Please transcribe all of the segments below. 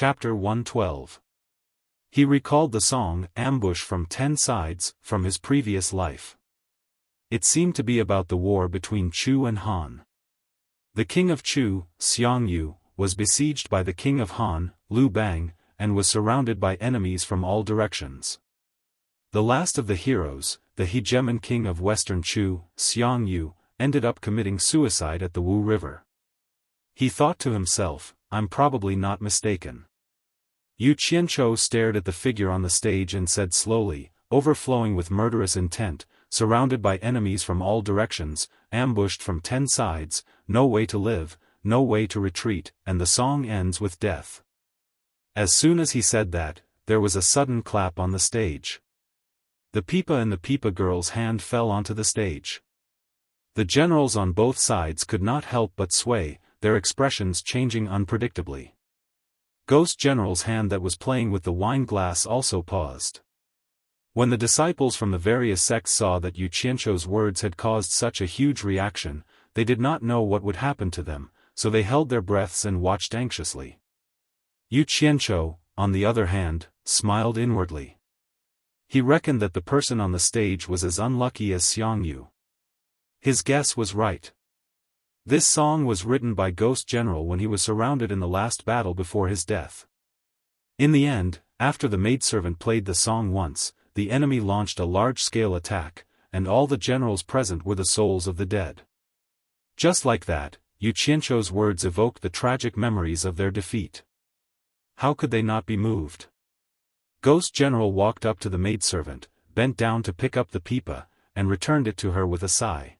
Chapter 112. He recalled the song, Ambush from 10 Sides, from his previous life. It seemed to be about the war between Chu and Han. The king of Chu, Xiongyu, was besieged by the king of Han, Liu Bang, and was surrounded by enemies from all directions. The last of the heroes, the hegemon king of western Chu, Xiongyu, ended up committing suicide at the Wu River. He thought to himself, I'm probably not mistaken. Yu Qianzhou stared at the figure on the stage and said slowly, overflowing with murderous intent, surrounded by enemies from all directions, ambushed from 10 sides, no way to live, no way to retreat, and the song ends with death. As soon as he said that, there was a sudden clap on the stage. The pipa and the pipa girl's hand fell onto the stage. The generals on both sides could not help but sway, their expressions changing unpredictably. Ghost General's hand that was playing with the wine glass also paused. When the disciples from the various sects saw that Yu Qianzhou's words had caused such a huge reaction, they did not know what would happen to them, so they held their breaths and watched anxiously. Yu Qianzhou, on the other hand, smiled inwardly. He reckoned that the person on the stage was as unlucky as Xiongyu. His guess was right. This song was written by Ghost General when he was surrounded in the last battle before his death. In the end, after the maidservant played the song once, the enemy launched a large-scale attack, and all the generals present were the souls of the dead. Just like that, Yu Qianzhou's words evoked the tragic memories of their defeat. How could they not be moved? Ghost General walked up to the maidservant, bent down to pick up the pipa, and returned it to her with a sigh.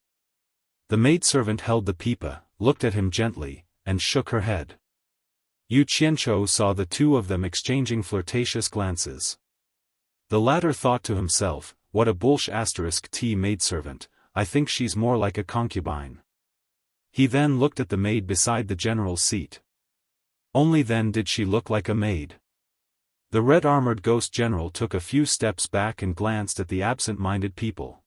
The maidservant held the pipa, looked at him gently, and shook her head. Yu Qianzhou saw the two of them exchanging flirtatious glances. The latter thought to himself, what a *T maidservant, I think she's more like a concubine. He then looked at the maid beside the general's seat. Only then did she look like a maid. The red-armored Ghost General took a few steps back and glanced at the absent-minded people.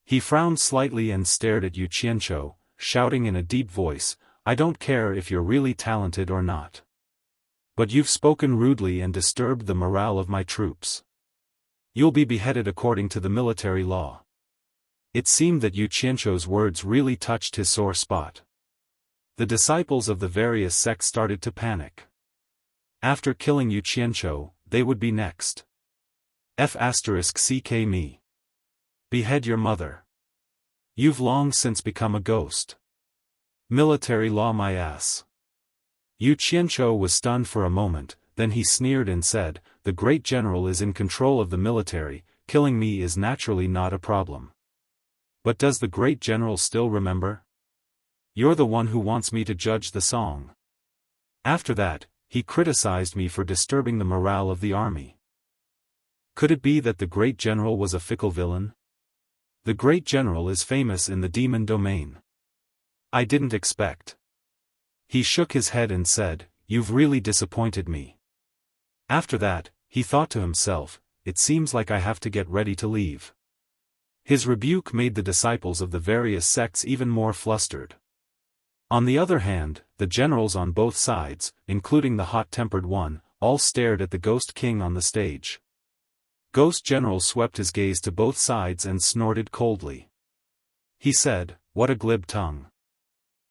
He frowned slightly and stared at Yu Qianzhou, shouting in a deep voice, I don't care if you're really talented or not. But you've spoken rudely and disturbed the morale of my troops. You'll be beheaded according to the military law. It seemed that Yu Qianzhou's words really touched his sore spot. The disciples of the various sects started to panic. After killing Yu Qianzhou, they would be next. F***ck me. Behead your mother. You've long since become a ghost. Military law my ass. Yu Qianzhou was stunned for a moment, then he sneered and said, the great general is in control of the military, killing me is naturally not a problem. But does the great general still remember? You're the one who wants me to judge the song. After that, he criticized me for disturbing the morale of the army. Could it be that the great general was a fickle villain? The great general is famous in the demon domain. I didn't expect. He shook his head and said, you've really disappointed me. After that, he thought to himself, it seems like I have to get ready to leave. His rebuke made the disciples of the various sects even more flustered. On the other hand, the generals on both sides, including the hot-tempered one, all stared at the Ghost King on the stage. Ghost General swept his gaze to both sides and snorted coldly. He said, what a glib tongue.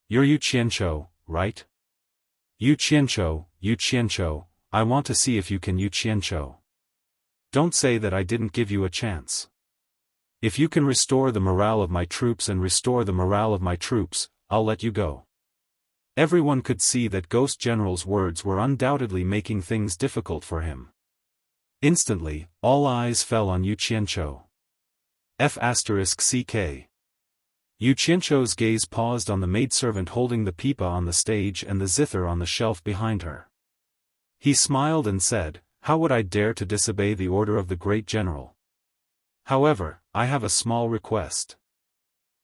You're Yu Qianzhou, right? Yu Qianzhou, I want to see if you can Yu Qianzhou. Don't say that I didn't give you a chance. If you can restore the morale of my troops and restore the morale of my troops, I'll let you go. Everyone could see that Ghost General's words were undoubtedly making things difficult for him. Instantly, all eyes fell on Yu Qianzhou. F***ck. Yu Qianzhou's gaze paused on the maidservant holding the pipa on the stage and the zither on the shelf behind her. He smiled and said, how would I dare to disobey the order of the great general? However, I have a small request.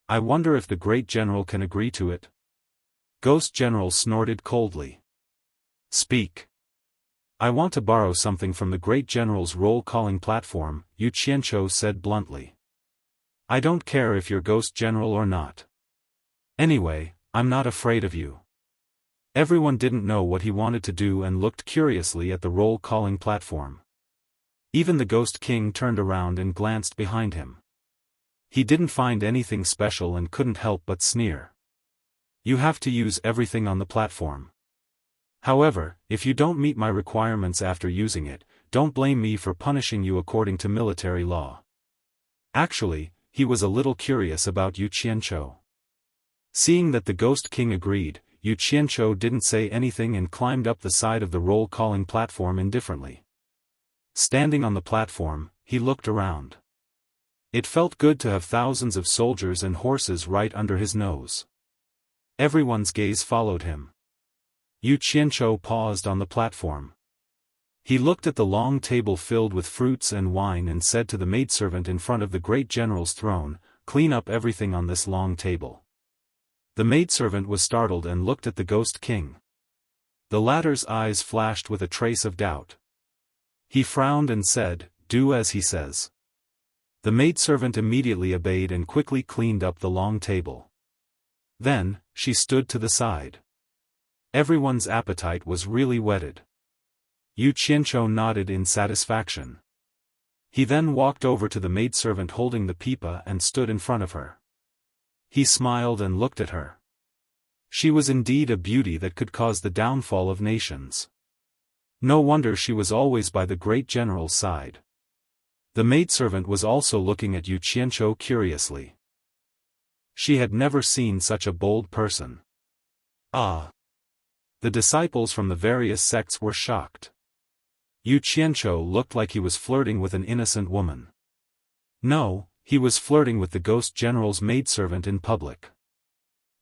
I wonder if the great general can agree to it. Ghost General snorted coldly. Speak. I want to borrow something from the great general's roll-calling platform, Yu Qianzhou said bluntly. I don't care if you're Ghost General or not. Anyway, I'm not afraid of you. Everyone didn't know what he wanted to do and looked curiously at the roll-calling platform. Even the Ghost King turned around and glanced behind him. He didn't find anything special and couldn't help but sneer. You have to use everything on the platform. However, if you don't meet my requirements after using it, don't blame me for punishing you according to military law. Actually, he was a little curious about Yu Qianqiu. Seeing that the Ghost King agreed, Yu Qianqiu didn't say anything and climbed up the side of the roll-calling platform indifferently. Standing on the platform, he looked around. It felt good to have thousands of soldiers and horses right under his nose. Everyone's gaze followed him. Yu Qianqiu paused on the platform. He looked at the long table filled with fruits and wine and said to the maidservant in front of the great general's throne, "Clean up everything on this long table." The maidservant was startled and looked at the Ghost King. The latter's eyes flashed with a trace of doubt. He frowned and said, "Do as he says." The maidservant immediately obeyed and quickly cleaned up the long table. Then, she stood to the side. Everyone's appetite was really whetted. Yu Qianqiu nodded in satisfaction. He then walked over to the maidservant holding the pipa and stood in front of her. He smiled and looked at her. She was indeed a beauty that could cause the downfall of nations. No wonder she was always by the great general's side. The maidservant was also looking at Yu Qianqiu curiously. She had never seen such a bold person. Ah! The disciples from the various sects were shocked. Yu Qianqiu looked like he was flirting with an innocent woman. No, he was flirting with the Ghost General's maidservant in public.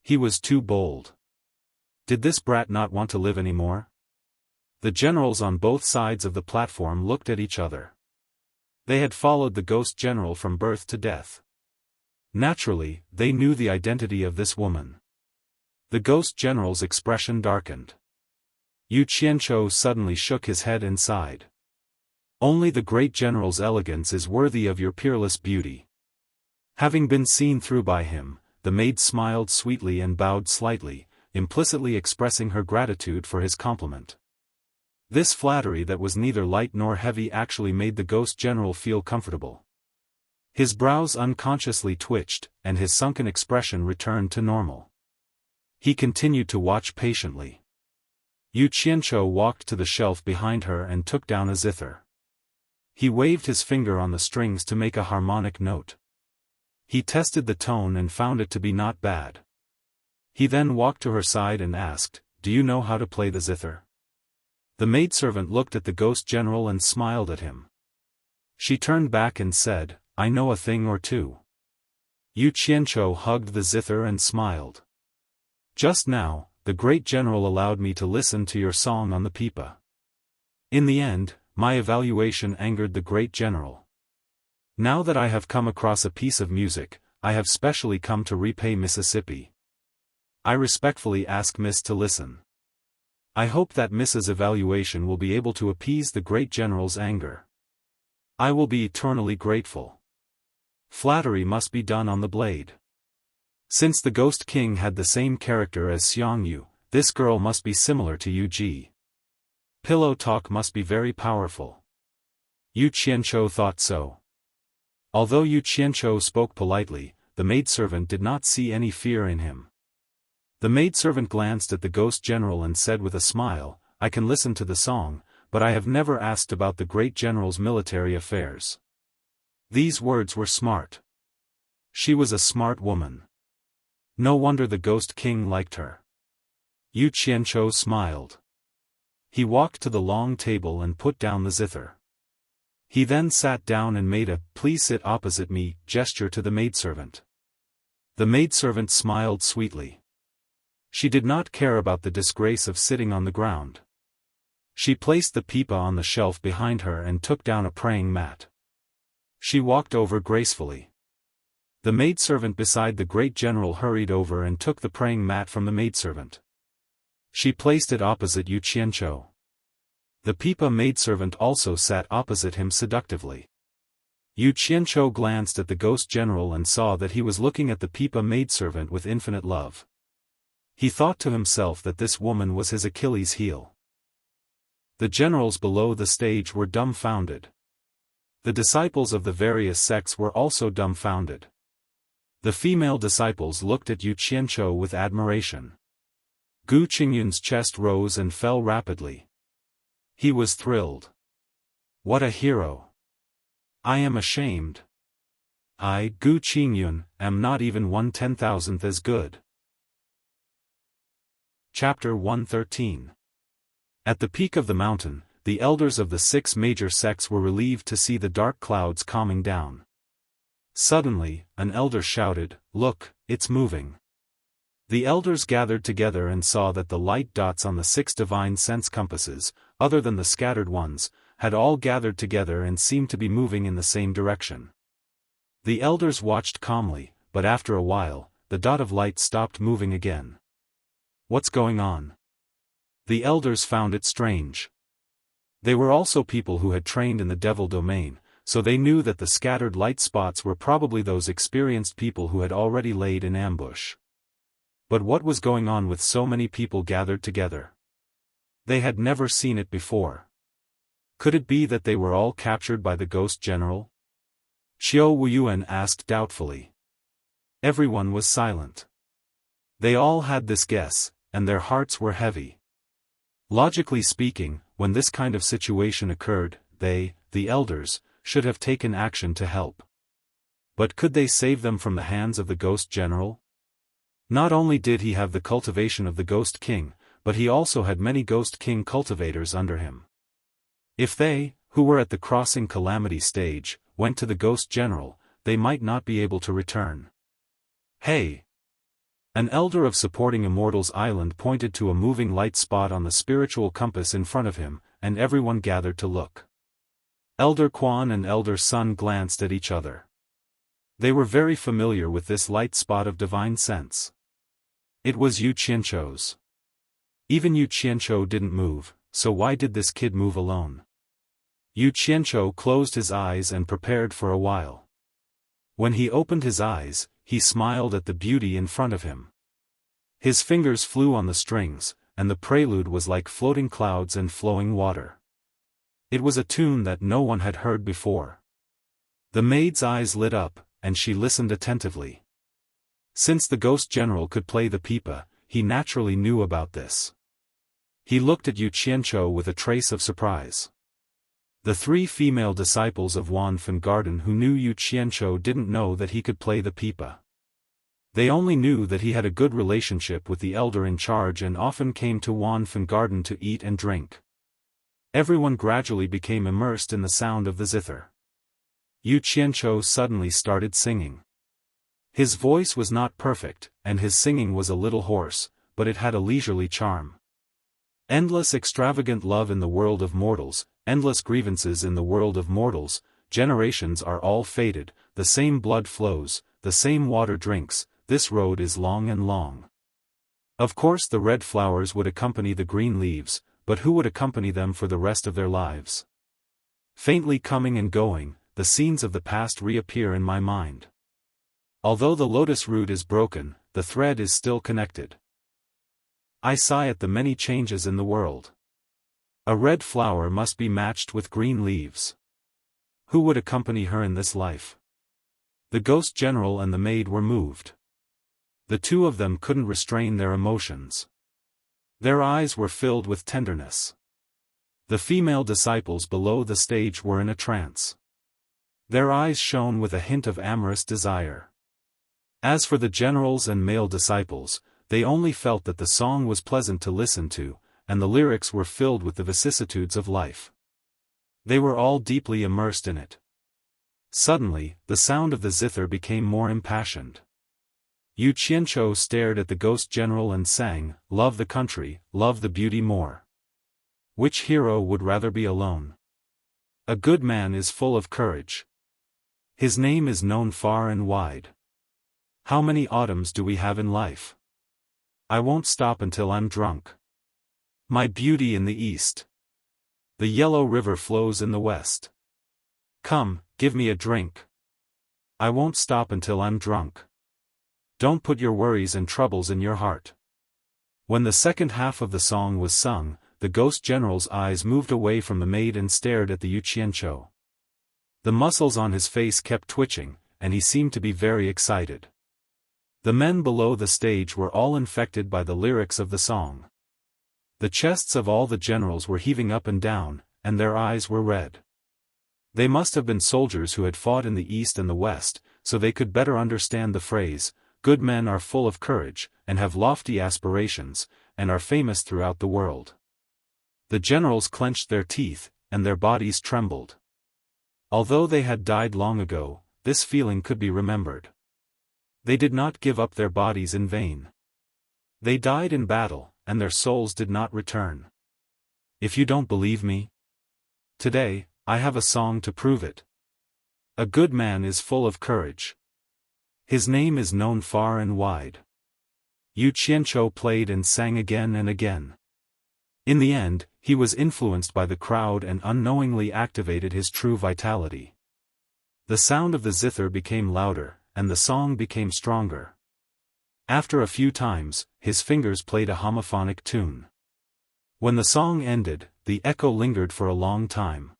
He was too bold. Did this brat not want to live anymore? The generals on both sides of the platform looked at each other. They had followed the Ghost General from birth to death. Naturally, they knew the identity of this woman. The Ghost General's expression darkened. Yu Qianqiu suddenly shook his head and sighed. Only the great general's elegance is worthy of your peerless beauty. Having been seen through by him, the maid smiled sweetly and bowed slightly, implicitly expressing her gratitude for his compliment. This flattery that was neither light nor heavy actually made the Ghost General feel comfortable. His brows unconsciously twitched, and his sunken expression returned to normal. He continued to watch patiently. Yu Qianqiu walked to the shelf behind her and took down a zither. He waved his finger on the strings to make a harmonic note. He tested the tone and found it to be not bad. He then walked to her side and asked, "Do you know how to play the zither?" The maidservant looked at the Ghost General and smiled at him. She turned back and said, "I know a thing or two." Yu Qianqiu hugged the zither and smiled. "Just now, the great general allowed me to listen to your song on the pipa. In the end, my evaluation angered the great general. Now that I have come across a piece of music, I have specially come to repay Mississippi. I respectfully ask Miss to listen. I hope that Miss's evaluation will be able to appease the great general's anger. I will be eternally grateful. Flattery must be done on the blade. Since the Ghost King had the same character as Xiangyu, this girl must be similar to Yu Ji. Pillow talk must be very powerful." Yu Qianqiu thought so. Although Yu Qianqiu spoke politely, the maidservant did not see any fear in him. The maidservant glanced at the Ghost General and said with a smile, "I can listen to the song, but I have never asked about the great general's military affairs." These words were smart. She was a smart woman. No wonder the Ghost King liked her. Yu Qianqiu smiled. He walked to the long table and put down the zither. He then sat down and made a "please sit opposite me" gesture to the maidservant. The maidservant smiled sweetly. She did not care about the disgrace of sitting on the ground. She placed the pipa on the shelf behind her and took down a praying mat. She walked over gracefully. The maidservant beside the great general hurried over and took the praying mat from the maidservant. She placed it opposite Yu Qianqiu. The pipa maidservant also sat opposite him seductively. Yu Qianqiu glanced at the Ghost General and saw that he was looking at the pipa maidservant with infinite love. He thought to himself that this woman was his Achilles' heel. The generals below the stage were dumbfounded. The disciples of the various sects were also dumbfounded. The female disciples looked at Yu Qianzhou with admiration. Gu Qingyun's chest rose and fell rapidly. He was thrilled. What a hero! I am ashamed. I, Gu Qingyun, am not even 1/10,000th as good. Chapter 113. At the peak of the mountain, the elders of the 6 major sects were relieved to see the dark clouds calming down. Suddenly, an elder shouted, "Look, it's moving." The elders gathered together and saw that the light dots on the 6 divine sense compasses, other than the scattered ones, had all gathered together and seemed to be moving in the same direction. The elders watched calmly, but after a while, the dot of light stopped moving again. What's going on? The elders found it strange. They were also people who had trained in the devil domain, so they knew that the scattered light spots were probably those experienced people who had already laid in ambush. But what was going on with so many people gathered together? They had never seen it before. Could it be that they were all captured by the ghost general? Xiao Wuyuan asked doubtfully. Everyone was silent. They all had this guess, and their hearts were heavy. Logically speaking, when this kind of situation occurred, they, the elders, should have taken action to help. But could they save them from the hands of the ghost general? Not only did he have the cultivation of the ghost king, but he also had many ghost king cultivators under him. If they, who were at the crossing calamity stage, went to the ghost general, they might not be able to return. Hey! An elder of supporting Immortals Island pointed to a moving light spot on the spiritual compass in front of him, and everyone gathered to look. Elder Quan and Elder Sun glanced at each other. They were very familiar with this light spot of divine sense. It was Yu Qianzhou's. Even Yu Qianzhou didn't move, so why did this kid move alone? Yu Qianzhou closed his eyes and prepared for a while. When he opened his eyes, he smiled at the beauty in front of him. His fingers flew on the strings, and the prelude was like floating clouds and flowing water. It was a tune that no one had heard before. The maid's eyes lit up, and she listened attentively. Since the ghost general could play the pipa, he naturally knew about this. He looked at Yu Qianzhou with a trace of surprise. The 3 female disciples of Wanfen Garden who knew Yu Qianzhou didn't know that he could play the pipa. They only knew that he had a good relationship with the elder in charge and often came to Wanfen Garden to eat and drink. Everyone gradually became immersed in the sound of the zither. Yu Qianzhou suddenly started singing. His voice was not perfect, and his singing was a little hoarse, but it had a leisurely charm. Endless extravagant love in the world of mortals, endless grievances in the world of mortals, generations are all faded, the same blood flows, the same water drinks, this road is long and long. Of course the red flowers would accompany the green leaves, but who would accompany them for the rest of their lives? Faintly coming and going, the scenes of the past reappear in my mind. Although the lotus root is broken, the thread is still connected. I sigh at the many changes in the world. A red flower must be matched with green leaves. Who would accompany her in this life? The ghost general and the maid were moved. The 2 of them couldn't restrain their emotions. Their eyes were filled with tenderness. The female disciples below the stage were in a trance. Their eyes shone with a hint of amorous desire. As for the generals and male disciples, they only felt that the song was pleasant to listen to, and the lyrics were filled with the vicissitudes of life. They were all deeply immersed in it. Suddenly, the sound of the zither became more impassioned. Yu Qianzhou stared at the ghost general and sang, "Love the country, love the beauty more." Which hero would rather be alone? A good man is full of courage. His name is known far and wide. How many autumns do we have in life? I won't stop until I'm drunk. My beauty in the east. The yellow river flows in the west. Come, give me a drink. I won't stop until I'm drunk. Don't put your worries and troubles in your heart. When the second half of the song was sung, the ghost general's eyes moved away from the maid and stared at the Yuqiancho. The muscles on his face kept twitching, and he seemed to be very excited. The men below the stage were all infected by the lyrics of the song. The chests of all the generals were heaving up and down, and their eyes were red. They must have been soldiers who had fought in the East and the West, so they could better understand the phrase, "Good men are full of courage, and have lofty aspirations, and are famous throughout the world." The generals clenched their teeth, and their bodies trembled. Although they had died long ago, this feeling could be remembered. They did not give up their bodies in vain. They died in battle, and their souls did not return. If you don't believe me, today, I have a song to prove it. A good man is full of courage. His name is known far and wide. Yuqiancho played and sang again and again. In the end, he was influenced by the crowd and unknowingly activated his true vitality. The sound of the zither became louder, and the song became stronger. After a few times, his fingers played a homophonic tune. When the song ended, the echo lingered for a long time.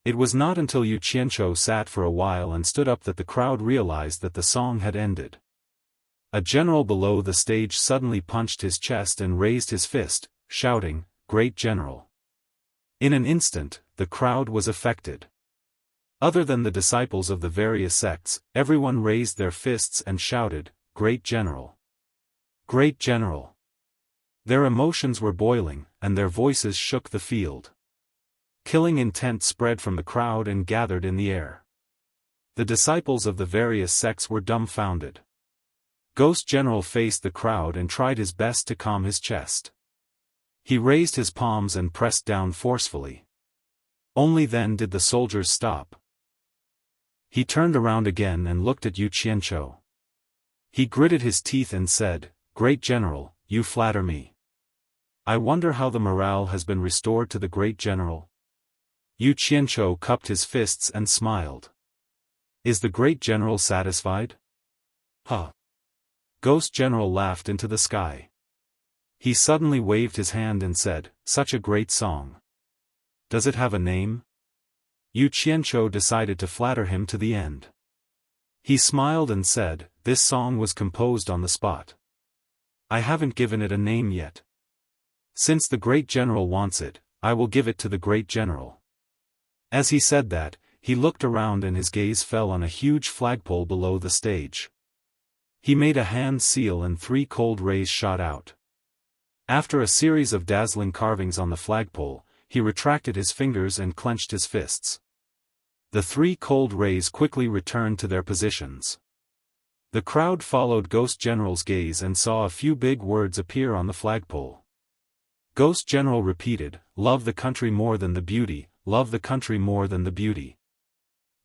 It was not until Yuqiancho sat for a while and stood up that the crowd realized that the song had ended. A general below the stage suddenly punched his chest and raised his fist, shouting, "Great General!" In an instant, the crowd was affected. Other than the disciples of the various sects, everyone raised their fists and shouted, "Great General! Great General!" Their emotions were boiling, and their voices shook the field. Killing intent spread from the crowd and gathered in the air. The disciples of the various sects were dumbfounded. Ghost General faced the crowd and tried his best to calm his chest. He raised his palms and pressed down forcefully. Only then did the soldiers stop. He turned around again and looked at Yuqiancho. He gritted his teeth and said, "Great General, you flatter me. I wonder how the morale has been restored to the Great General." Yuqiancho cupped his fists and smiled. "Is the Great General satisfied?" "Huh." Ghost General laughed into the sky. He suddenly waved his hand and said, "Such a great song. Does it have a name?" Yuqiancho decided to flatter him to the end. He smiled and said, "This song was composed on the spot. I haven't given it a name yet. Since the Great General wants it, I will give it to the Great General." As he said that, he looked around and his gaze fell on a huge flagpole below the stage. He made a hand seal and 3 cold rays shot out. After a series of dazzling carvings on the flagpole, he retracted his fingers and clenched his fists. The 3 cold rays quickly returned to their positions. The crowd followed Ghost General's gaze and saw a few big words appear on the flagpole. Ghost General repeated, "Love the country more than the beauty, love the country more than the beauty."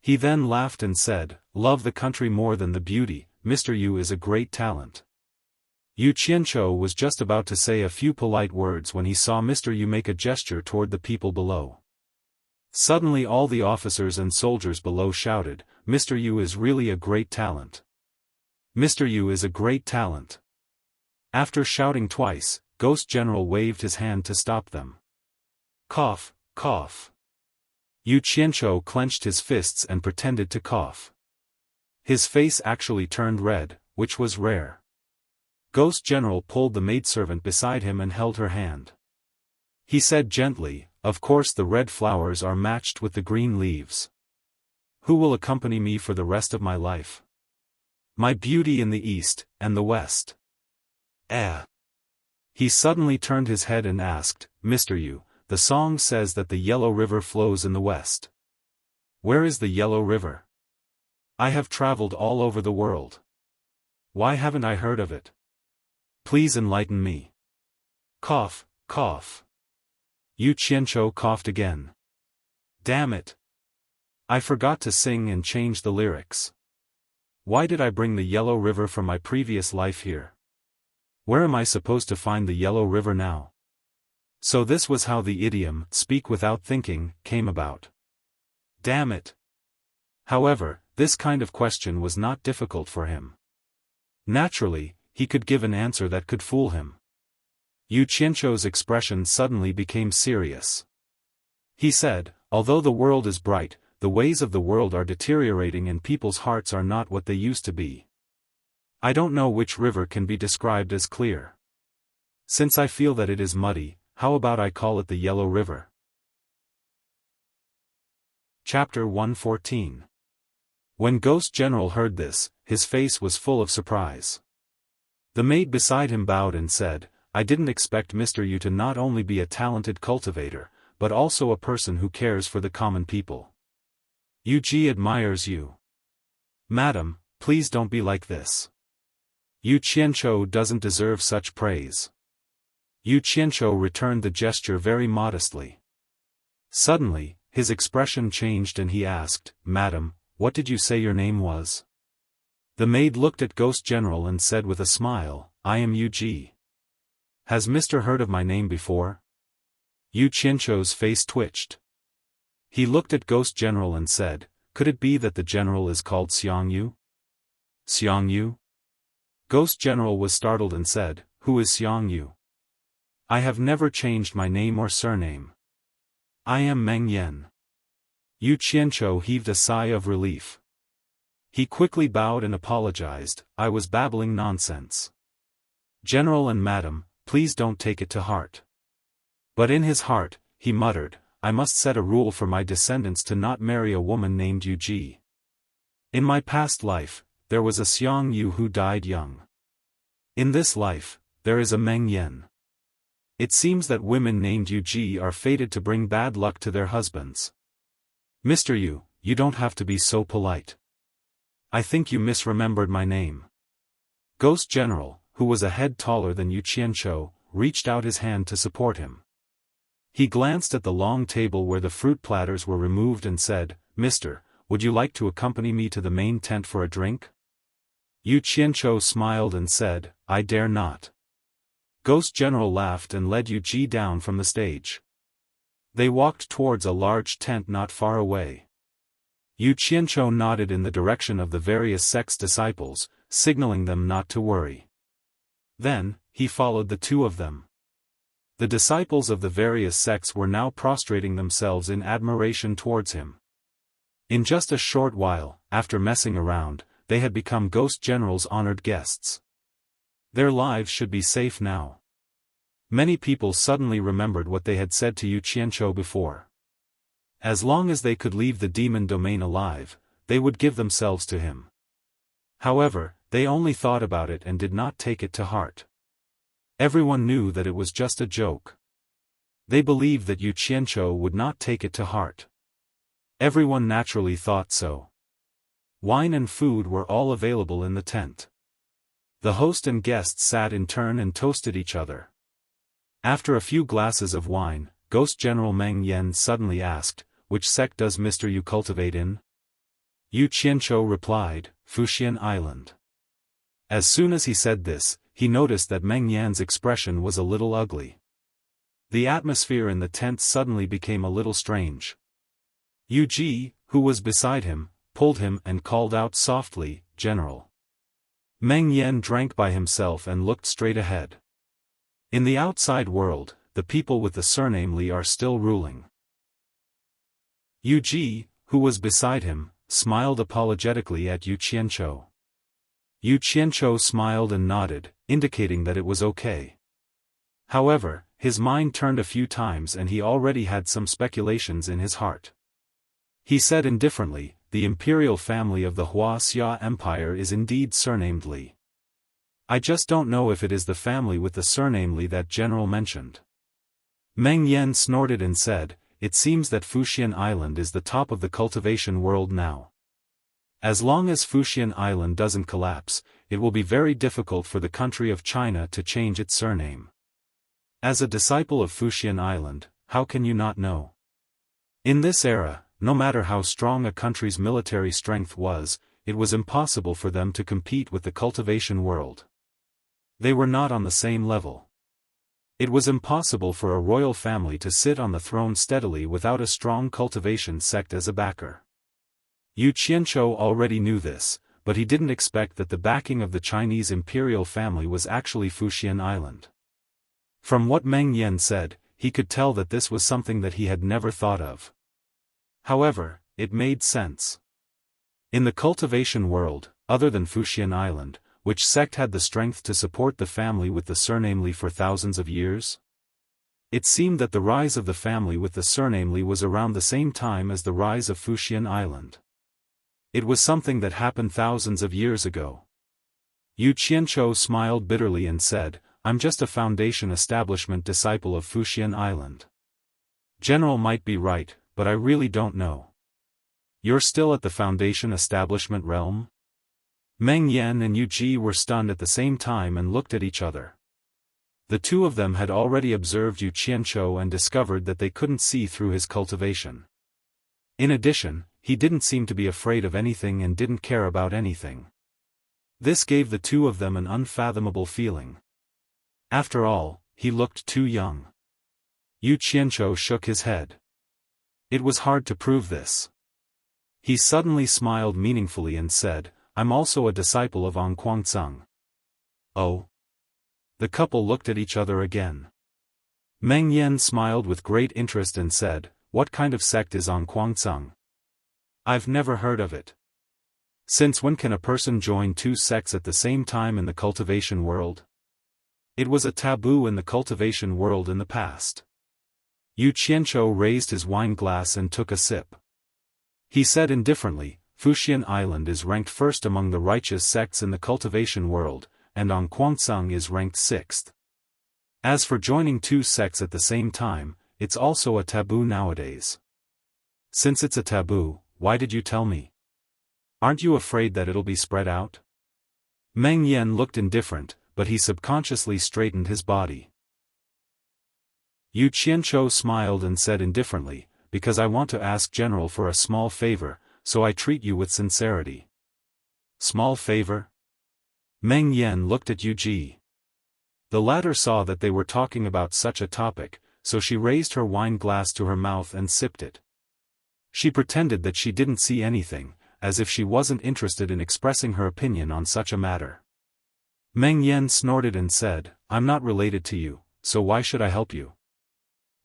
He then laughed and said, "Love the country more than the beauty, Mr. Yu is a great talent." Yuqiancho was just about to say a few polite words when he saw Mr. Yu make a gesture toward the people below. Suddenly all the officers and soldiers below shouted, "Mr. Yu is really a great talent. Mr. Yu is a great talent." After shouting twice, Ghost General waved his hand to stop them. Cough, cough. Yuqiancho clenched his fists and pretended to cough. His face actually turned red, which was rare. Ghost General pulled the maidservant beside him and held her hand. He said gently, "Of course the red flowers are matched with the green leaves. Who will accompany me for the rest of my life? My beauty in the East, and the West." He suddenly turned his head and asked, "Mr. Yu, the song says that the Yellow River flows in the West. Where is the Yellow River? I have traveled all over the world. Why haven't I heard of it? Please enlighten me." Cough, cough. Yuqiancho coughed again. "Damn it. I forgot to sing and change the lyrics. Why did I bring the Yellow River from my previous life here? Where am I supposed to find the Yellow River now?" So this was how the idiom, "speak without thinking," came about. Damn it. However, this kind of question was not difficult for him. Naturally, he could give an answer that could fool him. Yu Qianzhou's expression suddenly became serious. He said, although the world is bright, the ways of the world are deteriorating and people's hearts are not what they used to be. I don't know which river can be described as clear. Since I feel that it is muddy, how about I call it the Yellow River? Chapter 114. When Ghost General heard this, his face was full of surprise. The maid beside him bowed and said, I didn't expect Mr. Yu to not only be a talented cultivator, but also a person who cares for the common people. Yu Ji admires you. Madam, please don't be like this. Yu Qianzhou doesn't deserve such praise. Yu Qianzhou returned the gesture very modestly. Suddenly, his expression changed and he asked, Madam, what did you say your name was? The maid looked at Ghost General and said with a smile, I am Yu Ji. Has Mr. heard of my name before? Yu Qianzhou's face twitched. He looked at Ghost General and said, could it be that the general is called Xiang Yu? Xiang Yu? Ghost General was startled and said, who is Xiang Yu? I have never changed my name or surname. I am Meng Yan. Yu Qianzhou heaved a sigh of relief. He quickly bowed and apologized, I was babbling nonsense. General and Madam, please don't take it to heart. But in his heart, he muttered, I must set a rule for my descendants to not marry a woman named Yu Ji. In my past life, there was a Xiang Yu who died young. In this life, there is a Meng Yan. It seems that women named Yu Ji are fated to bring bad luck to their husbands. Mr. Yu, you don't have to be so polite. I think you misremembered my name. Ghost General, who was a head taller than Yu Qianzhou, reached out his hand to support him. He glanced at the long table where the fruit platters were removed and said, Mister, would you like to accompany me to the main tent for a drink? Yu Qianzhou smiled and said, I dare not. Ghost General laughed and led Yu Ji down from the stage. They walked towards a large tent not far away. Yu Qianzhou nodded in the direction of the various sect's disciples, signaling them not to worry. Then, he followed the two of them. The disciples of the various sects were now prostrating themselves in admiration towards him. In just a short while, after messing around, they had become Ghost General's honored guests. Their lives should be safe now. Many people suddenly remembered what they had said to Yu Qianzhou before. As long as they could leave the demon domain alive, they would give themselves to him. However, they only thought about it and did not take it to heart. Everyone knew that it was just a joke. They believed that Yu Qianzhou would not take it to heart. Everyone naturally thought so. Wine and food were all available in the tent. The host and guests sat in turn and toasted each other. After a few glasses of wine, Ghost General Meng Yan suddenly asked, which sect does Mr. Yu cultivate in? Yu Qianzhou replied, Fuxian Island. As soon as he said this, he noticed that Meng Yan's expression was a little ugly. The atmosphere in the tent suddenly became a little strange. Yu Ji, who was beside him, pulled him and called out softly, General. Meng Yan drank by himself and looked straight ahead. In the outside world, the people with the surname Li are still ruling. Yu Ji, who was beside him, smiled apologetically at Yu Qianzhou. Yu Qianzhou smiled and nodded, indicating that it was okay. However, his mind turned a few times and he already had some speculations in his heart. He said indifferently, the imperial family of the Wuxia Empire is indeed surnamed Li. I just don't know if it is the family with the surname Li that General mentioned. Meng Yan snorted and said, it seems that Fuxian Island is the top of the cultivation world now. As long as Fuxian Island doesn't collapse, it will be very difficult for the country of China to change its surname. As a disciple of Fuxian Island, how can you not know? In this era, no matter how strong a country's military strength was, it was impossible for them to compete with the cultivation world. They were not on the same level. It was impossible for a royal family to sit on the throne steadily without a strong cultivation sect as a backer. Yu Qianzhou already knew this, but he didn't expect that the backing of the Chinese imperial family was actually Fuxian Island. From what Meng Yan said, he could tell that this was something that he had never thought of. However, it made sense. In the cultivation world, other than Fuxian Island, which sect had the strength to support the family with the surname Li for thousands of years? It seemed that the rise of the family with the surname Li was around the same time as the rise of Fuxian Island. It was something that happened thousands of years ago. Yu Qianchou smiled bitterly and said, I'm just a foundation establishment disciple of Fuxian Island. General might be right, but I really don't know. You're still at the foundation establishment realm? Meng Yan and Yu Ji were stunned at the same time and looked at each other. The two of them had already observed Yu Qianchou and discovered that they couldn't see through his cultivation. In addition, he didn't seem to be afraid of anything and didn't care about anything. This gave the two of them an unfathomable feeling. After all, he looked too young. Yu Qianchou shook his head. It was hard to prove this. He suddenly smiled meaningfully and said, I'm also a disciple of An Kuangceng. Oh? The couple looked at each other again. Meng Yan smiled with great interest and said, What kind of sect is An Kuangceng? I've never heard of it. Since when can a person join two sects at the same time in the cultivation world? It was a taboo in the cultivation world in the past. Yu Qianchou raised his wine glass and took a sip. He said indifferently, Fuxian Island is ranked first among the righteous sects in the cultivation world, and An Kuangceng is ranked sixth. As for joining two sects at the same time, it's also a taboo nowadays. Since it's a taboo, why did you tell me? Aren't you afraid that it'll be spread out? Meng Yan looked indifferent, but he subconsciously straightened his body. Yu Qianchou smiled and said indifferently, Because I want to ask General for a small favor, so I treat you with sincerity. Small favor? Meng Yan looked at Yu Ji. The latter saw that they were talking about such a topic, so she raised her wine glass to her mouth and sipped it. She pretended that she didn't see anything, as if she wasn't interested in expressing her opinion on such a matter. Meng Yan snorted and said, I'm not related to you, so why should I help you?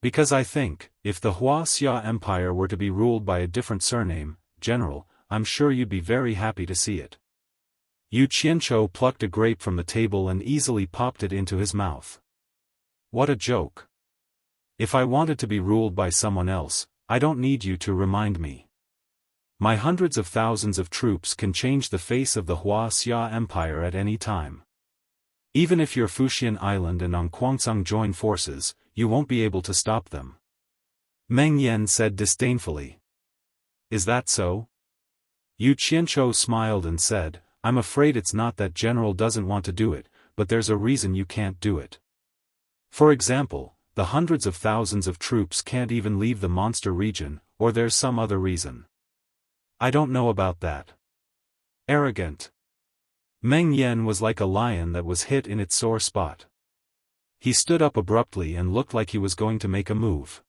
Because I think, if the Wuxia Empire were to be ruled by a different surname, General, I'm sure you'd be very happy to see it. Yu Qianchou plucked a grape from the table and easily popped it into his mouth. What a joke. If I wanted to be ruled by someone else, I don't need you to remind me. My hundreds of thousands of troops can change the face of the Wuxia Empire at any time. Even if your Fuxian Island and An Kuangceng join forces, you won't be able to stop them. Meng Yan said disdainfully. Is that so? Yu Qianchou smiled and said, I'm afraid it's not that General doesn't want to do it, but there's a reason you can't do it. For example, the hundreds of thousands of troops can't even leave the monster region, or there's some other reason. I don't know about that. Arrogant. Meng Yan was like a lion that was hit in its sore spot. He stood up abruptly and looked like he was going to make a move.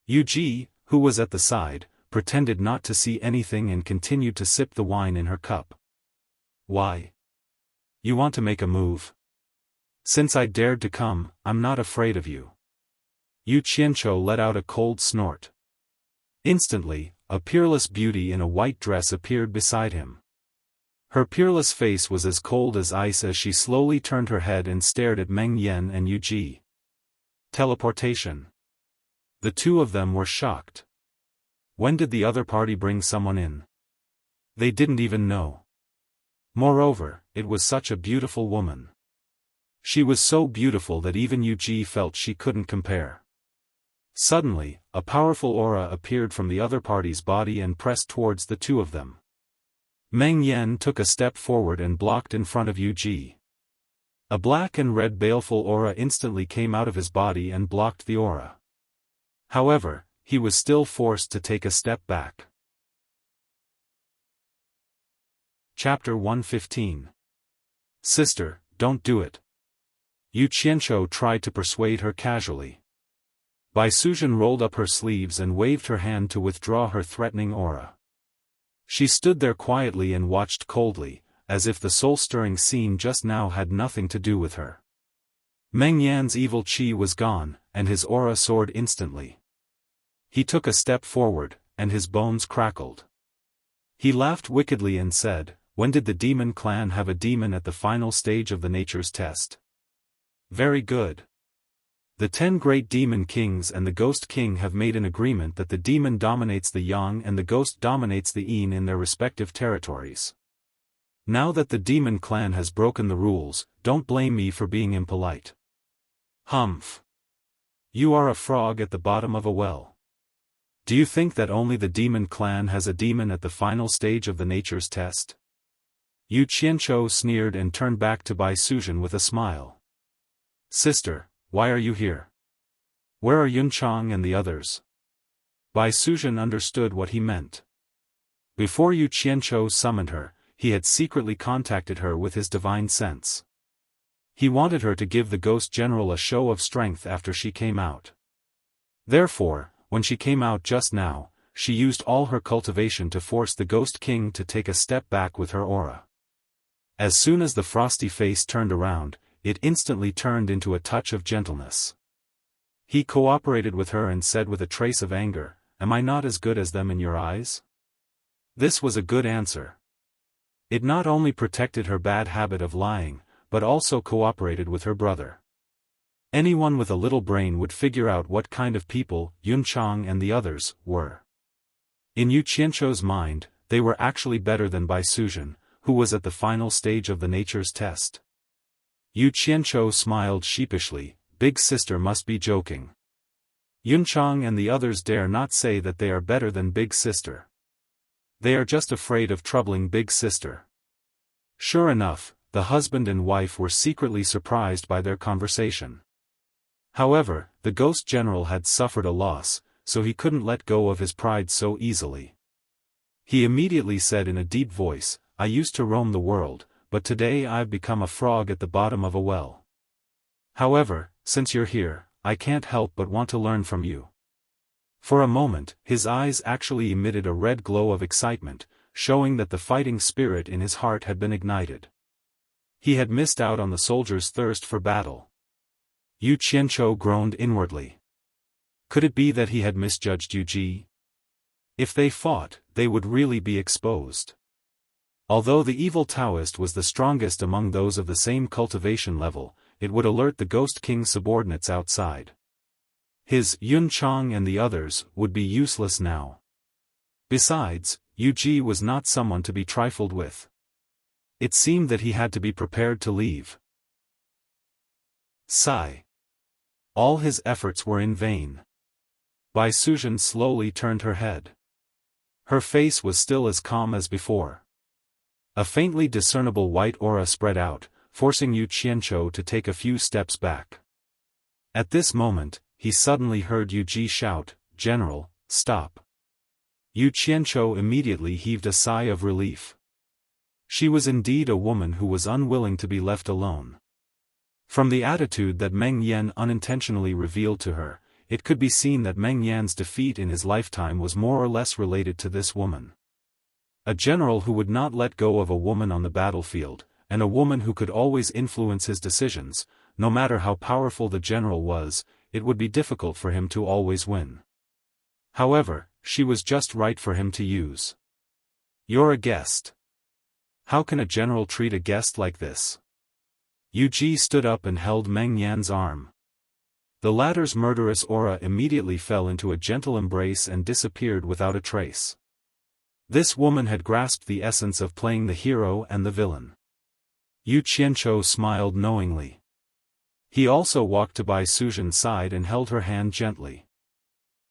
Yu Ji, who was at the side, pretended not to see anything and continued to sip the wine in her cup. Why? You want to make a move? Since I dared to come, I'm not afraid of you. Yu Qianchou let out a cold snort. Instantly, a peerless beauty in a white dress appeared beside him. Her peerless face was as cold as ice as she slowly turned her head and stared at Meng Yan and Yu Ji. Teleportation. The two of them were shocked. When did the other party bring someone in? They didn't even know. Moreover, it was such a beautiful woman. She was so beautiful that even Yu Ji felt she couldn't compare. Suddenly, a powerful aura appeared from the other party's body and pressed towards the two of them. Meng Yan took a step forward and blocked in front of Yu Ji. A black and red baleful aura instantly came out of his body and blocked the aura. However, he was still forced to take a step back. Chapter 115. Sister, don't do it. Yu Qianchou tried to persuade her casually. Bai Suzhen rolled up her sleeves and waved her hand to withdraw her threatening aura. She stood there quietly and watched coldly, as if the soul-stirring scene just now had nothing to do with her. Meng Yan's evil qi was gone, and his aura soared instantly. He took a step forward, and his bones crackled. He laughed wickedly and said, "When did the demon clan have a demon at the final stage of the nature's test?" "Very good. The 10 great demon kings and the ghost king have made an agreement that the demon dominates the yang and the ghost dominates the yin in their respective territories. Now that the demon clan has broken the rules, don't blame me for being impolite." "Humph. You are a frog at the bottom of a well. Do you think that only the demon clan has a demon at the final stage of the nature's test?" Yu Qianzhou sneered and turned back to Bai Suzhen with a smile. "Sister, why are you here? Where are Yunchang and the others?" Bai Suzhen understood what he meant. Before Yu Qianzhou summoned her, he had secretly contacted her with his divine sense. He wanted her to give the ghost general a show of strength after she came out. Therefore, when she came out just now, she used all her cultivation to force the ghost king to take a step back with her aura. As soon as the frosty face turned around, it instantly turned into a touch of gentleness. He cooperated with her and said with a trace of anger, "Am I not as good as them in your eyes?" This was a good answer. It not only protected her bad habit of lying, but also cooperated with her brother. Anyone with a little brain would figure out what kind of people Yunchang and the others were. In Yu Qianzhou's mind, they were actually better than Bai Suzhen, who was at the final stage of the nature's test. Yu Qianzhou smiled sheepishly. Big sister must be joking. Yunchang and the others dare not say that they are better than big sister. They are just afraid of troubling big sister. Sure enough, the husband and wife were secretly surprised by their conversation. However, the ghost general had suffered a loss, so he couldn't let go of his pride so easily. He immediately said in a deep voice, "I used to roam the world, but today I've become a frog at the bottom of a well. However, since you're here, I can't help but want to learn from you." For a moment, his eyes actually emitted a red glow of excitement, showing that the fighting spirit in his heart had been ignited. He had missed out on the soldier's thirst for battle. Yu Qianzhou groaned inwardly. Could it be that he had misjudged Yu Ji? If they fought, they would really be exposed. Although the evil Taoist was the strongest among those of the same cultivation level, it would alert the Ghost King's subordinates outside. His Yunchang and the others would be useless now. Besides, Yu Ji was not someone to be trifled with. It seemed that he had to be prepared to leave. Sigh. All his efforts were in vain. Bai Suzhen slowly turned her head. Her face was still as calm as before. A faintly discernible white aura spread out, forcing Yu Qianzhou to take a few steps back. At this moment, he suddenly heard Yu Ji shout, "General, stop." Yu Qianzhou immediately heaved a sigh of relief. She was indeed a woman who was unwilling to be left alone. From the attitude that Meng Yan unintentionally revealed to her, it could be seen that Meng Yan's defeat in his lifetime was more or less related to this woman. A general who would not let go of a woman on the battlefield, and a woman who could always influence his decisions, no matter how powerful the general was, it would be difficult for him to always win. However, she was just right for him to use. "You're a guest. How can a general treat a guest like this?" Yu Ji stood up and held Meng Yan's arm. The latter's murderous aura immediately fell into a gentle embrace and disappeared without a trace. This woman had grasped the essence of playing the hero and the villain. Yu Qianzhou smiled knowingly. He also walked to Bai Suzhen's side and held her hand gently.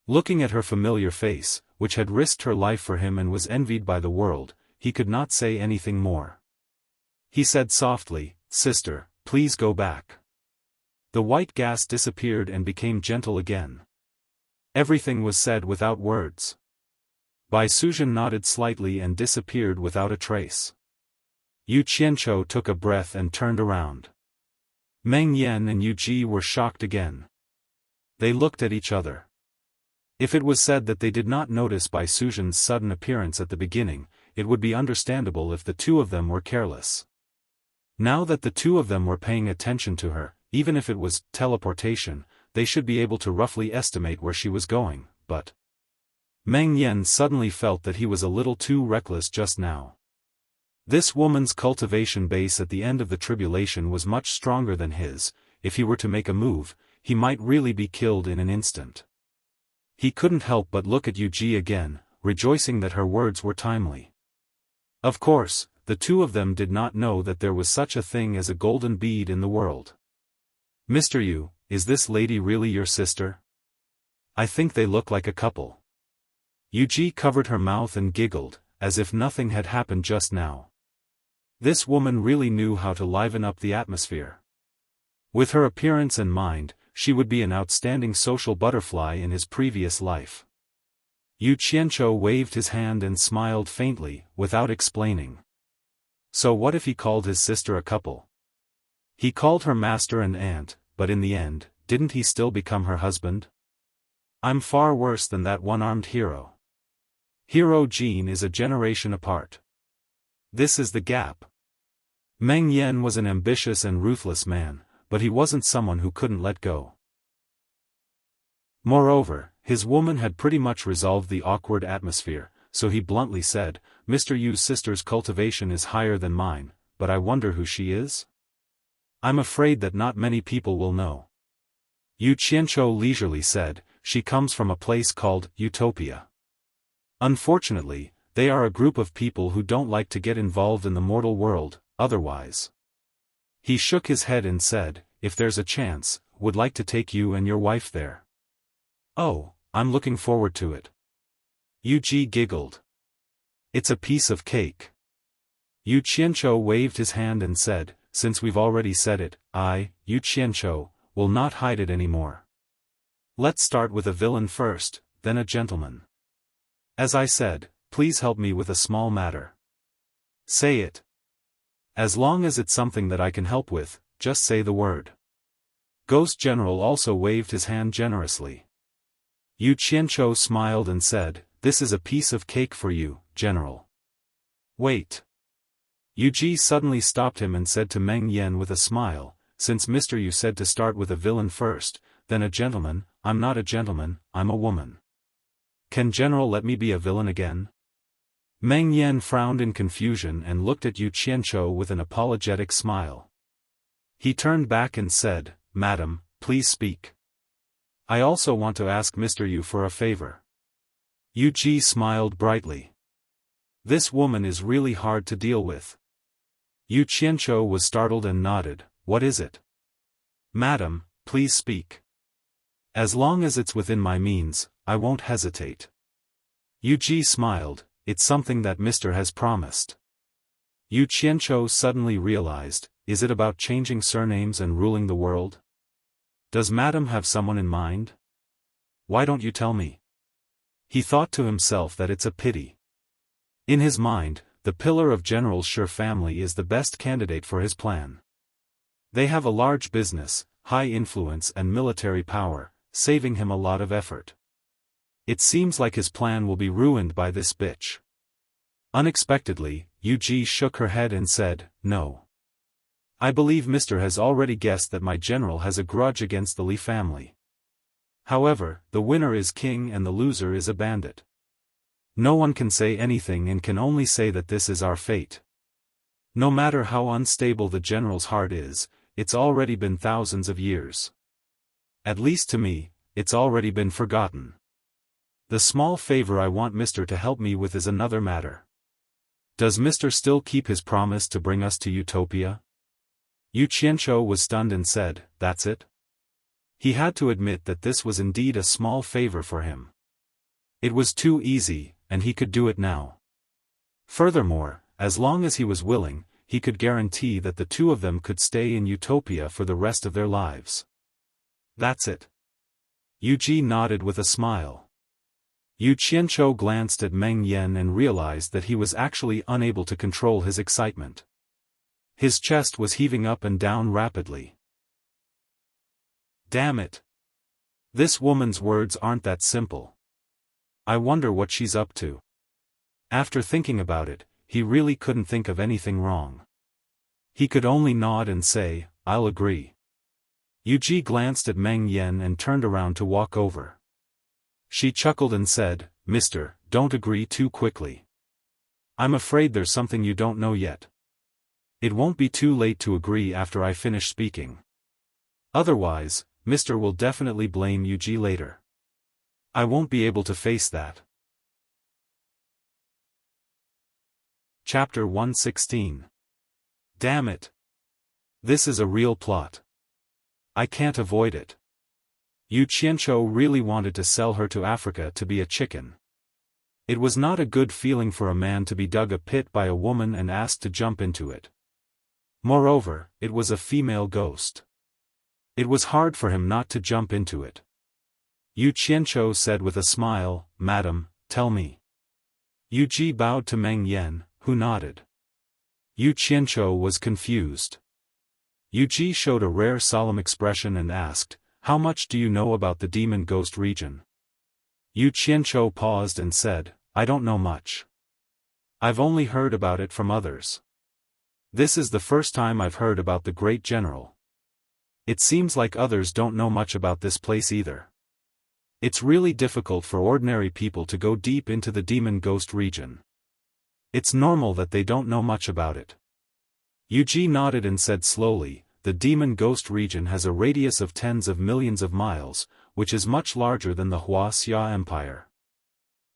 Looking at her familiar face, which had risked her life for him and was envied by the world, he could not say anything more. He said softly, "Sister, please go back." The white gas disappeared and became gentle again. Everything was said without words. Bai Suzhen nodded slightly and disappeared without a trace. Yu Qianzhou took a breath and turned around. Meng Yan and Yu Ji were shocked again. They looked at each other. If it was said that they did not notice Bai Suzhen's sudden appearance at the beginning, it would be understandable if the two of them were careless. Now that the two of them were paying attention to her, Even if it was teleportation, they should be able to roughly estimate where she was going, but Meng Yan suddenly felt that he was a little too reckless just now. This woman's cultivation base at the end of the tribulation was much stronger than his. If he were to make a move, he might really be killed in an instant. He couldn't help but look at Yuji again, rejoicing that her words were timely. Of course, the two of them did not know that there was such a thing as a golden bead in the world. "Mr. Yu, is this lady really your sister? I think they look like a couple." Yuji covered her mouth and giggled, as if nothing had happened just now. This woman really knew how to liven up the atmosphere. With her appearance and mind, she would be an outstanding social butterfly in his previous life. Yu Qianzhou waved his hand and smiled faintly, without explaining. So what if he called his sister a couple? He called her master and aunt, but in the end, didn't he still become her husband? I'm far worse than that one-armed hero. Hero Jean is a generation apart. This is the gap. Meng Yan was an ambitious and ruthless man, but he wasn't someone who couldn't let go. Moreover, his woman had pretty much resolved the awkward atmosphere, so he bluntly said, "Mr. Yu's sister's cultivation is higher than mine, but I wonder who she is? I'm afraid that not many people will know." Yu Qianzhou leisurely said, "She comes from a place called Utopia. Unfortunately, they are a group of people who don't like to get involved in the mortal world, otherwise." He shook his head and said, "If there's a chance, would like to take you and your wife there." "Oh, I'm looking forward to it." Yuji giggled. "It's a piece of cake." Yu Qianzhou waved his hand and said, "Since we've already said it, I, Yu Qianzhou, will not hide it anymore. Let's start with a villain first, then a gentleman. As I said, please help me with a small matter." "Say it. As long as it's something that I can help with, just say the word." Ghost General also waved his hand generously. Yu Qianzhou smiled and said, "This is a piece of cake for you, General." "Wait." Yuji suddenly stopped him and said to Meng Yan with a smile, "Since Mr. Yu said to start with a villain first, then a gentleman, I'm not a gentleman, I'm a woman. Can General let me be a villain again?" Meng Yan frowned in confusion and looked at Yu Qianzhou with an apologetic smile. He turned back and said, "Madam, please speak. I also want to ask Mr. Yu for a favor." Yuji smiled brightly. This woman is really hard to deal with. Yu Qianzhou was startled and nodded. "What is it?" "Madam, please speak. As long as it's within my means, I won't hesitate." Yuji smiled. "It's something that Mr. has promised." Yu Qianzhou suddenly realized, is it about changing surnames and ruling the world? Does Madam have someone in mind? Why don't you tell me? He thought to himself that it's a pity. In his mind, the pillar of General Shi family is the best candidate for his plan. They have a large business, high influence and military power, saving him a lot of effort. It seems like his plan will be ruined by this bitch. Unexpectedly, Yuji shook her head and said, "No. I believe Mr. has already guessed that my general has a grudge against the Li family. However, the winner is king and the loser is a bandit. No one can say anything and can only say that this is our fate. No matter how unstable the general's heart is, it's already been thousands of years. At least to me, it's already been forgotten. The small favor I want Mr. to help me with is another matter. Does Mr. still keep his promise to bring us to Utopia?" Yu Qianzhou was stunned and said, "That's it?" He had to admit that this was indeed a small favor for him. It was too easy, and he could do it now. Furthermore, as long as he was willing, he could guarantee that the two of them could stay in Utopia for the rest of their lives. "That's it." Yuji nodded with a smile. Yu Qianzhou glanced at Meng Yan and realized that he was actually unable to control his excitement. His chest was heaving up and down rapidly. Damn it. This woman's words aren't that simple. I wonder what she's up to. After thinking about it, he really couldn't think of anything wrong. He could only nod and say, "I'll agree." Ji glanced at Meng Yan and turned around to walk over. She chuckled and said, "Mister, don't agree too quickly. I'm afraid there's something you don't know yet. It won't be too late to agree after I finish speaking. Otherwise, Mister will definitely blame Ji later. I won't be able to face that." Chapter 116. Damn it. This is a real plot. I can't avoid it. Yu Qianzhou really wanted to sell her to Africa to be a chicken. It was not a good feeling for a man to be dug a pit by a woman and asked to jump into it. Moreover, it was a female ghost. It was hard for him not to jump into it. Yu Qianzhou said with a smile, "Madam, tell me." Yu Ji bowed to Meng Yan, who nodded. Yu Qianzhou was confused. Yu Ji showed a rare solemn expression and asked, "How much do you know about the demon ghost region?" Yu Qianzhou paused and said, "I don't know much. I've only heard about it from others. This is the first time I've heard about the great general. It seems like others don't know much about this place either. It's really difficult for ordinary people to go deep into the demon ghost region. It's normal that they don't know much about it." Yu Ji nodded and said slowly, "The demon ghost region has a radius of tens of millions of miles, which is much larger than the Wuxia Empire.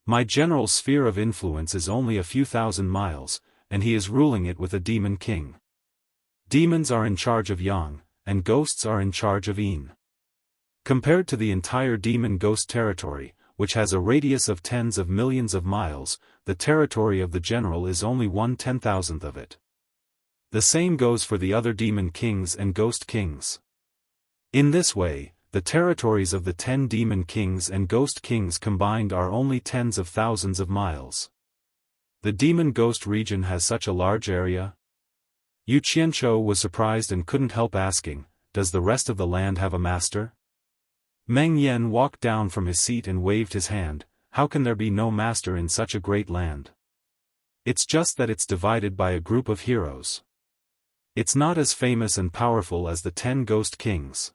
My general's sphere of influence is only a few thousand miles, and he is ruling it with a demon king. Demons are in charge of Yang, and ghosts are in charge of Yin. Compared to the entire demon ghost territory, which has a radius of tens of millions of miles, the territory of the general is only 1/10,000th of it. The same goes for the other demon kings and ghost kings. In this way, the territories of the 10 demon kings and ghost kings combined are only tens of thousands of miles. The demon ghost region has such a large area?" Yu Qianzhou was surprised and couldn't help asking, "Does the rest of the land have a master?" Meng Yan walked down from his seat and waved his hand. "How can there be no master in such a great land? It's just that it's divided by a group of heroes. It's not as famous and powerful as the 10 ghost kings.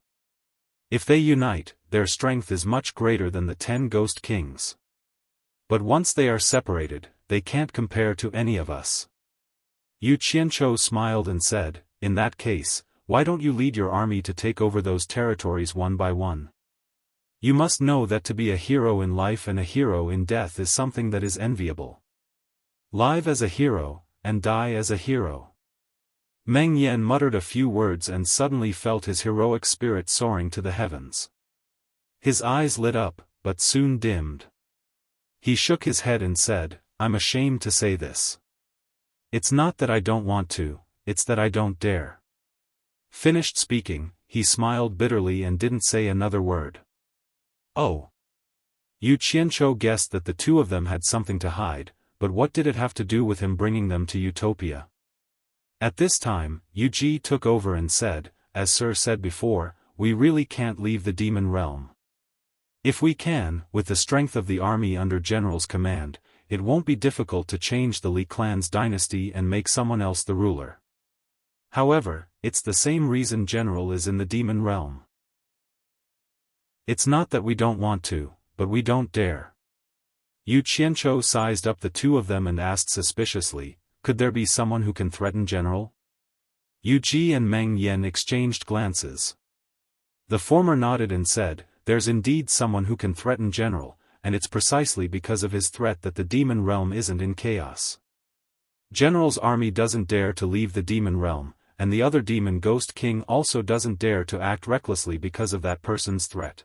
If they unite, their strength is much greater than the 10 ghost kings. But once they are separated, they can't compare to any of us." Yu Qianzhou smiled and said, "In that case, why don't you lead your army to take over those territories one by one? You must know that to be a hero in life and a hero in death is something that is enviable. Live as a hero, and die as a hero." Meng Yan muttered a few words and suddenly felt his heroic spirit soaring to the heavens. His eyes lit up, but soon dimmed. He shook his head and said, "I'm ashamed to say this. It's not that I don't want to, it's that I don't dare." Finished speaking, he smiled bitterly and didn't say another word. Oh. Yu Qianzhou guessed that the two of them had something to hide, but what did it have to do with him bringing them to Utopia? At this time, Yu Ji took over and said, "As Sir said before, we really can't leave the demon realm. If we can, with the strength of the army under General's command, it won't be difficult to change the Li clan's dynasty and make someone else the ruler. However, it's the same reason General is in the demon realm. It's not that we don't want to, but we don't dare." Yu Qianzhou sized up the two of them and asked suspiciously, "Could there be someone who can threaten General?" Yu Ji and Meng Yan exchanged glances. The former nodded and said, "There's indeed someone who can threaten General, and it's precisely because of his threat that the demon realm isn't in chaos. General's army doesn't dare to leave the demon realm, and the other demon ghost king also doesn't dare to act recklessly because of that person's threat."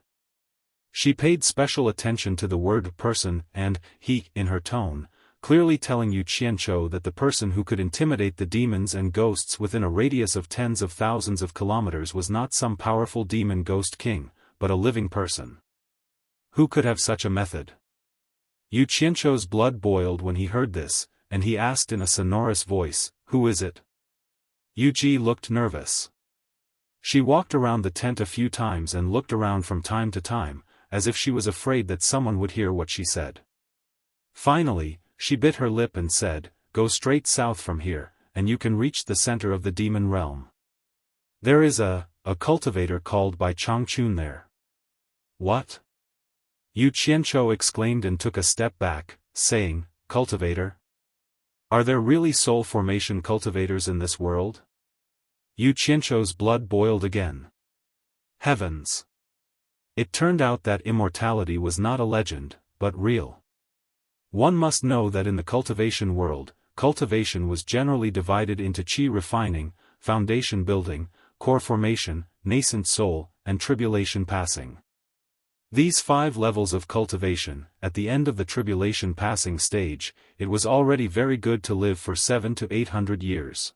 She paid special attention to the word person and he in her tone, clearly telling Yu Qianzhou that the person who could intimidate the demons and ghosts within a radius of tens of thousands of kilometers was not some powerful demon ghost king, but a living person. Who could have such a method? Yu Qianzhou's blood boiled when he heard this, and he asked in a sonorous voice, "Who is it?" Yu Ji looked nervous. She walked around the tent a few times and looked around from time to time, as if she was afraid that someone would hear what she said. Finally, she bit her lip and said, "Go straight south from here, and you can reach the center of the demon realm. There is a cultivator called by Changchun there. What? Yu Qianzhou exclaimed and took a step back, saying, cultivator? Are there really soul formation cultivators in this world? Yu Qianzhou's blood boiled again. Heavens! It turned out that immortality was not a legend, but real. One must know that in the cultivation world, cultivation was generally divided into qi refining, foundation building, core formation, nascent soul, and tribulation passing. These 5 levels of cultivation, at the end of the tribulation passing stage, it was already very good to live for 700 to 800 years.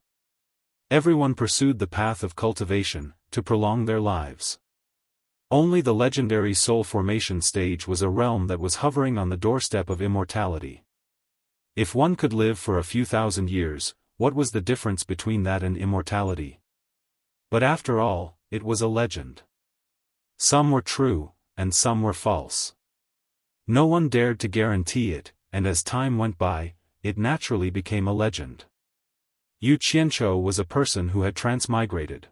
Everyone pursued the path of cultivation, to prolong their lives. Only the legendary soul formation stage was a realm that was hovering on the doorstep of immortality. If one could live for a few thousand years, what was the difference between that and immortality? But after all, it was a legend. Some were true, and some were false. No one dared to guarantee it, and as time went by, it naturally became a legend. Yu Qianzhou was a person who had transmigrated.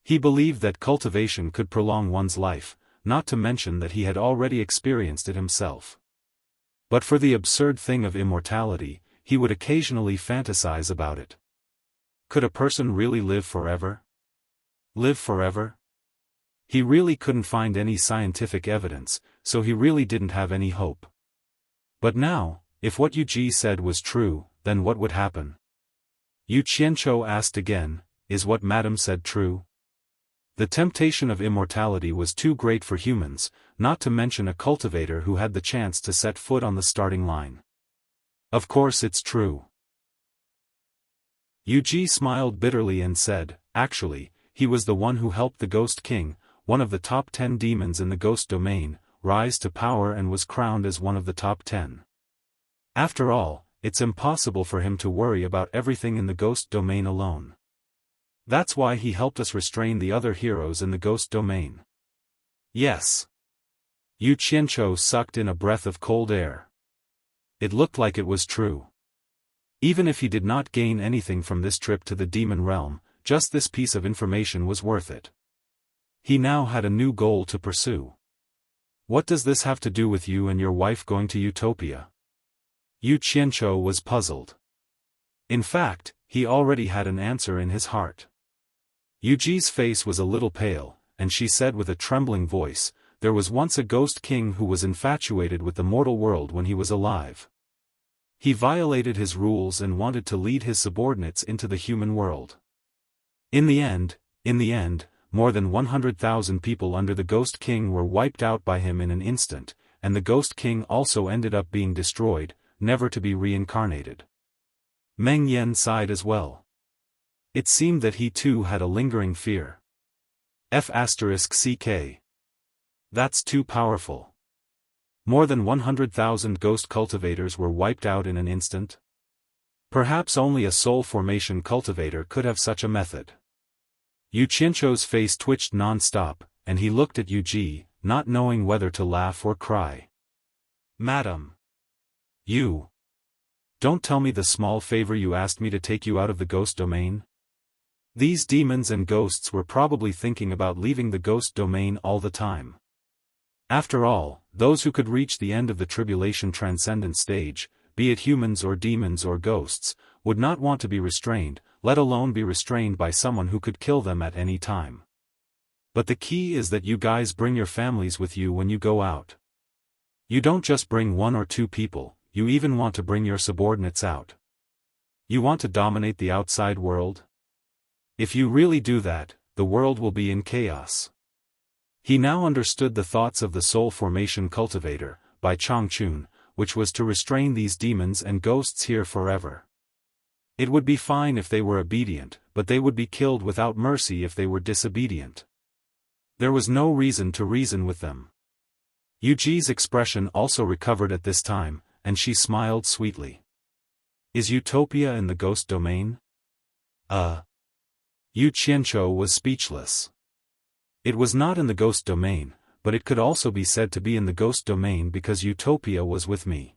He believed that cultivation could prolong one's life, not to mention that he had already experienced it himself. But for the absurd thing of immortality, he would occasionally fantasize about it. Could a person really live forever? Live forever? He really couldn't find any scientific evidence, so he really didn't have any hope. But now, if what Yu Ji said was true, then what would happen? Yu Qianzhou asked again, is what Madam said true? The temptation of immortality was too great for humans, not to mention a cultivator who had the chance to set foot on the starting line. Of course it's true. Yu Ji smiled bitterly and said, actually, he was the one who helped the Ghost King, one of the top 10 demons in the ghost domain, rise to power and was crowned as one of the top 10. After all, it's impossible for him to worry about everything in the ghost domain alone. That's why he helped us restrain the other heroes in the ghost domain. Yes. Yu Qianzhou sucked in a breath of cold air. It looked like it was true. Even if he did not gain anything from this trip to the demon realm, just this piece of information was worth it. He now had a new goal to pursue. What does this have to do with you and your wife going to Utopia? Yu Qianzhou was puzzled. In fact, he already had an answer in his heart. Yu Ji's face was a little pale, and she said with a trembling voice, there was once a ghost king who was infatuated with the mortal world when he was alive. He violated his rules and wanted to lead his subordinates into the human world. In the end, more than 100,000 people under the Ghost King were wiped out by him in an instant, and the Ghost King also ended up being destroyed, never to be reincarnated. Meng Yan sighed as well. It seemed that he too had a lingering fear. F***ck. That's too powerful. More than 100,000 ghost cultivators were wiped out in an instant? Perhaps only a soul formation cultivator could have such a method. Yu Qianzhou's face twitched non-stop, and he looked at Yu Ji, not knowing whether to laugh or cry. Madam! You! Don't tell me the small favor you asked me to take you out of the ghost domain? These demons and ghosts were probably thinking about leaving the ghost domain all the time. After all, those who could reach the end of the tribulation transcendent stage, be it humans or demons or ghosts, would not want to be restrained, let alone be restrained by someone who could kill them at any time. But the key is that you guys bring your families with you when you go out. You don't just bring 1 or 2 people, you even want to bring your subordinates out. You want to dominate the outside world? If you really do that, the world will be in chaos. He now understood the thoughts of the soul formation cultivator, by Changchun, which was to restrain these demons and ghosts here forever. It would be fine if they were obedient, but they would be killed without mercy if they were disobedient. There was no reason to reason with them. Yu Ji's expression also recovered at this time, and she smiled sweetly. Is Utopia in the ghost domain? Yu Qianzhou was speechless. It was not in the ghost domain, but it could also be said to be in the ghost domain because Utopia was with me.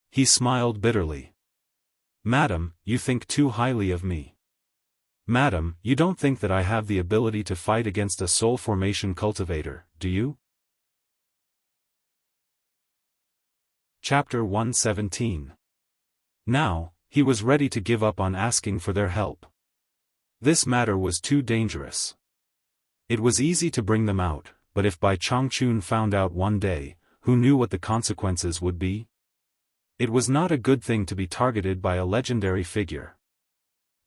He smiled bitterly. Madam, you think too highly of me. Madam, you don't think that I have the ability to fight against a soul formation cultivator, do you? Chapter 117. Now, he was ready to give up on asking for their help. This matter was too dangerous. It was easy to bring them out, but if Bai Changchun found out one day, who knew what the consequences would be? It was not a good thing to be targeted by a legendary figure.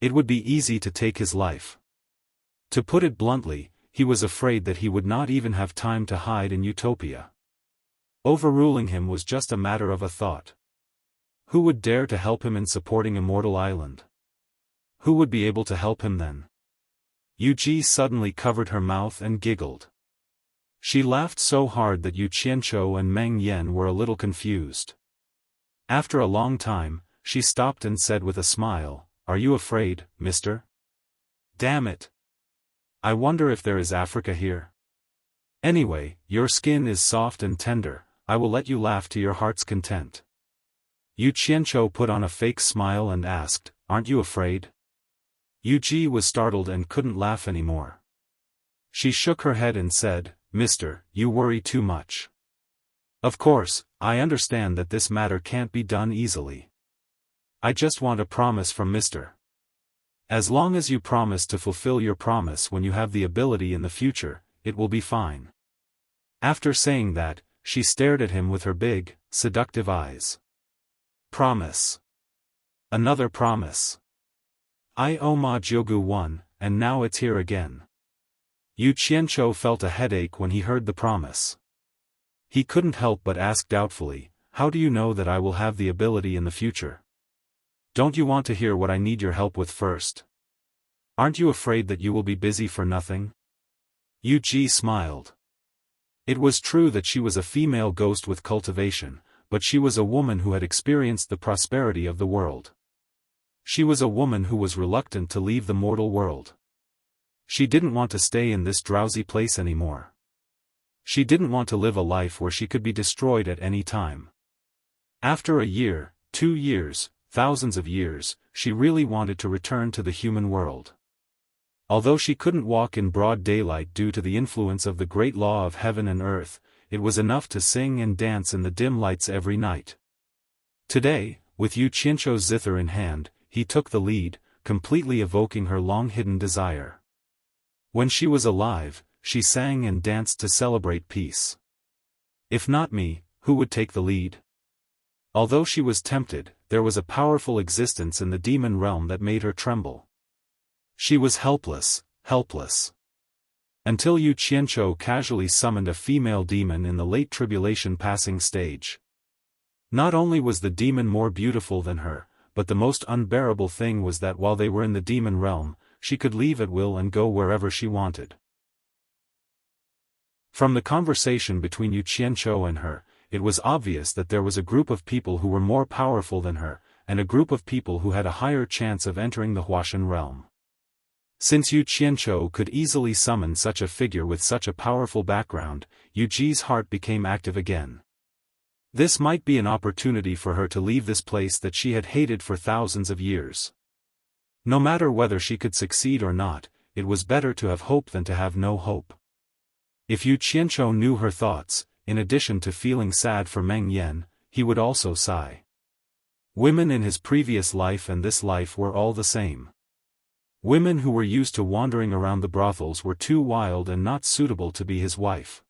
It would be easy to take his life. To put it bluntly, he was afraid that he would not even have time to hide in Utopia. Overruling him was just a matter of a thought. Who would dare to help him in supporting Immortal Island? Who would be able to help him then? Yu Ji suddenly covered her mouth and giggled. She laughed so hard that Yu Qianzhou and Meng Yan were a little confused. After a long time, she stopped and said with a smile, "Are you afraid, mister? Damn it! I wonder if there is Africa here. Anyway, your skin is soft and tender, I will let you laugh to your heart's content." Yu Qianzhou put on a fake smile and asked, "Aren't you afraid?" Yu Ji was startled and couldn't laugh anymore. She shook her head and said, "Mister, you worry too much. Of course, I understand that this matter can't be done easily. I just want a promise from Mister. As long as you promise to fulfill your promise when you have the ability in the future, it will be fine." After saying that, she stared at him with her big, seductive eyes. Promise. Another promise. I owe Ma Jiogu one, and now it's here again. Yu Qianzhou felt a headache when he heard the promise. He couldn't help but ask doubtfully, "How do you know that I will have the ability in the future? Don't you want to hear what I need your help with first? Aren't you afraid that you will be busy for nothing?" Yu Ji smiled. It was true that she was a female ghost with cultivation, but she was a woman who had experienced the prosperity of the world. She was a woman who was reluctant to leave the mortal world. She didn't want to stay in this drowsy place anymore. She didn't want to live a life where she could be destroyed at any time. After a year, 2 years, thousands of years, she really wanted to return to the human world. Although she couldn't walk in broad daylight due to the influence of the great law of heaven and earth, it was enough to sing and dance in the dim lights every night. Today, with Yu Qianzhou's zither in hand, he took the lead, completely evoking her long-hidden desire. When she was alive, she sang and danced to celebrate peace. If not me, who would take the lead? Although she was tempted, there was a powerful existence in the demon realm that made her tremble. She was helpless, helpless. Until Yu Qianzhou casually summoned a female demon in the late tribulation passing stage. Not only was the demon more beautiful than her, but the most unbearable thing was that while they were in the demon realm, she could leave at will and go wherever she wanted. From the conversation between Yu Qianzhou and her, it was obvious that there was a group of people who were more powerful than her, and a group of people who had a higher chance of entering the Huashan realm. Since Yu Qianzhou could easily summon such a figure with such a powerful background, Yu Ji's heart became active again. This might be an opportunity for her to leave this place that she had hated for thousands of years. No matter whether she could succeed or not, it was better to have hope than to have no hope. If Yu Qianzhou knew her thoughts, in addition to feeling sad for Meng Yan, he would also sigh. Women in his previous life and this life were all the same. Women who were used to wandering around the brothels were too wild and not suitable to be his wife.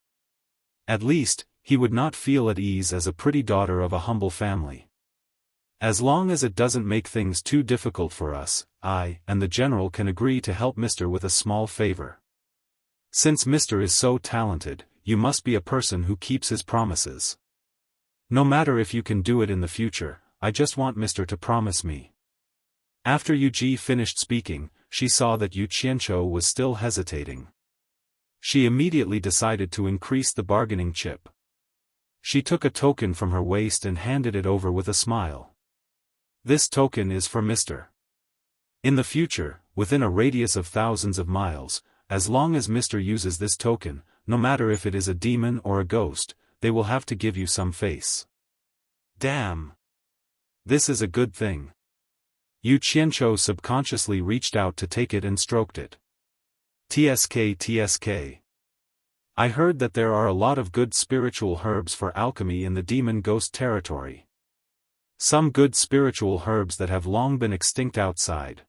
At least, he would not feel at ease as a pretty daughter of a humble family. As long as it doesn't make things too difficult for us, I and the general can agree to help Mr. with a small favor. Since Mr. is so talented, you must be a person who keeps his promises. No matter if you can do it in the future, I just want Mr. to promise me. After Yu Ji finished speaking, she saw that Yu Qianzhou was still hesitating. She immediately decided to increase the bargaining chip. She took a token from her waist and handed it over with a smile. This token is for Mr. In the future, within a radius of thousands of miles, as long as Mr. uses this token, no matter if it is a demon or a ghost, they will have to give you some face. Damn! This is a good thing. Yu Qianzhou subconsciously reached out to take it and stroked it. TSK. I heard that there are a lot of good spiritual herbs for alchemy in the demon ghost territory. Some good spiritual herbs that have long been extinct outside.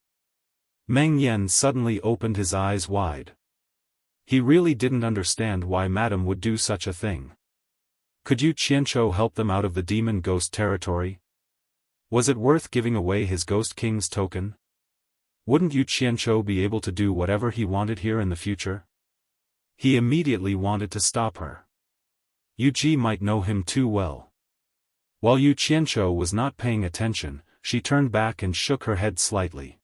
Meng Yan suddenly opened his eyes wide. He really didn't understand why Madame would do such a thing. Could Yu Qianzhou help them out of the demon ghost territory? Was it worth giving away his Ghost King's token? Wouldn't Yu Qianzhou be able to do whatever he wanted here in the future? He immediately wanted to stop her. Yu Ji might know him too well. While Yu Qianzhou was not paying attention, she turned back and shook her head slightly.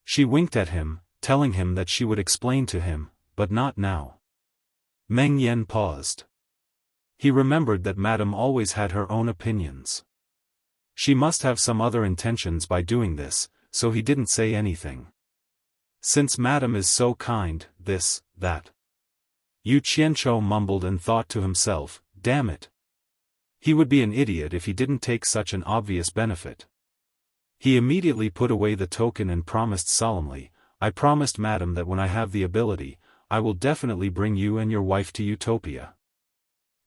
She winked at him, telling him that she would explain to him, but not now. Meng Yan paused. He remembered that Madame always had her own opinions. She must have some other intentions by doing this, so he didn't say anything. Since Madame is so kind, this, that. Yu Qianzhou mumbled and thought to himself, damn it. He would be an idiot if he didn't take such an obvious benefit. He immediately put away the token and promised solemnly, I promised Madame that when I have the ability, I will definitely bring you and your wife to Utopia.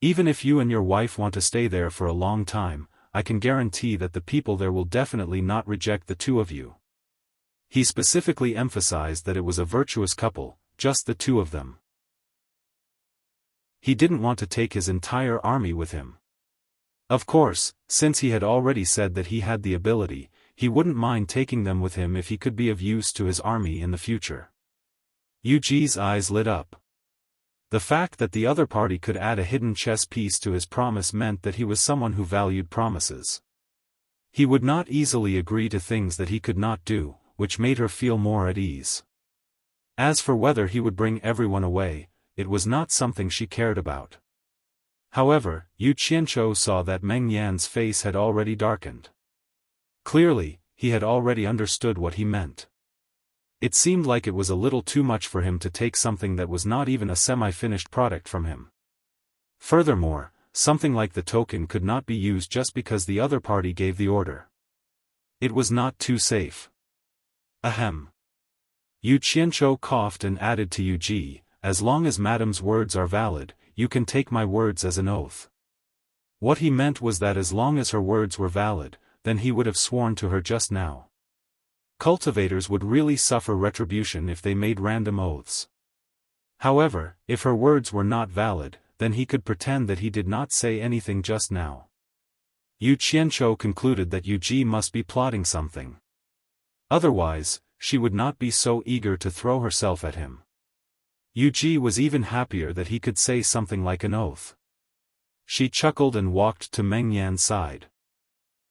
Even if you and your wife want to stay there for a long time, I can guarantee that the people there will definitely not reject the two of you. He specifically emphasized that it was a virtuous couple, just the two of them. He didn't want to take his entire army with him. Of course, since he had already said that he had the ability, he wouldn't mind taking them with him if he could be of use to his army in the future. Yu Ji's eyes lit up. The fact that the other party could add a hidden chess piece to his promise meant that he was someone who valued promises. He would not easily agree to things that he could not do, which made her feel more at ease. As for whether he would bring everyone away, it was not something she cared about. However, Yu Qianzhou saw that Meng Yan's face had already darkened. Clearly, he had already understood what he meant. It seemed like it was a little too much for him to take something that was not even a semi-finished product from him. Furthermore, something like the token could not be used just because the other party gave the order. It was not too safe. Ahem. Yu Qianzhou coughed and added to Yu Ji, as long as Madame's words are valid, you can take my words as an oath. What he meant was that as long as her words were valid, then he would have sworn to her just now. Cultivators would really suffer retribution if they made random oaths. However, if her words were not valid, then he could pretend that he did not say anything just now. Yu Qianzhou concluded that Yu Ji must be plotting something. Otherwise, she would not be so eager to throw herself at him. Yu Ji was even happier that he could say something like an oath. She chuckled and walked to Meng Yan's side.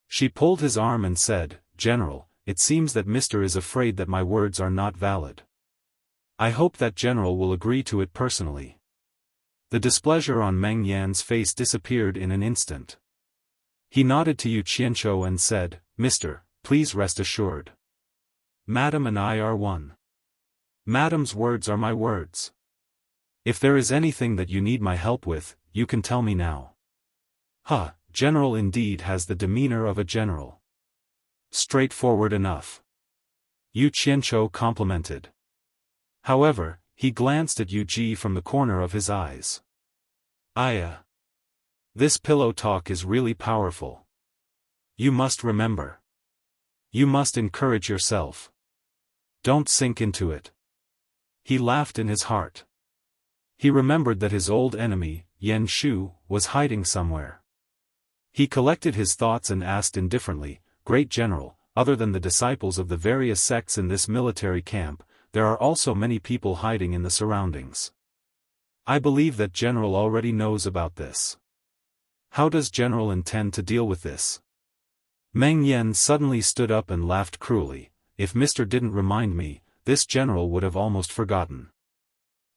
She pulled his arm and said, General, it seems that Mr. is afraid that my words are not valid. I hope that General will agree to it personally. The displeasure on Meng Yan's face disappeared in an instant. He nodded to Yu Qianzhou and said, Mr., please rest assured. Madame and I are one. Madame's words are my words. If there is anything that you need my help with, you can tell me now. General indeed has the demeanor of a general. Straightforward enough. Yu Qianzhou complimented. However, he glanced at Yu Ji from the corner of his eyes. This pillow talk is really powerful. You must remember. You must encourage yourself. Don't sink into it. He laughed in his heart. He remembered that his old enemy, Yan Shu, was hiding somewhere. He collected his thoughts and asked indifferently, Great General, other than the disciples of the various sects in this military camp, there are also many people hiding in the surroundings. I believe that General already knows about this. How does General intend to deal with this? Meng Yan suddenly stood up and laughed cruelly. If Mr. didn't remind me, this General would have almost forgotten.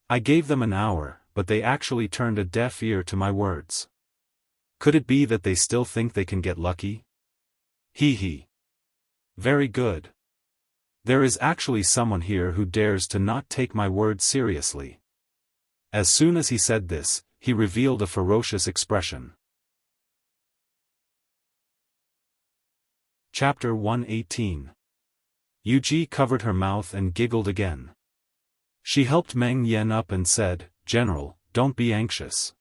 I gave them an hour, but they actually turned a deaf ear to my words. Could it be that they still think they can get lucky? He. Very good. There is actually someone here who dares to not take my words seriously. As soon as he said this, he revealed a ferocious expression. Chapter 118. Yuji covered her mouth and giggled again. She helped Meng Yan up and said, "General, don't be anxious.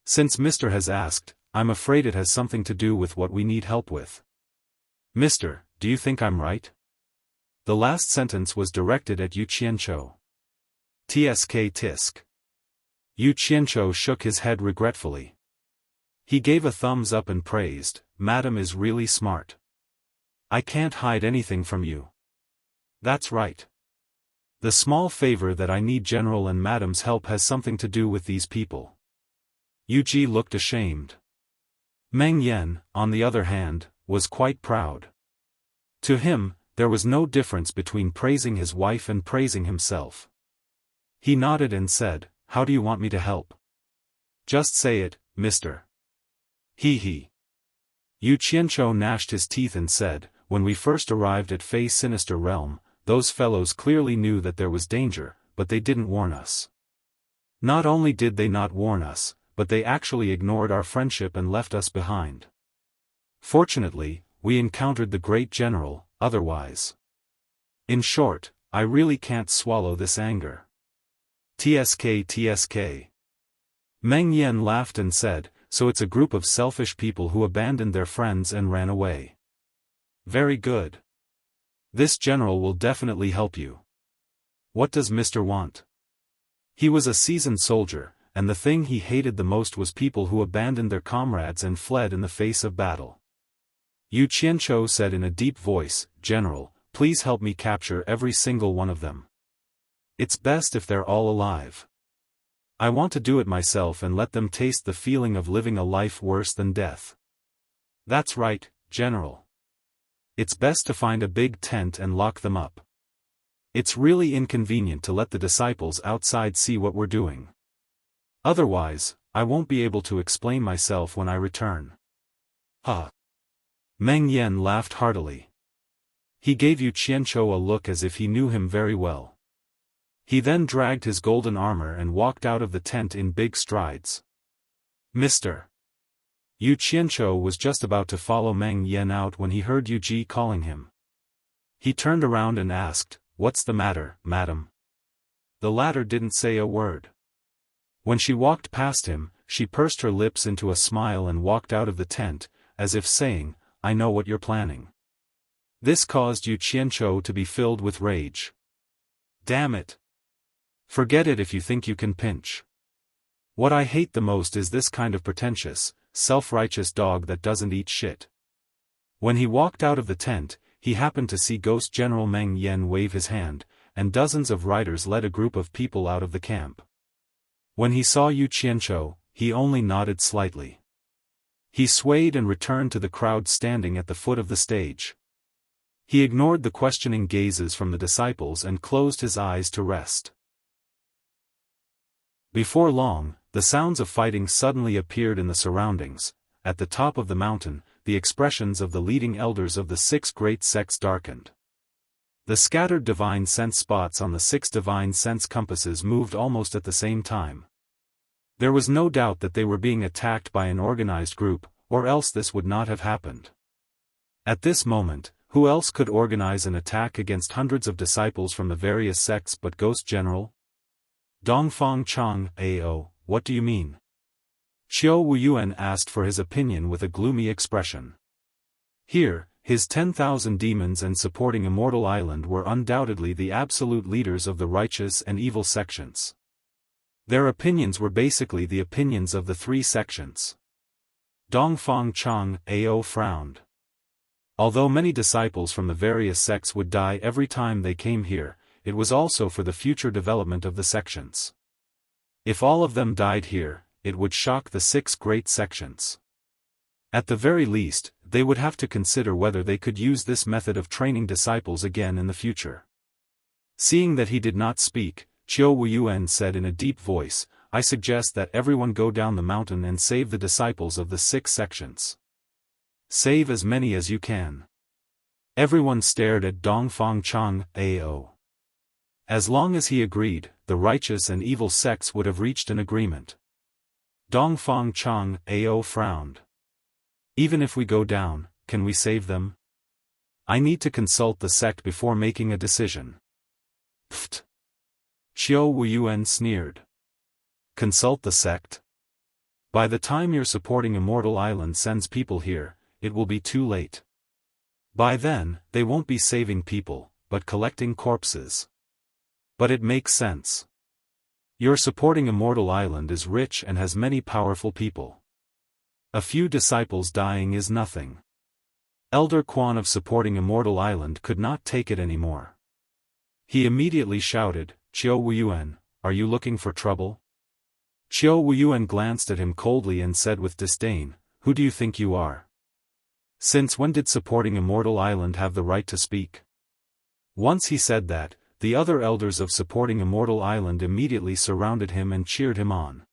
Since Mr. has asked, I'm afraid it has something to do with what we need help with." "Mister, do you think I'm right?" The last sentence was directed at Yu Qianzhou. "Tsk tisk." Yu Qianzhou shook his head regretfully. He gave a thumbs up and praised, "Madam is really smart. I can't hide anything from you." "That's right. The small favor that I need General and Madam's help has something to do with these people." Yuji looked ashamed. Meng Yan, on the other hand, was quite proud. To him, there was no difference between praising his wife and praising himself. He nodded and said, "How do you want me to help?" "Just say it, mister." He. Yu Qianzhou gnashed his teeth and said, "When we first arrived at Fei's sinister realm, those fellows clearly knew that there was danger, but they didn't warn us. Not only did they not warn us, but they actually ignored our friendship and left us behind. Fortunately, we encountered the great general, otherwise. In short, I really can't swallow this anger." Tsk. Meng Yan laughed and said, "So it's a group of selfish people who abandoned their friends and ran away. Very good. This general will definitely help you. What does Mr. want?" He was a seasoned soldier, and the thing he hated the most was people who abandoned their comrades and fled in the face of battle. Yu Qianzhou said in a deep voice, "General, please help me capture every single one of them. It's best if they're all alive. I want to do it myself and let them taste the feeling of living a life worse than death." "That's right, General. It's best to find a big tent and lock them up. It's really inconvenient to let the disciples outside see what we're doing. Otherwise, I won't be able to explain myself when I return." Meng Yan laughed heartily. He gave Yu Qianzhou a look as if he knew him very well. He then dragged his golden armor and walked out of the tent in big strides. "Mr." Yu Qianzhou was just about to follow Meng Yan out when he heard Yuji calling him. He turned around and asked, "What's the matter, madam?" The latter didn't say a word. When she walked past him, she pursed her lips into a smile and walked out of the tent, as if saying, "I know what you're planning." This caused Yu Qianzhou to be filled with rage. "Damn it! Forget it if you think you can pinch. What I hate the most is this kind of pretentious, self-righteous dog that doesn't eat shit." When he walked out of the tent, he happened to see Ghost General Meng Yan wave his hand, and dozens of riders led a group of people out of the camp. When he saw Yu Qianzhou, he only nodded slightly. He swayed and returned to the crowd standing at the foot of the stage. He ignored the questioning gazes from the disciples and closed his eyes to rest. Before long, the sounds of fighting suddenly appeared in the surroundings. At the top of the mountain, the expressions of the leading elders of the 6 great sects darkened. The scattered divine sense spots on the 6 divine sense compasses moved almost at the same time. There was no doubt that they were being attacked by an organized group, or else this would not have happened. At this moment, who else could organize an attack against hundreds of disciples from the various sects but Ghost General? Dongfang Chang, Ao, what do you mean? Qiu Wuyuan asked for his opinion with a gloomy expression. Here, his 10,000 demons and supporting Immortal Island were undoubtedly the absolute leaders of the righteous and evil sections. Their opinions were basically the opinions of the 3 sections. Dongfang Chang, Ao frowned. Although many disciples from the various sects would die every time they came here, it was also for the future development of the sections. If all of them died here, it would shock the 6 great sections. At the very least, they would have to consider whether they could use this method of training disciples again in the future. Seeing that he did not speak, Qiu Wuyuan said in a deep voice, "I suggest that everyone go down the mountain and save the disciples of the 6 sections. Save as many as you can." Everyone stared at Dongfang Chang, Ao. As long as he agreed, the righteous and evil sects would have reached an agreement. Dongfang Chang, Ao frowned. "Even if we go down, can we save them?" I need to consult the sect before making a decision. Pfft. Xiao Wuyuan sneered. Consult the sect? By the time your supporting Immortal Island sends people here, it will be too late. By then, they won't be saving people, but collecting corpses. But it makes sense. Your supporting Immortal Island is rich and has many powerful people. A few disciples dying is nothing. Elder Quan of supporting Immortal Island could not take it anymore. He immediately shouted, Xiao Wuyuan, are you looking for trouble? Xiao Wuyuan glanced at him coldly and said with disdain, who do you think you are? Since when did supporting Immortal Island have the right to speak? Once he said that, the other elders of supporting Immortal Island immediately surrounded him and cheered him on.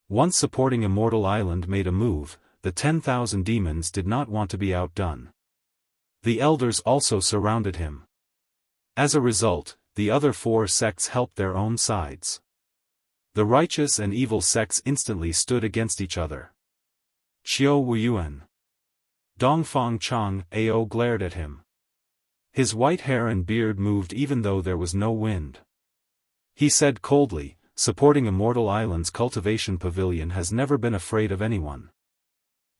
Once supporting Immortal Island made a move, the 10,000 demons did not want to be outdone. The elders also surrounded him. As a result, the other 4 sects helped their own sides. The righteous and evil sects instantly stood against each other. Xiao Wuyuan. Dongfang Chang Ao glared at him. His white hair and beard moved even though there was no wind. He said coldly, supporting Immortal Island's cultivation pavilion has never been afraid of anyone.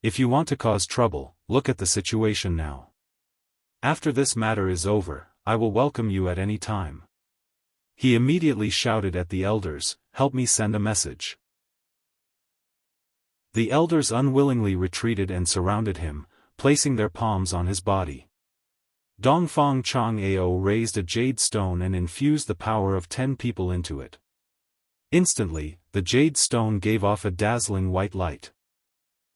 If you want to cause trouble, look at the situation now. After this matter is over, I will welcome you at any time. He immediately shouted at the elders, help me send a message. The elders unwillingly retreated and surrounded him, placing their palms on his body. Dongfang Chang Ao raised a jade stone and infused the power of 10 people into it. Instantly, the jade stone gave off a dazzling white light.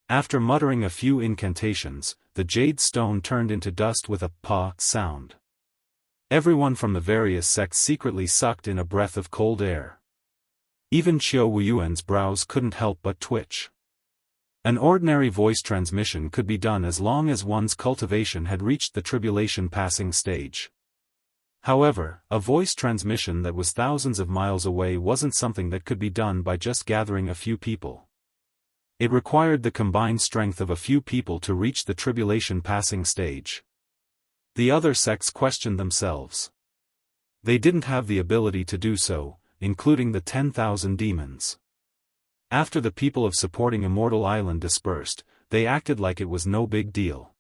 After muttering a few incantations, the jade stone turned into dust with a pa sound. Everyone from the various sects secretly sucked in a breath of cold air. Even Xiao Wuyuan's brows couldn't help but twitch. An ordinary voice transmission could be done as long as one's cultivation had reached the tribulation passing stage. However, a voice transmission that was thousands of miles away wasn't something that could be done by just gathering a few people. It required the combined strength of a few people to reach the tribulation passing stage. The other sects questioned themselves. They didn't have the ability to do so, including the 10,000 demons. After the people of supporting Immortal Island dispersed, they acted like it was no big deal.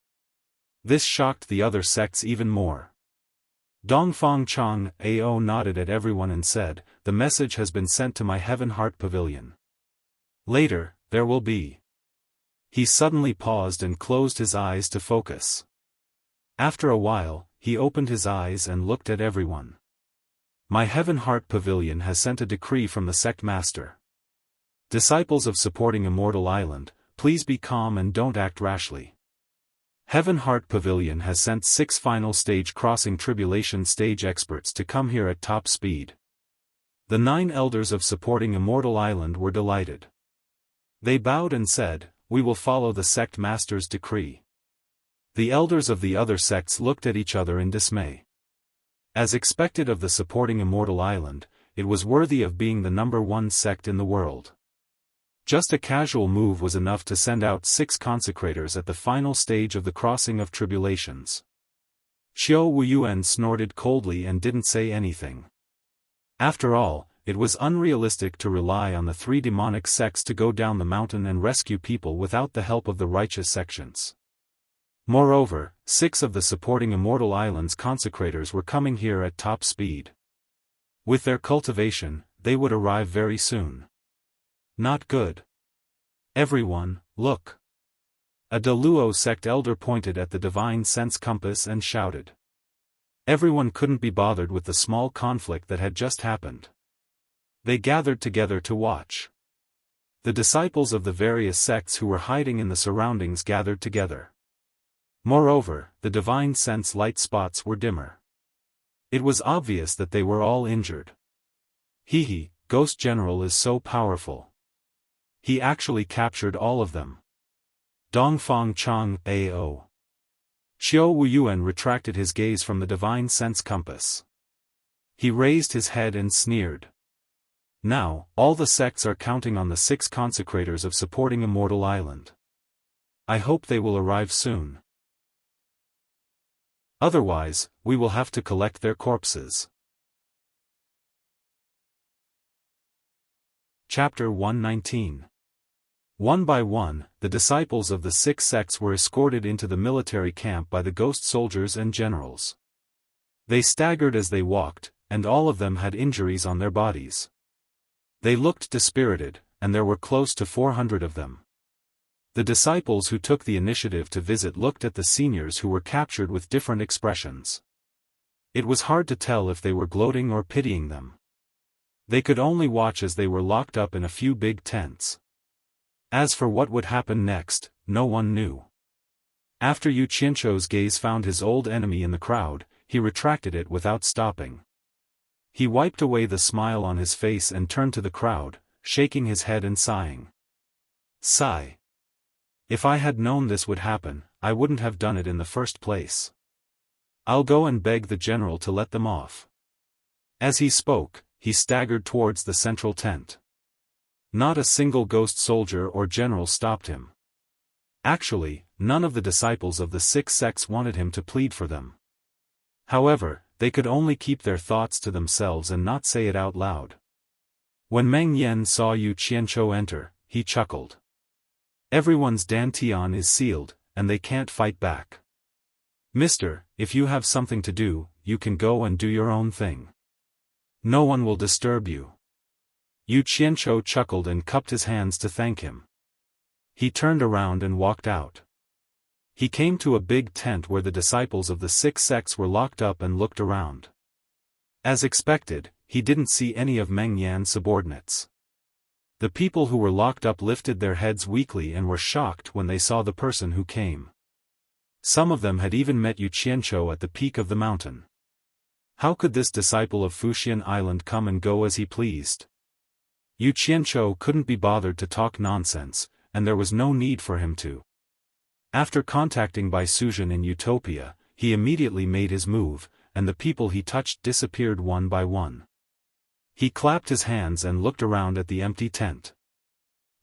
This shocked the other sects even more. Dongfang Chang Ao nodded at everyone and said, the message has been sent to my Heaven Heart Pavilion. Later, there will be. He suddenly paused and closed his eyes to focus. After a while, he opened his eyes and looked at everyone. My Heaven Heart Pavilion has sent a decree from the sect master. Disciples of supporting Immortal Island, please be calm and don't act rashly. Heaven Heart Pavilion has sent 6 final stage crossing tribulation stage experts to come here at top speed. The 9 elders of supporting Immortal Island were delighted. They bowed and said, we will follow the sect master's decree. The elders of the other sects looked at each other in dismay. As expected of the supporting Immortal Island, it was worthy of being the #1 sect in the world. Just a casual move was enough to send out 6 consecrators at the final stage of the crossing of tribulations. Xiao Wuyuan snorted coldly and didn't say anything. After all, it was unrealistic to rely on the 3 demonic sects to go down the mountain and rescue people without the help of the righteous sections. Moreover, 6 of the supporting Immortal Island's consecrators were coming here at top speed. With their cultivation, they would arrive very soon. Not good. Everyone, look. A Deluo sect elder pointed at the divine sense compass and shouted. Everyone couldn't be bothered with the small conflict that had just happened. They gathered together to watch. The disciples of the various sects who were hiding in the surroundings gathered together. Moreover, the divine sense light spots were dimmer. It was obvious that they were all injured. Hehe, Ghost General is so powerful. He actually captured all of them. Dongfang Chang Ao. Xiao Wuyuan retracted his gaze from the divine sense compass. He raised his head and sneered. Now, all the sects are counting on the 6 consecrators of supporting Immortal Island. I hope they will arrive soon. Otherwise, we will have to collect their corpses. Chapter 119. One by one, the disciples of the 6 sects were escorted into the military camp by the ghost soldiers and generals. They staggered as they walked, and all of them had injuries on their bodies. They looked dispirited, and there were close to 400 of them. The disciples who took the initiative to visit looked at the seniors who were captured with different expressions. It was hard to tell if they were gloating or pitying them. They could only watch as they were locked up in a few big tents. As for what would happen next, no one knew. After Yu Qianzhou's gaze found his old enemy in the crowd, he retracted it without stopping. He wiped away the smile on his face and turned to the crowd, shaking his head and sighing. Sigh. If I had known this would happen, I wouldn't have done it in the first place. I'll go and beg the general to let them off. As he spoke, he staggered towards the central tent. Not a single ghost soldier or general stopped him. Actually, none of the disciples of the 6 sects wanted him to plead for them. However, they could only keep their thoughts to themselves and not say it out loud. When Meng Yan saw Yu Qianzhou enter, he chuckled. Everyone's dantian is sealed, and they can't fight back. Mister, if you have something to do, you can go and do your own thing. No one will disturb you. Yu Qianzhou chuckled and cupped his hands to thank him. He turned around and walked out. He came to a big tent where the disciples of the 6 sects were locked up and looked around. As expected, he didn't see any of Meng Yan's subordinates. The people who were locked up lifted their heads weakly and were shocked when they saw the person who came. Some of them had even met Yu Qianzhou at the peak of the mountain. How could this disciple of Fuxian Island come and go as he pleased? Yu Qianzhou couldn't be bothered to talk nonsense, and there was no need for him to. After contacting Bai Suzhen in Utopia, he immediately made his move, and the people he touched disappeared one by one. He clapped his hands and looked around at the empty tent.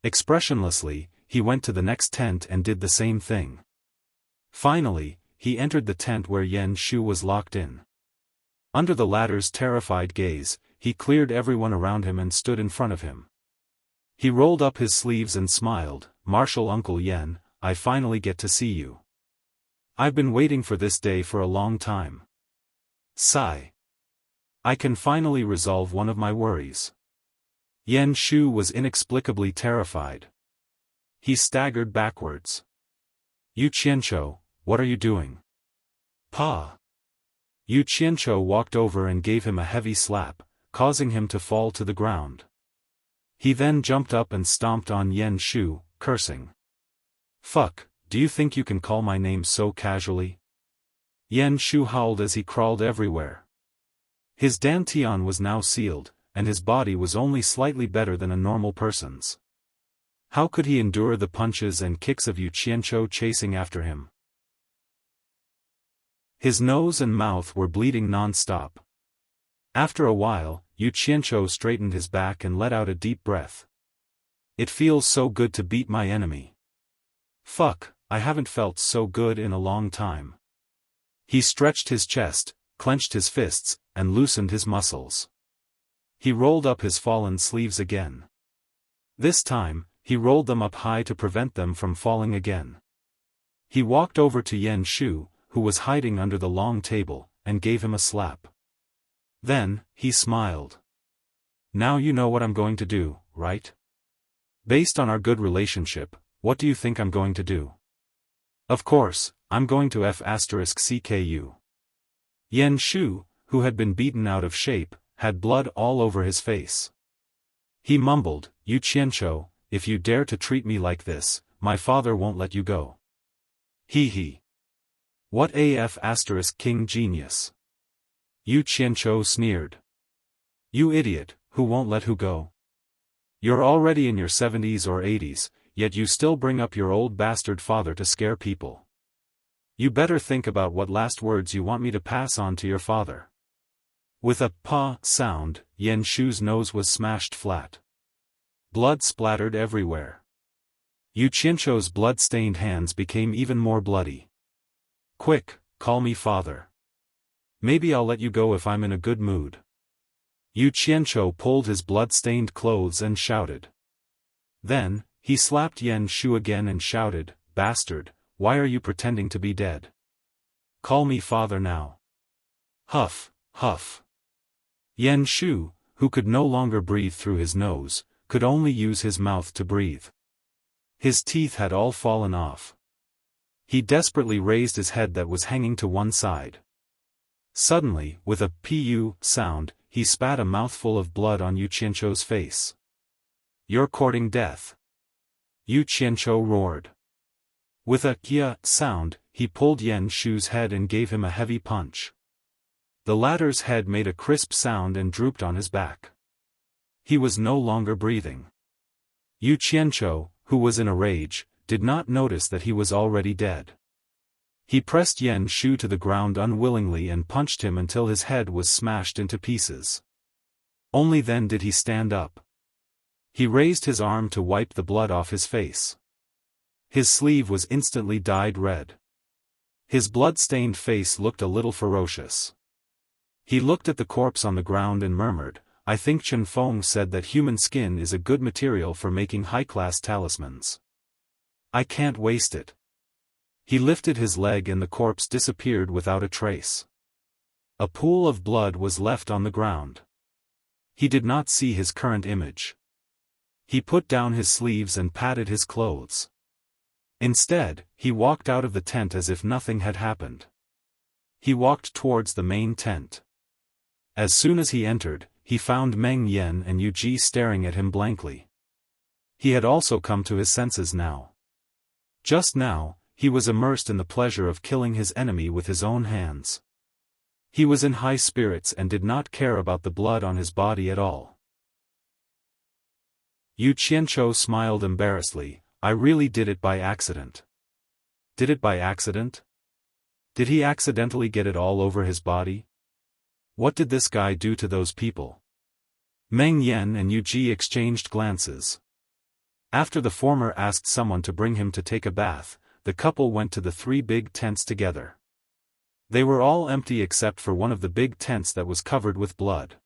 Expressionlessly, he went to the next tent and did the same thing. Finally, he entered the tent where Yan Shu was locked in. Under the latter's terrified gaze, he cleared everyone around him and stood in front of him. He rolled up his sleeves and smiled, "Martial Uncle Yan, I finally get to see you. I've been waiting for this day for a long time. Sigh. I can finally resolve one of my worries." Yan Shu was inexplicably terrified. He staggered backwards. "Yu Qianzhou, what are you doing?" "Pa." Yu Qianzhou walked over and gave him a heavy slap, causing him to fall to the ground. He then jumped up and stomped on Yan Shu, cursing. "Fuck, do you think you can call my name so casually?" Yan Shu howled as he crawled everywhere. His dantian was now sealed, and his body was only slightly better than a normal person's. How could he endure the punches and kicks of Yu Qianzhou chasing after him? His nose and mouth were bleeding non-stop. After a while, Yu Qianzhou straightened his back and let out a deep breath. "It feels so good to beat my enemy. Fuck, I haven't felt so good in a long time." He stretched his chest, clenched his fists, and loosened his muscles. He rolled up his fallen sleeves again. This time, he rolled them up high to prevent them from falling again. He walked over to Yan Shu, who was hiding under the long table, and gave him a slap. Then, he smiled. "Now you know what I'm going to do, right? Based on our good relationship, what do you think I'm going to do?" "Of course, I'm going to F***CKU. Yan Shu, who had been beaten out of shape, had blood all over his face. He mumbled, "Yu Qianzhou, if you dare to treat me like this, my father won't let you go." Hee hee. What King genius. Yu Qianzhou sneered. "You idiot, who won't let who go? You're already in your 70s or 80s, yet you still bring up your old bastard father to scare people. You better think about what last words you want me to pass on to your father." With a "pa" sound, Yan Shu's nose was smashed flat. Blood splattered everywhere. Yu Qianzhou's blood-stained hands became even more bloody. "Quick, call me father." Maybe I'll let you go if I'm in a good mood. Yu Qianzhou pulled his blood-stained clothes and shouted. Then, he slapped Yan Shu again and shouted, "Bastard, why are you pretending to be dead? Call me father now." Huff, huff. Yan Shu, who could no longer breathe through his nose, could only use his mouth to breathe. His teeth had all fallen off. He desperately raised his head that was hanging to one side. Suddenly, with a "pu" sound, he spat a mouthful of blood on Yu Qianzhou's face. "You're courting death!" Yu Qianzhou roared. With a "kia" sound, he pulled Yan Shu's head and gave him a heavy punch. The latter's head made a crisp sound and drooped on his back. He was no longer breathing. Yu Qianzhou, who was in a rage, did not notice that he was already dead. He pressed Yan Shu to the ground unwillingly and punched him until his head was smashed into pieces. Only then did he stand up. He raised his arm to wipe the blood off his face. His sleeve was instantly dyed red. His blood-stained face looked a little ferocious. He looked at the corpse on the ground and murmured, "I think Chen Feng said that human skin is a good material for making high-class talismans. I can't waste it." He lifted his leg and the corpse disappeared without a trace. A pool of blood was left on the ground. He did not see his current image. He put down his sleeves and patted his clothes. Instead, he walked out of the tent as if nothing had happened. He walked towards the main tent. As soon as he entered, he found Meng Yan and Yu Ji staring at him blankly. He had also come to his senses now. Just now, he was immersed in the pleasure of killing his enemy with his own hands. He was in high spirits and did not care about the blood on his body at all. Yu Qianzhou smiled embarrassedly. "I really did it by accident." Did it by accident? Did he accidentally get it all over his body? What did this guy do to those people? Meng Yan and Yu Ji exchanged glances. After the former asked someone to bring him to take a bath, the couple went to the 3 big tents together. They were all empty except for one of the big tents that was covered with blood.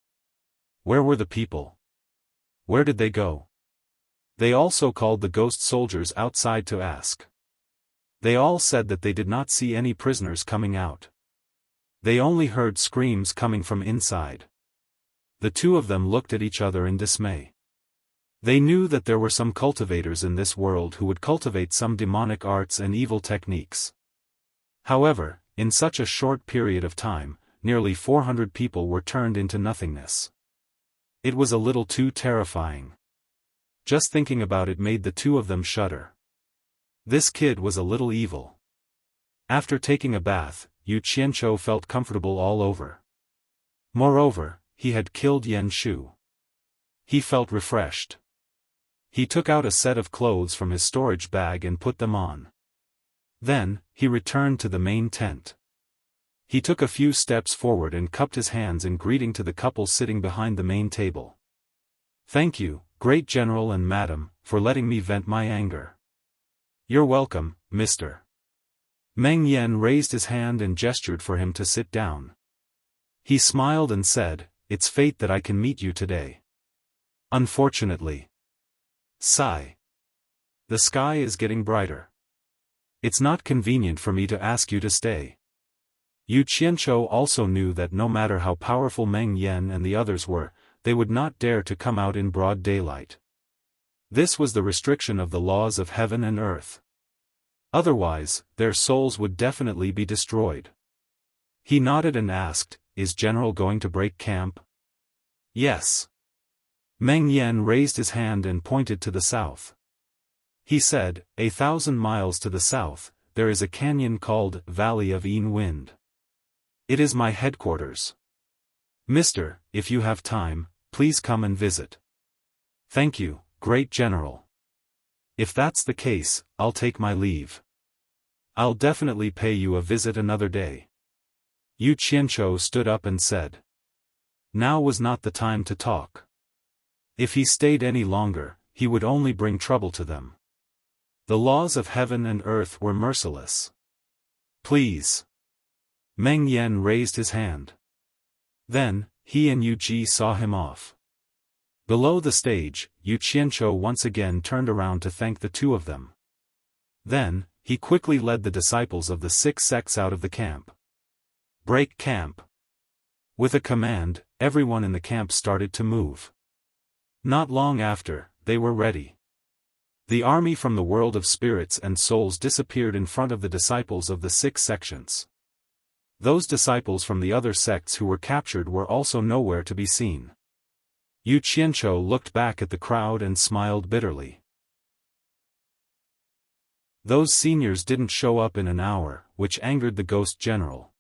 Where were the people? Where did they go? They also called the ghost soldiers outside to ask. They all said that they did not see any prisoners coming out. They only heard screams coming from inside. The two of them looked at each other in dismay. They knew that there were some cultivators in this world who would cultivate some demonic arts and evil techniques. However, in such a short period of time, nearly 400 people were turned into nothingness. It was a little too terrifying. Just thinking about it made the two of them shudder. This kid was a little evil. After taking a bath, Yu Qianzhou felt comfortable all over. Moreover, he had killed Yan Shu. He felt refreshed. He took out a set of clothes from his storage bag and put them on. Then, he returned to the main tent. He took a few steps forward and cupped his hands in greeting to the couple sitting behind the main table. "Thank you, great general and madam, for letting me vent my anger." "You're welcome, mister." Meng Yan raised his hand and gestured for him to sit down. He smiled and said, "It's fate that I can meet you today. Unfortunately. Sigh. The sky is getting brighter. It's not convenient for me to ask you to stay." Yu Qianzhou also knew that no matter how powerful Meng Yan and the others were, they would not dare to come out in broad daylight. This was the restriction of the laws of heaven and earth. Otherwise, their souls would definitely be destroyed. He nodded and asked, "Is General going to break camp?" "Yes." Meng Yan raised his hand and pointed to the south. He said, 1,000 miles to the south, there is a canyon called Valley of Een Wind. It is my headquarters. Mister, if you have time, please come and visit. Thank you, great general. If that's the case, I'll take my leave. I'll definitely pay you a visit another day. Yu Qianzhou stood up and said. Now was not the time to talk. If he stayed any longer, he would only bring trouble to them. The laws of heaven and earth were merciless. Please. Meng Yan raised his hand. Then, he and Yu Ji saw him off. Below the stage, Yu Qianzhou once again turned around to thank the two of them. Then, he quickly led the disciples of the 6 sects out of the camp. Break camp. With a command, everyone in the camp started to move. Not long after, they were ready. The army from the world of spirits and souls disappeared in front of the disciples of the 6 sections. Those disciples from the other sects who were captured were also nowhere to be seen. Yu Qianzhou looked back at the crowd and smiled bitterly. Those seniors didn't show up in an hour, which angered the ghost general.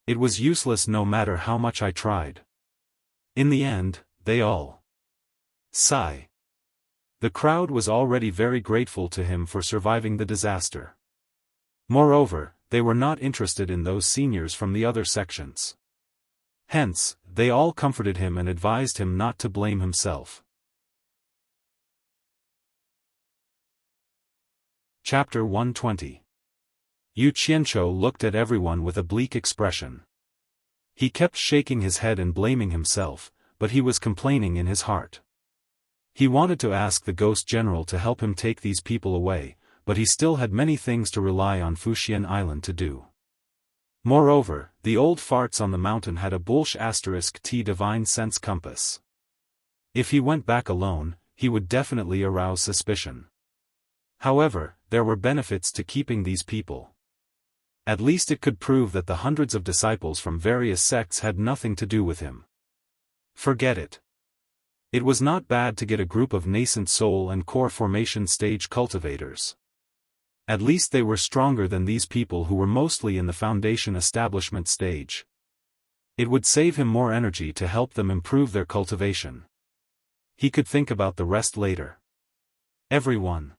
It was useless no matter how much I tried. In the end, they all sigh. The crowd was already very grateful to him for surviving the disaster. Moreover, they were not interested in those seniors from the other sections. Hence, they all comforted him and advised him not to blame himself. Chapter 120. Yu Qianzhou looked at everyone with a bleak expression. He kept shaking his head and blaming himself, but he was complaining in his heart. He wanted to ask the ghost general to help him take these people away, but he still had many things to rely on Fuxian Island to do. Moreover, the old farts on the mountain had a bullsh *T divine sense compass. If he went back alone, he would definitely arouse suspicion. However, there were benefits to keeping these people. At least it could prove that the hundreds of disciples from various sects had nothing to do with him. Forget it. It was not bad to get a group of nascent soul and core formation stage cultivators. At least they were stronger than these people who were mostly in the foundation establishment stage. It would save him more energy to help them improve their cultivation. He could think about the rest later. Everyone.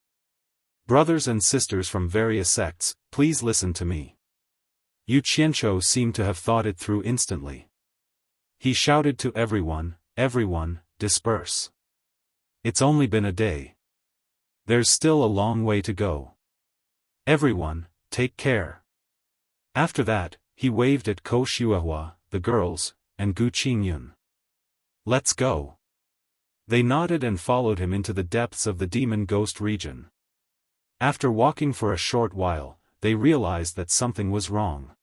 Brothers and sisters from various sects, please listen to me. Yu Qianzhou seemed to have thought it through instantly. He shouted to everyone, "Everyone, disperse. It's only been a day. There's still a long way to go. Everyone, take care." After that, he waved at Ko Xuehua, the girls, and Gu Qingyun. "Let's go." They nodded and followed him into the depths of the demon ghost region. After walking for a short while, they realized that something was wrong.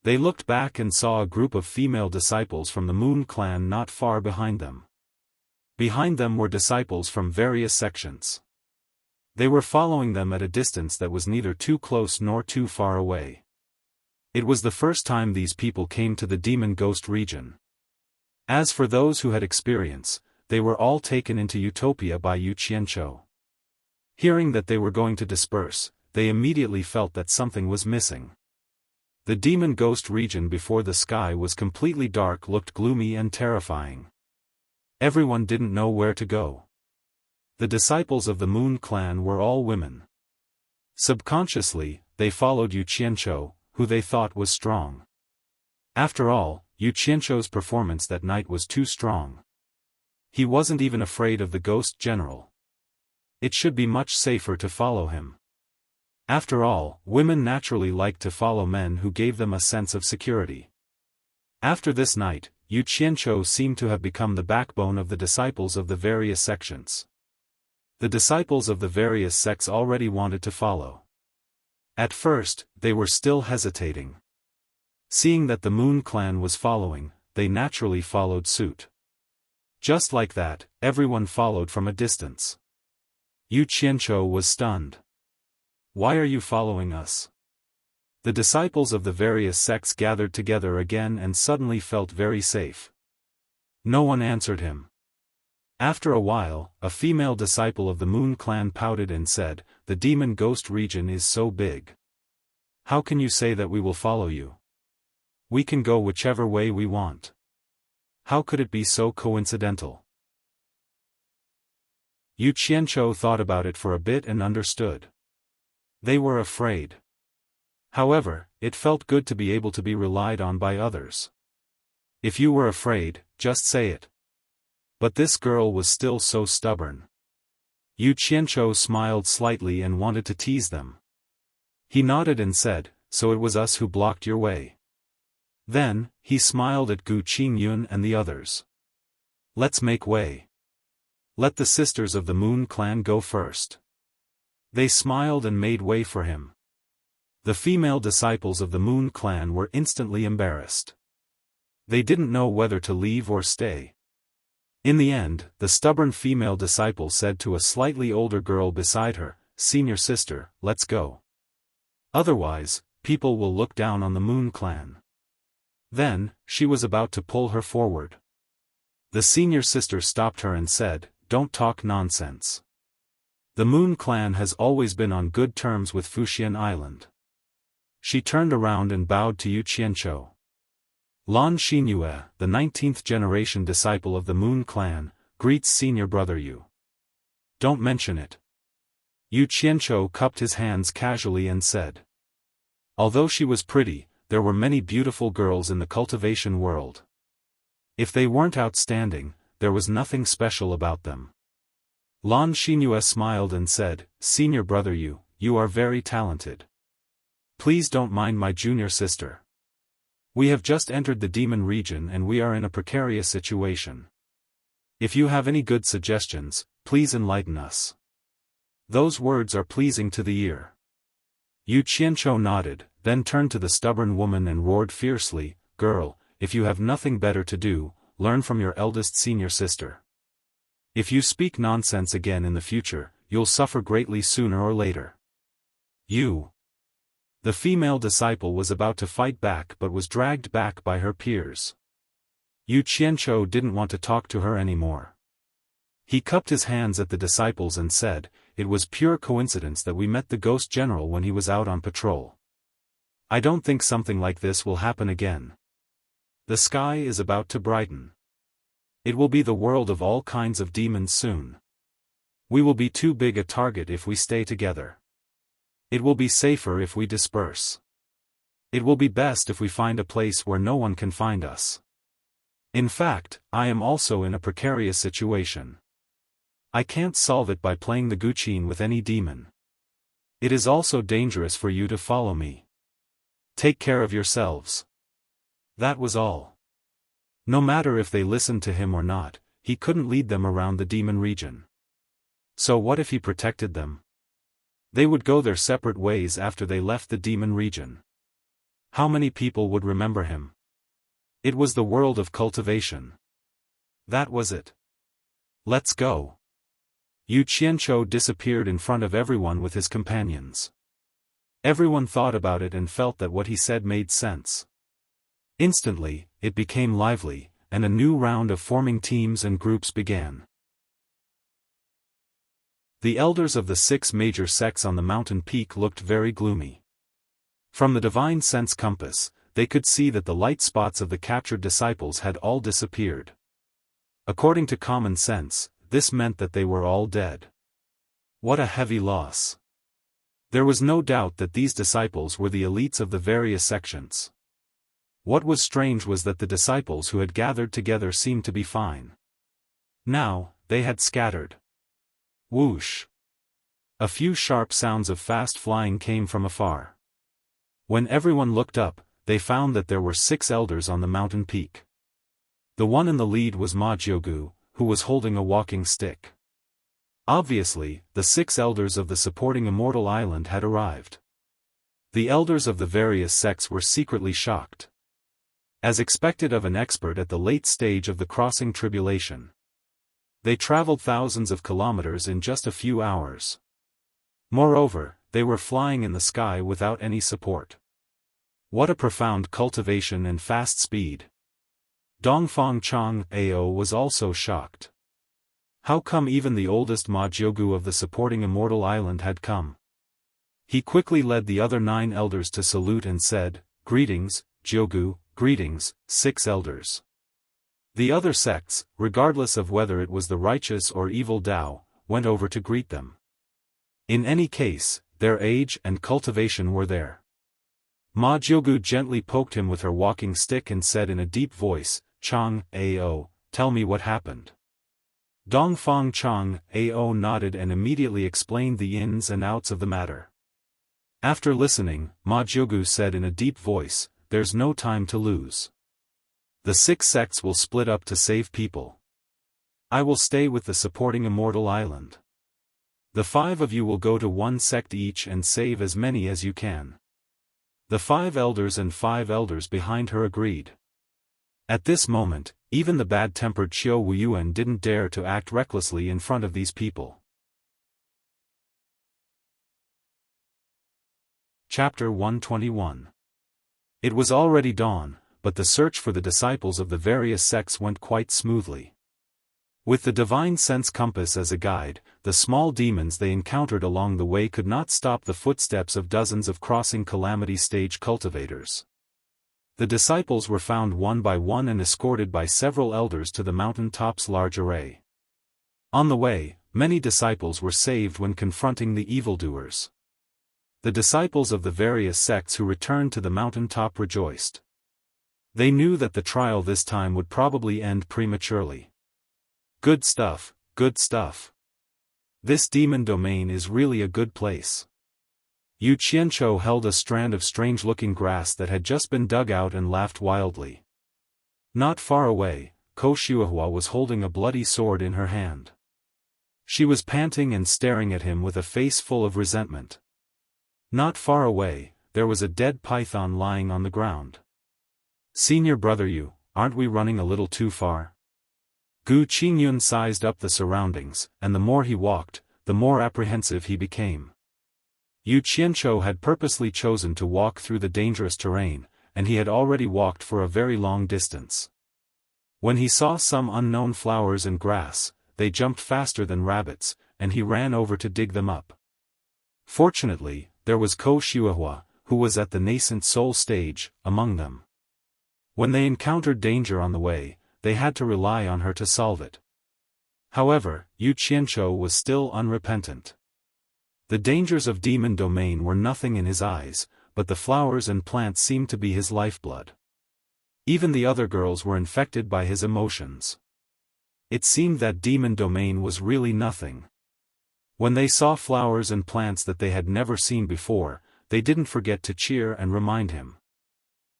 They looked back and saw a group of female disciples from the Moon clan not far behind them. Behind them were disciples from various sections. They were following them at a distance that was neither too close nor too far away. It was the first time these people came to the demon ghost region. As for those who had experience, they were all taken into Utopia by Yu Qianzhou. Hearing that they were going to disperse, they immediately felt that something was missing. The demon ghost region before the sky was completely dark looked gloomy and terrifying. Everyone didn't know where to go. The disciples of the Moon clan were all women. Subconsciously, they followed Yu Qianzhou, who they thought was strong. After all, Yu Qianzhou's performance that night was too strong. He wasn't even afraid of the ghost general. It should be much safer to follow him. After all, women naturally liked to follow men who gave them a sense of security. After this night, Yu Qianzhou seemed to have become the backbone of the disciples of the various sections. The disciples of the various sects already wanted to follow. At first, they were still hesitating. Seeing that the Moon clan was following, they naturally followed suit. Just like that, everyone followed from a distance. Yu Qianzhou was stunned. "Why are you following us?" The disciples of the various sects gathered together again and suddenly felt very safe. No one answered him. After a while, a female disciple of the Moon clan pouted and said, "The demon ghost region is so big. How can you say that we will follow you? We can go whichever way we want. How could it be so coincidental?" Yu Qianzhou thought about it for a bit and understood. They were afraid. However, it felt good to be able to be relied on by others. If you were afraid, just say it. But this girl was still so stubborn. Yu Qianzhou smiled slightly and wanted to tease them. He nodded and said, "So it was us who blocked your way." Then, he smiled at Gu Qingyun and the others. Let's make way. Let the sisters of the Moon Clan go first. They smiled and made way for him. The female disciples of the Moon Clan were instantly embarrassed. They didn't know whether to leave or stay. In the end, the stubborn female disciple said to a slightly older girl beside her, "Senior sister, let's go. Otherwise, people will look down on the Moon Clan." Then, she was about to pull her forward. The senior sister stopped her and said, "Don't talk nonsense. The Moon Clan has always been on good terms with Fuxian Island." She turned around and bowed to Yu Qianchou. Lan Xinyue, the 19th generation disciple of the Moon Clan, greets senior brother Yu. "Don't mention it." Yu Qianchou cupped his hands casually and said. Although she was pretty, there were many beautiful girls in the cultivation world. If they weren't outstanding, there was nothing special about them. Lan Xinyue smiled and said, "Senior brother Yu, you are very talented. Please don't mind my junior sister. We have just entered the demon region and we are in a precarious situation. If you have any good suggestions, please enlighten us." Those words are pleasing to the ear. Yu Qianchou nodded, then turned to the stubborn woman and roared fiercely, "Girl, if you have nothing better to do, learn from your eldest senior sister. If you speak nonsense again in the future, you'll suffer greatly sooner or later." You. The female disciple was about to fight back but was dragged back by her peers. Yu Qianchou didn't want to talk to her anymore. He cupped his hands at the disciples and said, "It was pure coincidence that we met the ghost general when he was out on patrol. I don't think something like this will happen again. The sky is about to brighten. It will be the world of all kinds of demons soon. We will be too big a target if we stay together. It will be safer if we disperse. It will be best if we find a place where no one can find us. In fact, I am also in a precarious situation. I can't solve it by playing the Guqin with any demon. It is also dangerous for you to follow me. Take care of yourselves." That was all. No matter if they listened to him or not, he couldn't lead them around the demon region. So what if he protected them? They would go their separate ways after they left the demon region. How many people would remember him? It was the world of cultivation. That was it. "Let's go." Yu Qianchou disappeared in front of everyone with his companions. Everyone thought about it and felt that what he said made sense. Instantly, it became lively, and a new round of forming teams and groups began. The elders of the 6 major sects on the mountain peak looked very gloomy. From the divine sense compass, they could see that the light spots of the captured disciples had all disappeared. According to common sense, this meant that they were all dead. What a heavy loss. There was no doubt that these disciples were the elites of the various sections. What was strange was that the disciples who had gathered together seemed to be fine. Now, they had scattered. Whoosh! A few sharp sounds of fast flying came from afar. When everyone looked up, they found that there were 6 elders on the mountain peak. The one in the lead was Ma Jiugu, who was holding a walking stick. Obviously, the 6 elders of the supporting immortal island had arrived. The elders of the various sects were secretly shocked. As expected of an expert at the late stage of the crossing tribulation. They traveled thousands of kilometers in just a few hours. Moreover, they were flying in the sky without any support. What a profound cultivation and fast speed. Dongfang Chang Ao was also shocked. How come even the oldest Ma Jiugu of the supporting immortal island had come? He quickly led the other 9 elders to salute and said, "Greetings, Jiugu, greetings, 6 elders." The other sects, regardless of whether it was the righteous or evil Tao, went over to greet them. In any case, their age and cultivation were there. Ma Jiugu gently poked him with her walking stick and said in a deep voice, "Chang Ao, tell me what happened." Dongfang Chang Ao nodded and immediately explained the ins and outs of the matter. After listening, Ma Jiugu said in a deep voice, there's no time to lose. The 6 sects will split up to save people. I will stay with the supporting Immortal Island. The 5 of you will go to 1 sect each and save as many as you can. The 5 elders and 5 elders behind her agreed. At this moment, even the bad-tempered Xiao Wuyuan didn't dare to act recklessly in front of these people. Chapter 121. It was already dawn, but the search for the disciples of the various sects went quite smoothly. With the divine sense compass as a guide, the small demons they encountered along the way could not stop the footsteps of dozens of crossing calamity stage cultivators. The disciples were found one by one and escorted by several elders to the mountain top's large array. On the way, many disciples were saved when confronting the evildoers. The disciples of the various sects who returned to the mountain top rejoiced. They knew that the trial this time would probably end prematurely. Good stuff, good stuff. This demon domain is really a good place. Yu Qianchou held a strand of strange-looking grass that had just been dug out and laughed wildly. Not far away, Ko Shuahua was holding a bloody sword in her hand. She was panting and staring at him with a face full of resentment. Not far away, there was a dead python lying on the ground. Senior brother Yu, aren't we running a little too far? Gu Qingyun sized up the surroundings, and the more he walked, the more apprehensive he became. Yu Qianchou had purposely chosen to walk through the dangerous terrain, and he had already walked for a very long distance. When he saw some unknown flowers and grass, they jumped faster than rabbits, and he ran over to dig them up. Fortunately, there was Ko Shuahua, who was at the nascent soul stage, among them. When they encountered danger on the way, they had to rely on her to solve it. However, Yu Qianchou was still unrepentant. The dangers of demon domain were nothing in his eyes, but the flowers and plants seemed to be his lifeblood. Even the other girls were infected by his emotions. It seemed that demon domain was really nothing. When they saw flowers and plants that they had never seen before, they didn't forget to cheer and remind him.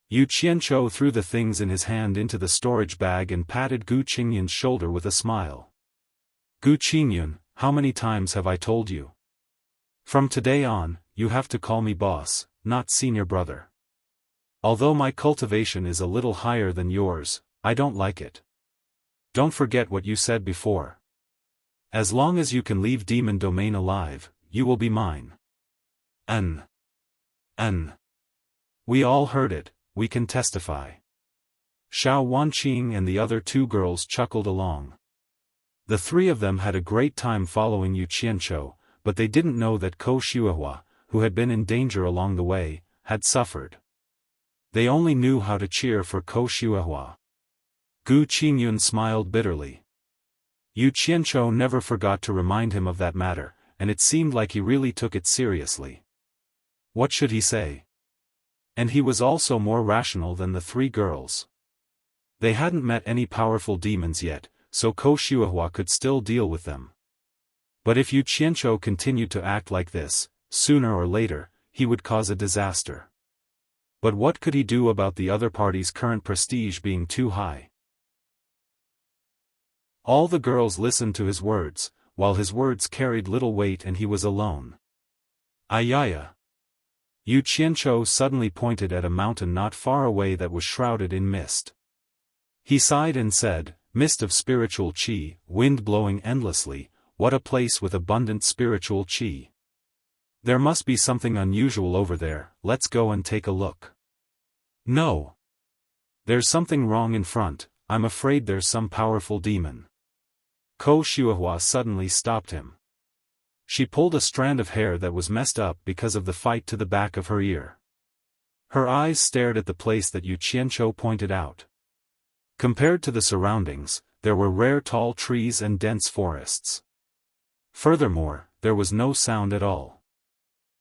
Yu Qianchou threw the things in his hand into the storage bag and patted Gu Qingyun's shoulder with a smile. Gu Qingyun, how many times have I told you? From today on, you have to call me boss, not senior brother. Although my cultivation is a little higher than yours, I don't like it. Don't forget what you said before. As long as you can leave demon domain alive, you will be mine. We all heard it, we can testify. Xiao Wanqing and the other 2 girls chuckled along. The 3 of them had a great time following Yu Qianchou, but they didn't know that Ko Shuahua, who had been in danger along the way, had suffered. They only knew how to cheer for Ko Shuahua. Gu Qingyun smiled bitterly. Yu Qianchou never forgot to remind him of that matter, and it seemed like he really took it seriously. What should he say? And he was also more rational than the 3 girls. They hadn't met any powerful demons yet, so Ko Shuahua could still deal with them. But if Yu Qianchou continued to act like this, sooner or later, he would cause a disaster. But what could he do about the other party's current prestige being too high? All the girls listened to his words, while his words carried little weight and he was alone. Ayaya! Yu Qianchou suddenly pointed at a mountain not far away that was shrouded in mist. He sighed and said, "Mist of spiritual qi, wind blowing endlessly, what a place with abundant spiritual qi. There must be something unusual over there, let's go and take a look." "No. There's something wrong in front, I'm afraid there's some powerful demon." Ko Shuahua suddenly stopped him. She pulled a strand of hair that was messed up because of the fight to the back of her ear. Her eyes stared at the place that Yu Qianchou pointed out. Compared to the surroundings, there were rare tall trees and dense forests. Furthermore, there was no sound at all.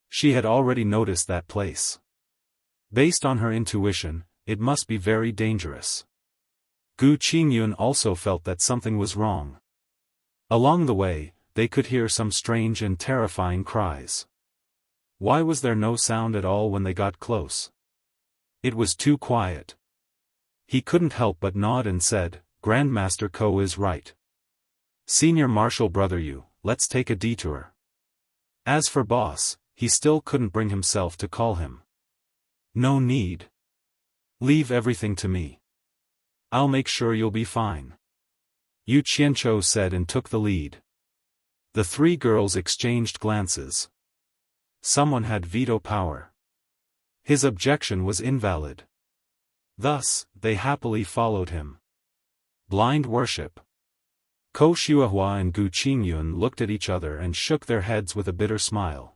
She had already noticed that place. Based on her intuition, it must be very dangerous. Gu Qingyun also felt that something was wrong. Along the way, they could hear some strange and terrifying cries. Why was there no sound at all when they got close? It was too quiet. He couldn't help but nod and said, Grandmaster Ko is right. Senior Marshal Brother Yu, let's take a detour. As for boss, he still couldn't bring himself to call him. No need. Leave everything to me. I'll make sure you'll be fine. Yu Qianzhou said and took the lead. The three girls exchanged glances. Someone had veto power. His objection was invalid. Thus, they happily followed him. Blind worship. Ko Xuehua and Gu Qingyun looked at each other and shook their heads with a bitter smile.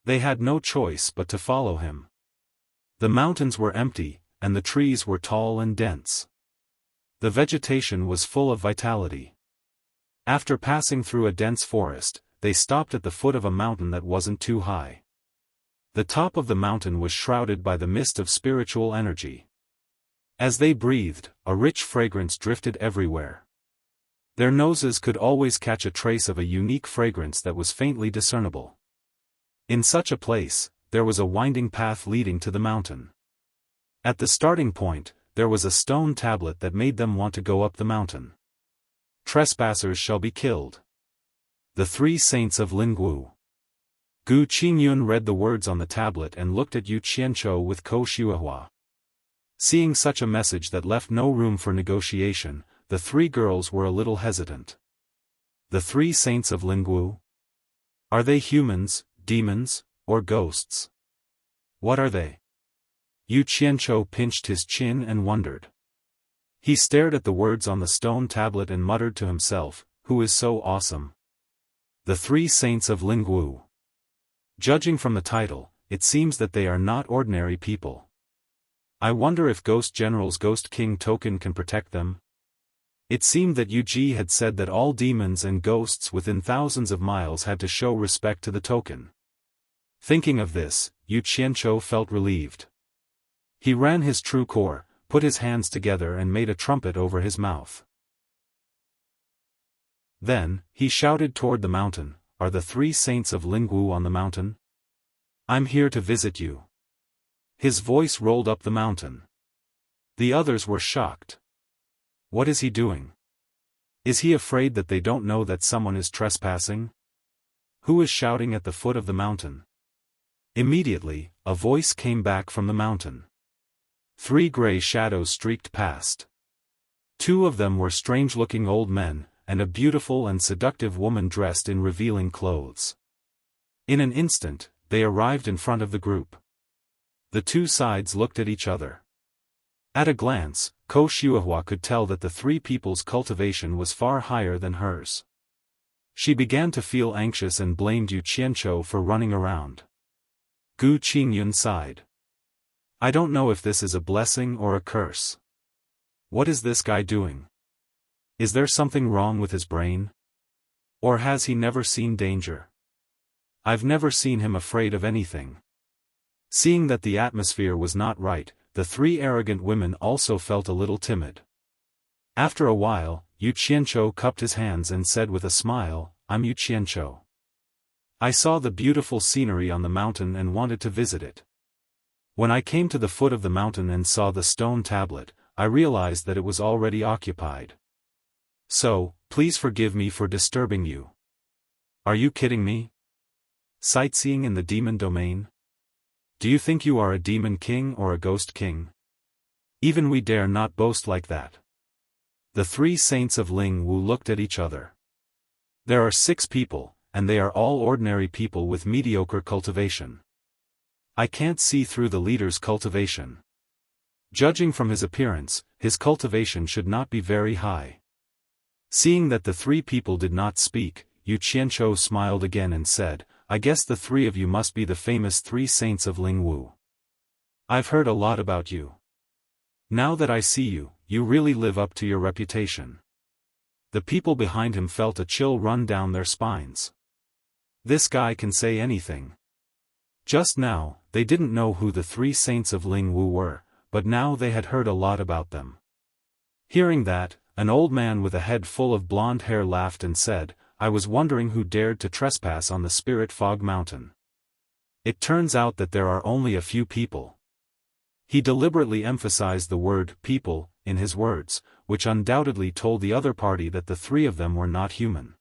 They had no choice but to follow him. The mountains were empty, and the trees were tall and dense. The vegetation was full of vitality. After passing through a dense forest, they stopped at the foot of a mountain that wasn't too high. The top of the mountain was shrouded by the mist of spiritual energy. As they breathed, a rich fragrance drifted everywhere. Their noses could always catch a trace of a unique fragrance that was faintly discernible. In such a place, there was a winding path leading to the mountain. At the starting point, there was a stone tablet that made them want to go up the mountain. Trespassers shall be killed. The Three Saints of Lingwu. Gu Qingyun read the words on the tablet and looked at Yu Qianzhou with Ko Xuehua. Seeing such a message that left no room for negotiation, the three girls were a little hesitant. The Three Saints of Lingwu? Are they humans, demons, or ghosts? What are they? Yu Qianzhou pinched his chin and wondered. He stared at the words on the stone tablet and muttered to himself, who is so awesome? The Three Saints of Lingwu. Judging from the title, it seems that they are not ordinary people. I wonder if Ghost General's Ghost King token can protect them? It seemed that Yu Ji had said that all demons and ghosts within thousands of miles had to show respect to the token. Thinking of this, Yu Qianzhou felt relieved. He ran his true core, put his hands together and made a trumpet over his mouth. Then, he shouted toward the mountain, Are the Three Saints of Lingwu on the mountain? I'm here to visit you. His voice rolled up the mountain. The others were shocked. What is he doing? Is he afraid that they don't know that someone is trespassing? Who is shouting at the foot of the mountain? Immediately, a voice came back from the mountain. Three gray shadows streaked past. Two of them were strange-looking old men, and a beautiful and seductive woman dressed in revealing clothes. In an instant, they arrived in front of the group. The two sides looked at each other. At a glance, Ko Xuehua could tell that the three people's cultivation was far higher than hers. She began to feel anxious and blamed Yu Qianzhou for running around. Gu Qingyun sighed. I don't know if this is a blessing or a curse. What is this guy doing? Is there something wrong with his brain? Or has he never seen danger? I've never seen him afraid of anything. Seeing that the atmosphere was not right, the three arrogant women also felt a little timid. After a while, Yu Qianzhou cupped his hands and said with a smile, I'm Yu Qianzhou. I saw the beautiful scenery on the mountain and wanted to visit it. When I came to the foot of the mountain and saw the stone tablet, I realized that it was already occupied. So, please forgive me for disturbing you. Are you kidding me? Sightseeing in the demon domain? Do you think you are a demon king or a ghost king? Even we dare not boast like that. The Three Saints of Lingwu looked at each other. There are 6 people, and they are all ordinary people with mediocre cultivation. I can't see through the leader's cultivation. Judging from his appearance, his cultivation should not be very high. Seeing that the 3 people did not speak, Yu Qianzhou smiled again and said, I guess the 3 of you must be the famous 3 Saints of Lingwu. I've heard a lot about you. Now that I see you, you really live up to your reputation. The people behind him felt a chill run down their spines. This guy can say anything. Just now, they didn't know who the 3 Saints of Lingwu were, but now they had heard a lot about them. Hearing that, an old man with a head full of blonde hair laughed and said, I was wondering who dared to trespass on the Spirit Fog Mountain. It turns out that there are only a few people. He deliberately emphasized the word people in his words, which undoubtedly told the other party that the three of them were not human.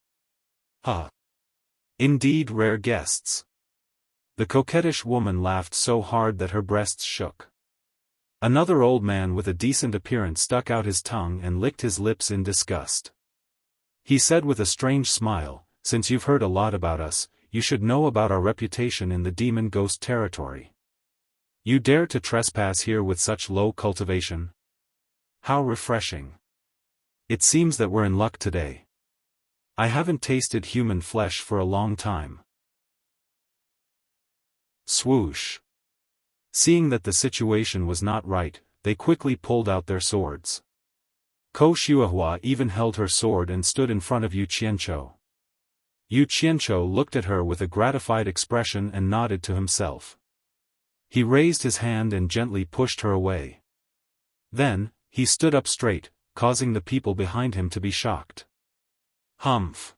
Indeed, rare guests. The coquettish woman laughed so hard that her breasts shook. Another old man with a decent appearance stuck out his tongue and licked his lips in disgust. He said with a strange smile, "Since you've heard a lot about us, you should know about our reputation in the demon ghost territory. You dare to trespass here with such low cultivation? How refreshing. It seems that we're in luck today. I haven't tasted human flesh for a long time." Swoosh. Seeing that the situation was not right, they quickly pulled out their swords. Ko Xiaofan even held her sword and stood in front of Yu Qianqiu. Yu Qianqiu looked at her with a gratified expression and nodded to himself. He raised his hand and gently pushed her away. Then, he stood up straight, causing the people behind him to be shocked. Humph.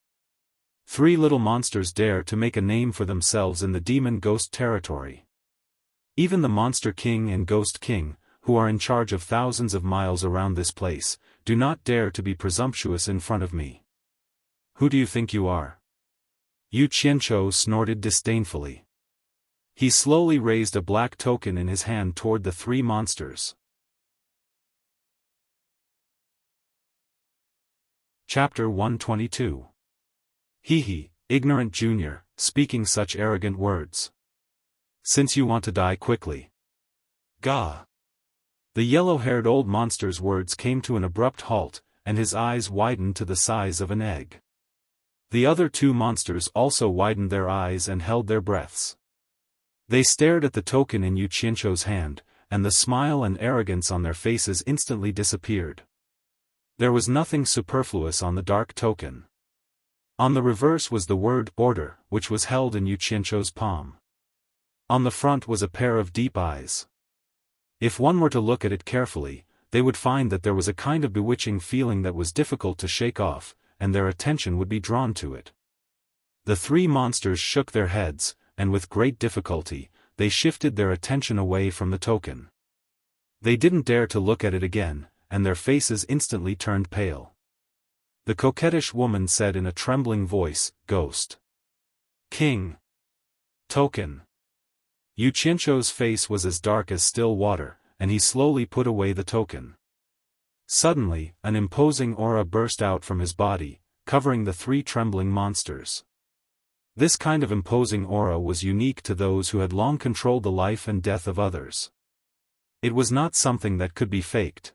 Three little monsters dare to make a name for themselves in the demon ghost territory. Even the Monster King and Ghost King, who are in charge of thousands of miles around this place, do not dare to be presumptuous in front of me. Who do you think you are? Yu Qianqiu snorted disdainfully. He slowly raised a black token in his hand toward the three monsters. Chapter 122. Hee, ignorant junior, speaking such arrogant words. Since you want to die quickly. Gah. The yellow-haired old monster's words came to an abrupt halt, and his eyes widened to the size of an egg. The other two monsters also widened their eyes and held their breaths. They stared at the token in Yu Qianqiu's hand, and the smile and arrogance on their faces instantly disappeared. There was nothing superfluous on the dark token. On the reverse was the word order, which was held in Yu Qianqiu's palm. On the front was a pair of deep eyes. If one were to look at it carefully, they would find that there was a kind of bewitching feeling that was difficult to shake off, and their attention would be drawn to it. The three monsters shook their heads, and with great difficulty, they shifted their attention away from the token. They didn't dare to look at it again, and their faces instantly turned pale. The coquettish woman said in a trembling voice, "Ghost King Token." Yu Qianqiu's face was as dark as still water, and he slowly put away the token. Suddenly, an imposing aura burst out from his body, covering the three trembling monsters. This kind of imposing aura was unique to those who had long controlled the life and death of others. It was not something that could be faked.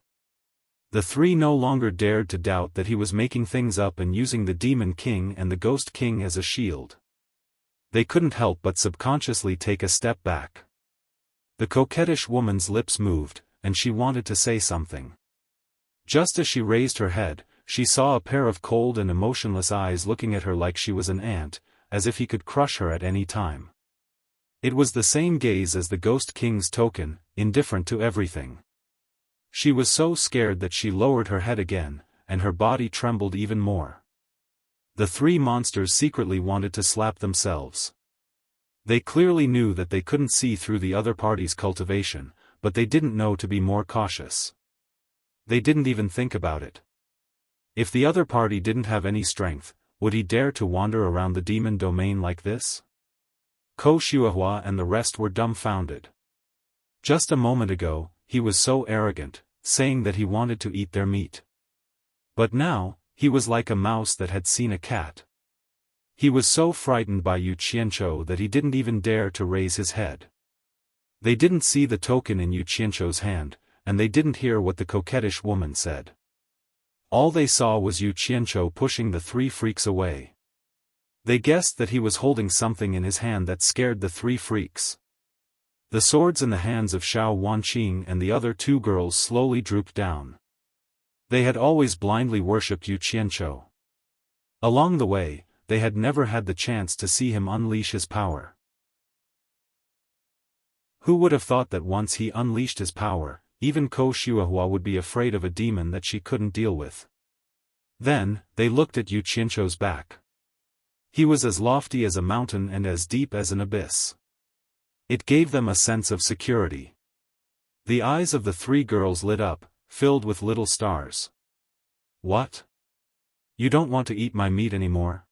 The three no longer dared to doubt that he was making things up and using the Demon King and the Ghost King as a shield. They couldn't help but subconsciously take a step back. The coquettish woman's lips moved, and she wanted to say something. Just as she raised her head, she saw a pair of cold and emotionless eyes looking at her like she was an ant, as if he could crush her at any time. It was the same gaze as the Ghost King's token, indifferent to everything. She was so scared that she lowered her head again, and her body trembled even more. The three monsters secretly wanted to slap themselves. They clearly knew that they couldn't see through the other party's cultivation, but they didn't know to be more cautious. They didn't even think about it. If the other party didn't have any strength, would he dare to wander around the demon domain like this? Ko Xiaofan and the rest were dumbfounded. Just a moment ago, he was so arrogant, saying that he wanted to eat their meat. But now, he was like a mouse that had seen a cat. He was so frightened by Yu Qianqiu that he didn't even dare to raise his head. They didn't see the token in Yu Qianqiu's hand, and they didn't hear what the coquettish woman said. All they saw was Yu Qianqiu pushing the three freaks away. They guessed that he was holding something in his hand that scared the three freaks. The swords in the hands of Xiao Wanqing and the other two girls slowly drooped down. They had always blindly worshipped Yu Qianqiu. Along the way, they had never had the chance to see him unleash his power. Who would have thought that once he unleashed his power, even Ko Xiaofan would be afraid of a demon that she couldn't deal with? Then, they looked at Yu Qianqiu's back. He was as lofty as a mountain and as deep as an abyss. It gave them a sense of security. The eyes of the three girls lit up, filled with little stars. What? You don't want to eat my meat anymore?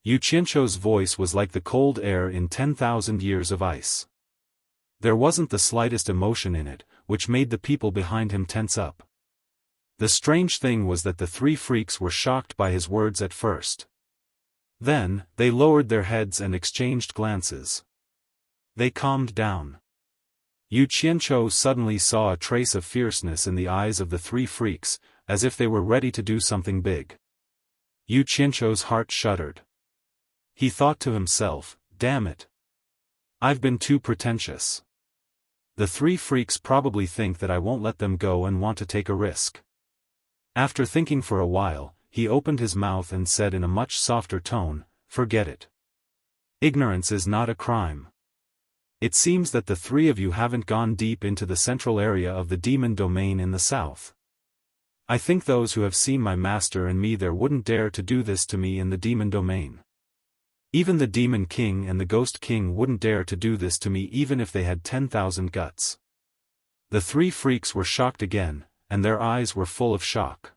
Yu Qianzhou's voice was like the cold air in 10,000 years of ice. There wasn't the slightest emotion in it, which made the people behind him tense up. The strange thing was that the three freaks were shocked by his words at first. Then, they lowered their heads and exchanged glances. They calmed down. Yu Qianzhou suddenly saw a trace of fierceness in the eyes of the three freaks, as if they were ready to do something big. Yu Qianzhou's heart shuddered. He thought to himself, damn it. I've been too pretentious. The three freaks probably think that I won't let them go and want to take a risk. After thinking for a while, he opened his mouth and said in a much softer tone, forget it. Ignorance is not a crime. It seems that the three of you haven't gone deep into the central area of the demon domain in the south. I think those who have seen my master and me there wouldn't dare to do this to me in the demon domain. Even the demon king and the ghost king wouldn't dare to do this to me even if they had 10,000 guts. The three freaks were shocked again, and their eyes were full of shock.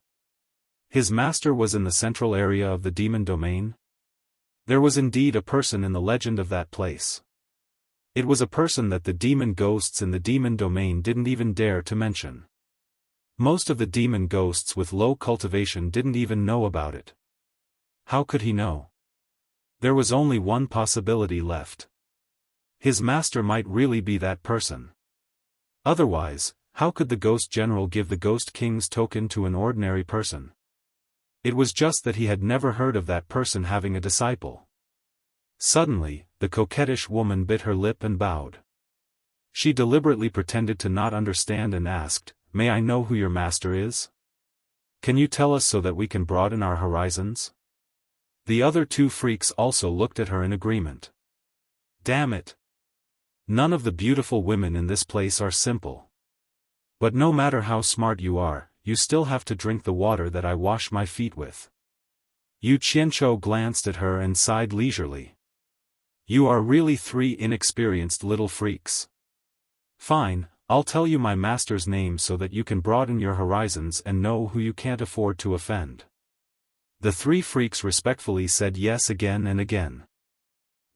His master was in the central area of the demon domain? There was indeed a person in the legend of that place. It was a person that the demon ghosts in the demon domain didn't even dare to mention. Most of the demon ghosts with low cultivation didn't even know about it. How could he know? There was only one possibility left. His master might really be that person. Otherwise, how could the ghost general give the ghost king's token to an ordinary person? It was just that he had never heard of that person having a disciple. Suddenly, the coquettish woman bit her lip and bowed. She deliberately pretended to not understand and asked, may I know who your master is? Can you tell us so that we can broaden our horizons? The other two freaks also looked at her in agreement. Damn it! None of the beautiful women in this place are simple. But no matter how smart you are, you still have to drink the water that I wash my feet with. Yu Qianzhou glanced at her and sighed leisurely. You are really three inexperienced little freaks. Fine, I'll tell you my master's name so that you can broaden your horizons and know who you can't afford to offend. The three freaks respectfully said yes again and again.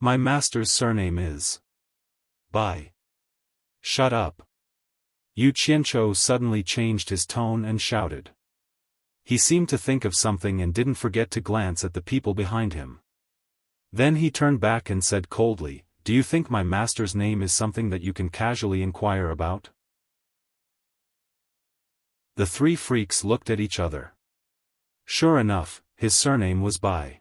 My master's surname is... Bai. Shut up. Yu Qianzhou suddenly changed his tone and shouted. He seemed to think of something and didn't forget to glance at the people behind him. Then he turned back and said coldly, do you think my master's name is something that you can casually inquire about? The three freaks looked at each other. Sure enough, his surname was Bai.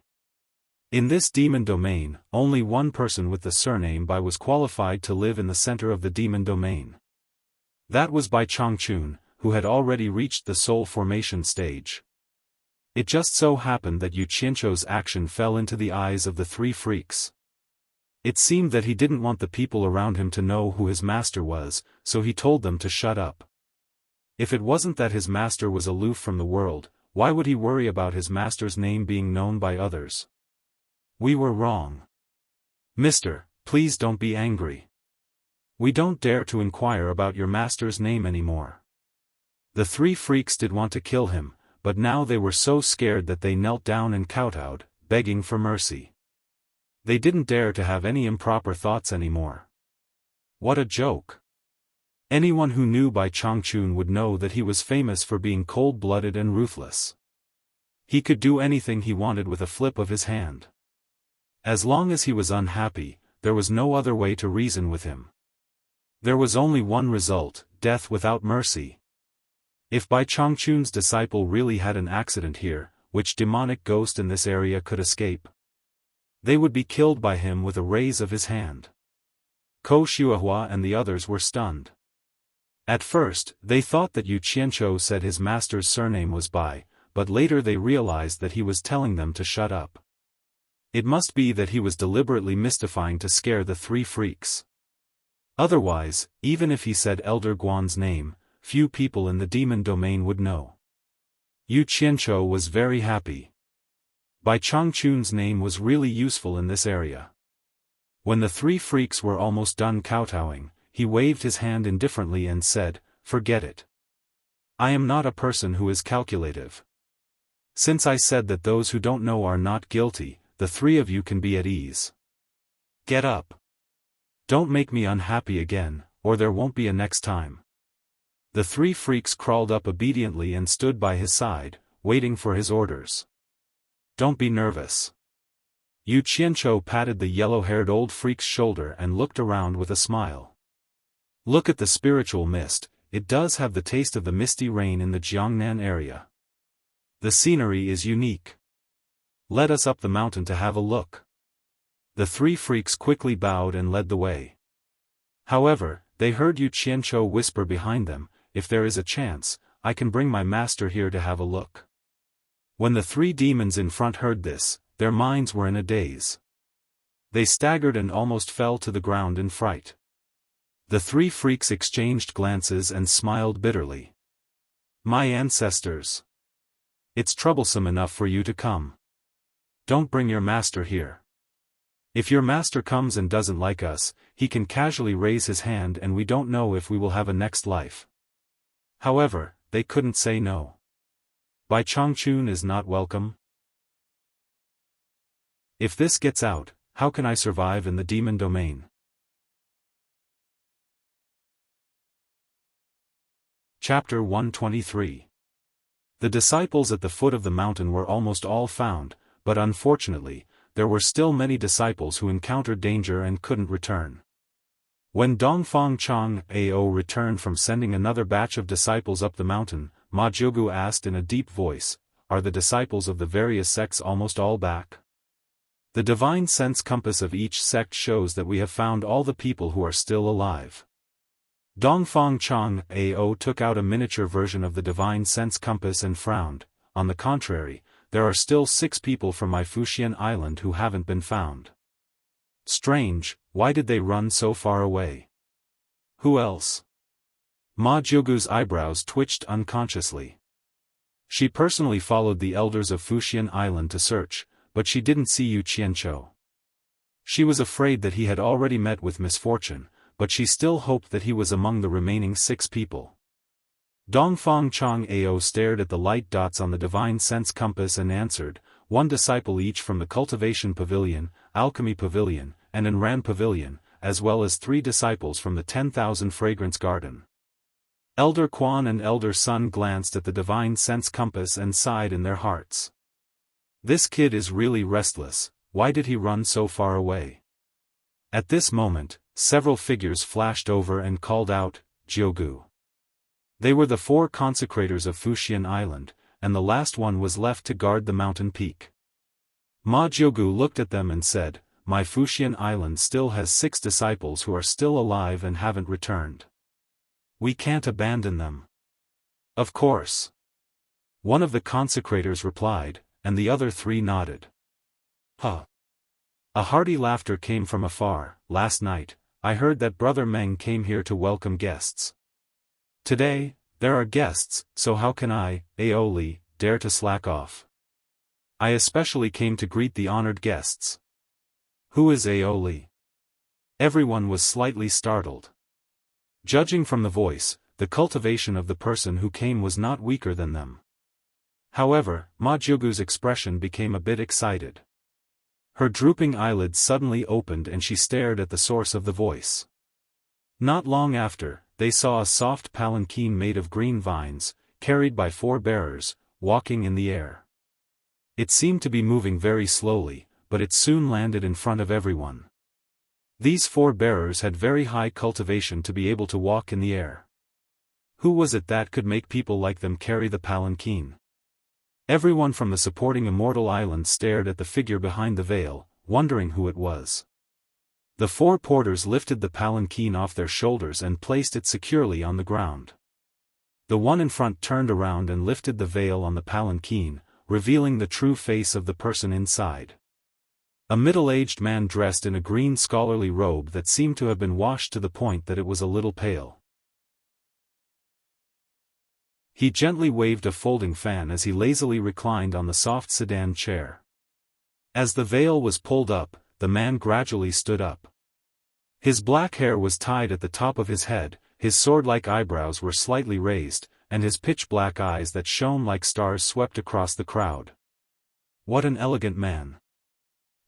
In this demon domain, only one person with the surname Bai was qualified to live in the center of the demon domain. That was Bai Changchun, who had already reached the soul formation stage. It just so happened that Yu Qianzhou's action fell into the eyes of the three freaks. It seemed that he didn't want the people around him to know who his master was, so he told them to shut up. If it wasn't that his master was aloof from the world, why would he worry about his master's name being known by others? We were wrong. Mister, please don't be angry. We don't dare to inquire about your master's name anymore. The three freaks did want to kill him, but now they were so scared that they knelt down and kowtowed, begging for mercy. They didn't dare to have any improper thoughts anymore. What a joke. Anyone who knew Bai Changchun would know that he was famous for being cold-blooded and ruthless. He could do anything he wanted with a flip of his hand. As long as he was unhappy, there was no other way to reason with him. There was only one result, death without mercy. If Bai Changchun's disciple really had an accident here, which demonic ghost in this area could escape? They would be killed by him with a raise of his hand. Ko Xuehua and the others were stunned. At first, they thought that Yu Qianzhou said his master's surname was Bai, but later they realized that he was telling them to shut up. It must be that he was deliberately mystifying to scare the three freaks. Otherwise, even if he said Elder Guan's name, few people in the demon domain would know. Yu Qianzhou was very happy. Bai Changchun's name was really useful in this area. When the three freaks were almost done kowtowing, he waved his hand indifferently and said, "Forget it. I am not a person who is calculative. Since I said that those who don't know are not guilty, the three of you can be at ease. Get up. Don't make me unhappy again, or there won't be a next time." The three freaks crawled up obediently and stood by his side, waiting for his orders. "Don't be nervous." Yu Qianzhou patted the yellow-haired old freak's shoulder and looked around with a smile. "Look at the spiritual mist, it does have the taste of the misty rain in the Jiangnan area. The scenery is unique. Let us up the mountain to have a look." The three freaks quickly bowed and led the way. However, they heard Yu Qianzhou whisper behind them, "If there is a chance, I can bring my master here to have a look." When the three demons in front heard this, their minds were in a daze. They staggered and almost fell to the ground in fright. The three freaks exchanged glances and smiled bitterly. "My ancestors. It's troublesome enough for you to come. Don't bring your master here. If your master comes and doesn't like us, he can casually raise his hand and we don't know if we will have a next life." However, they couldn't say no. Bai Changchun is not welcome. If this gets out, how can I survive in the demon domain? Chapter 123. The disciples at the foot of the mountain were almost all found, but unfortunately, there were still many disciples who encountered danger and couldn't return. When Dongfang Chang Ao returned from sending another batch of disciples up the mountain, Ma Jiugu asked in a deep voice, "Are the disciples of the various sects almost all back?" "The divine sense compass of each sect shows that we have found all the people who are still alive." Dongfang Chang Ao took out a miniature version of the divine sense compass and frowned. "On the contrary, there are still 6 people from my Fuxian island who haven't been found. Strange, why did they run so far away? Who else?" Ma Jiugu's eyebrows twitched unconsciously. She personally followed the elders of Fuxian island to search, but she didn't see Yu Qianzhou. She was afraid that he had already met with misfortune, but she still hoped that he was among the remaining 6 people. Dongfang Chang Ao stared at the light dots on the divine sense compass and answered, 1 disciple each from the Cultivation Pavilion, Alchemy Pavilion, and Enran Pavilion, as well as 3 disciples from the 10,000 Fragrance Garden." Elder Quan and Elder Sun glanced at the divine sense compass and sighed in their hearts. "This kid is really restless, why did he run so far away?" At this moment, several figures flashed over and called out, "Jiugu." They were the 4 consecrators of Fuxian Island, and the last one was left to guard the mountain peak. Ma Jiugu looked at them and said, "My Fuxian Island still has 6 disciples who are still alive and haven't returned. We can't abandon them." "Of course." One of the consecrators replied, and the other 3 nodded. "Huh." A hearty laughter came from afar. "Last night, I heard that Brother Meng came here to welcome guests. Today, there are guests, so how can I, Aoli, dare to slack off? I especially came to greet the honored guests." "Who is Aoli?" Everyone was slightly startled. Judging from the voice, the cultivation of the person who came was not weaker than them. However, Ma Jiugu's expression became a bit excited. Her drooping eyelids suddenly opened and she stared at the source of the voice. Not long after, they saw a soft palanquin made of green vines, carried by 4 bearers, walking in the air. It seemed to be moving very slowly, but it soon landed in front of everyone. These 4 bearers had very high cultivation to be able to walk in the air. Who was it that could make people like them carry the palanquin? Everyone from the supporting immortal island stared at the figure behind the veil, wondering who it was. The 4 porters lifted the palanquin off their shoulders and placed it securely on the ground. The one in front turned around and lifted the veil on the palanquin, revealing the true face of the person inside. A middle-aged man dressed in a green scholarly robe that seemed to have been washed to the point that it was a little pale. He gently waved a folding fan as he lazily reclined on the soft sedan chair. As the veil was pulled up, the man gradually stood up. His black hair was tied at the top of his head, his sword-like eyebrows were slightly raised, and his pitch-black eyes that shone like stars swept across the crowd. What an elegant man!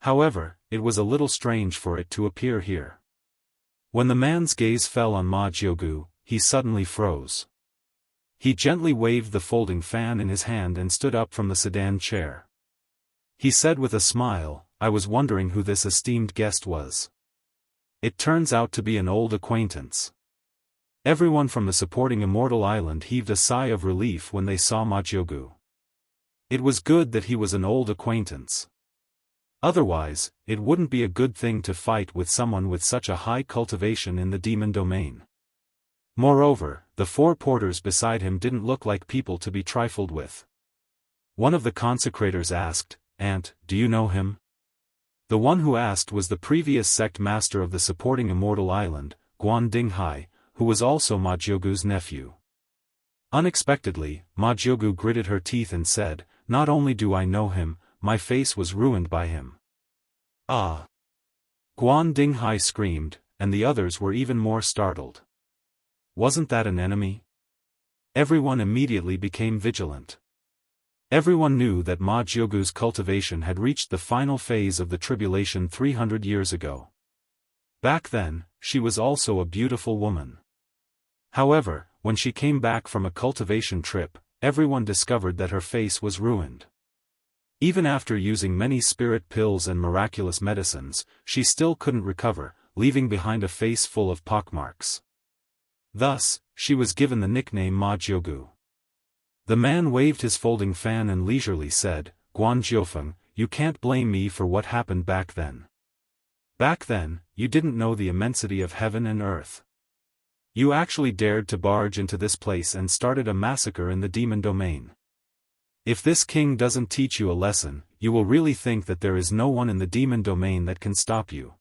However, it was a little strange for it to appear here. When the man's gaze fell on Ma Jiugu, he suddenly froze. He gently waved the folding fan in his hand and stood up from the sedan chair. He said with a smile, "I was wondering who this esteemed guest was. It turns out to be an old acquaintance." Everyone from the supporting Immortal Island heaved a sigh of relief when they saw Ma Jiugu. It was good that he was an old acquaintance. Otherwise, it wouldn't be a good thing to fight with someone with such a high cultivation in the demon domain. Moreover, the four porters beside him didn't look like people to be trifled with. One of the consecrators asked, "Aunt, do you know him?" The one who asked was the previous sect master of the supporting Immortal Island, Guan Dinghai, who was also Ma Jiugu's nephew. Unexpectedly, Ma Jiugu gritted her teeth and said, "Not only do I know him, my face was ruined by him." "Ah!" Guan Dinghai screamed, and the others were even more startled. Wasn't that an enemy? Everyone immediately became vigilant. Everyone knew that Ma Jiugu's cultivation had reached the final phase of the tribulation 300 years ago. Back then, she was also a beautiful woman. However, when she came back from a cultivation trip, everyone discovered that her face was ruined. Even after using many spirit pills and miraculous medicines, she still couldn't recover, leaving behind a face full of pockmarks. Thus, she was given the nickname Ma Jiugu. The man waved his folding fan and leisurely said, "Guan Xiaofan, you can't blame me for what happened back then. Back then, you didn't know the immensity of heaven and earth. You actually dared to barge into this place and started a massacre in the demon domain. If this king doesn't teach you a lesson, you will really think that there is no one in the demon domain that can stop you.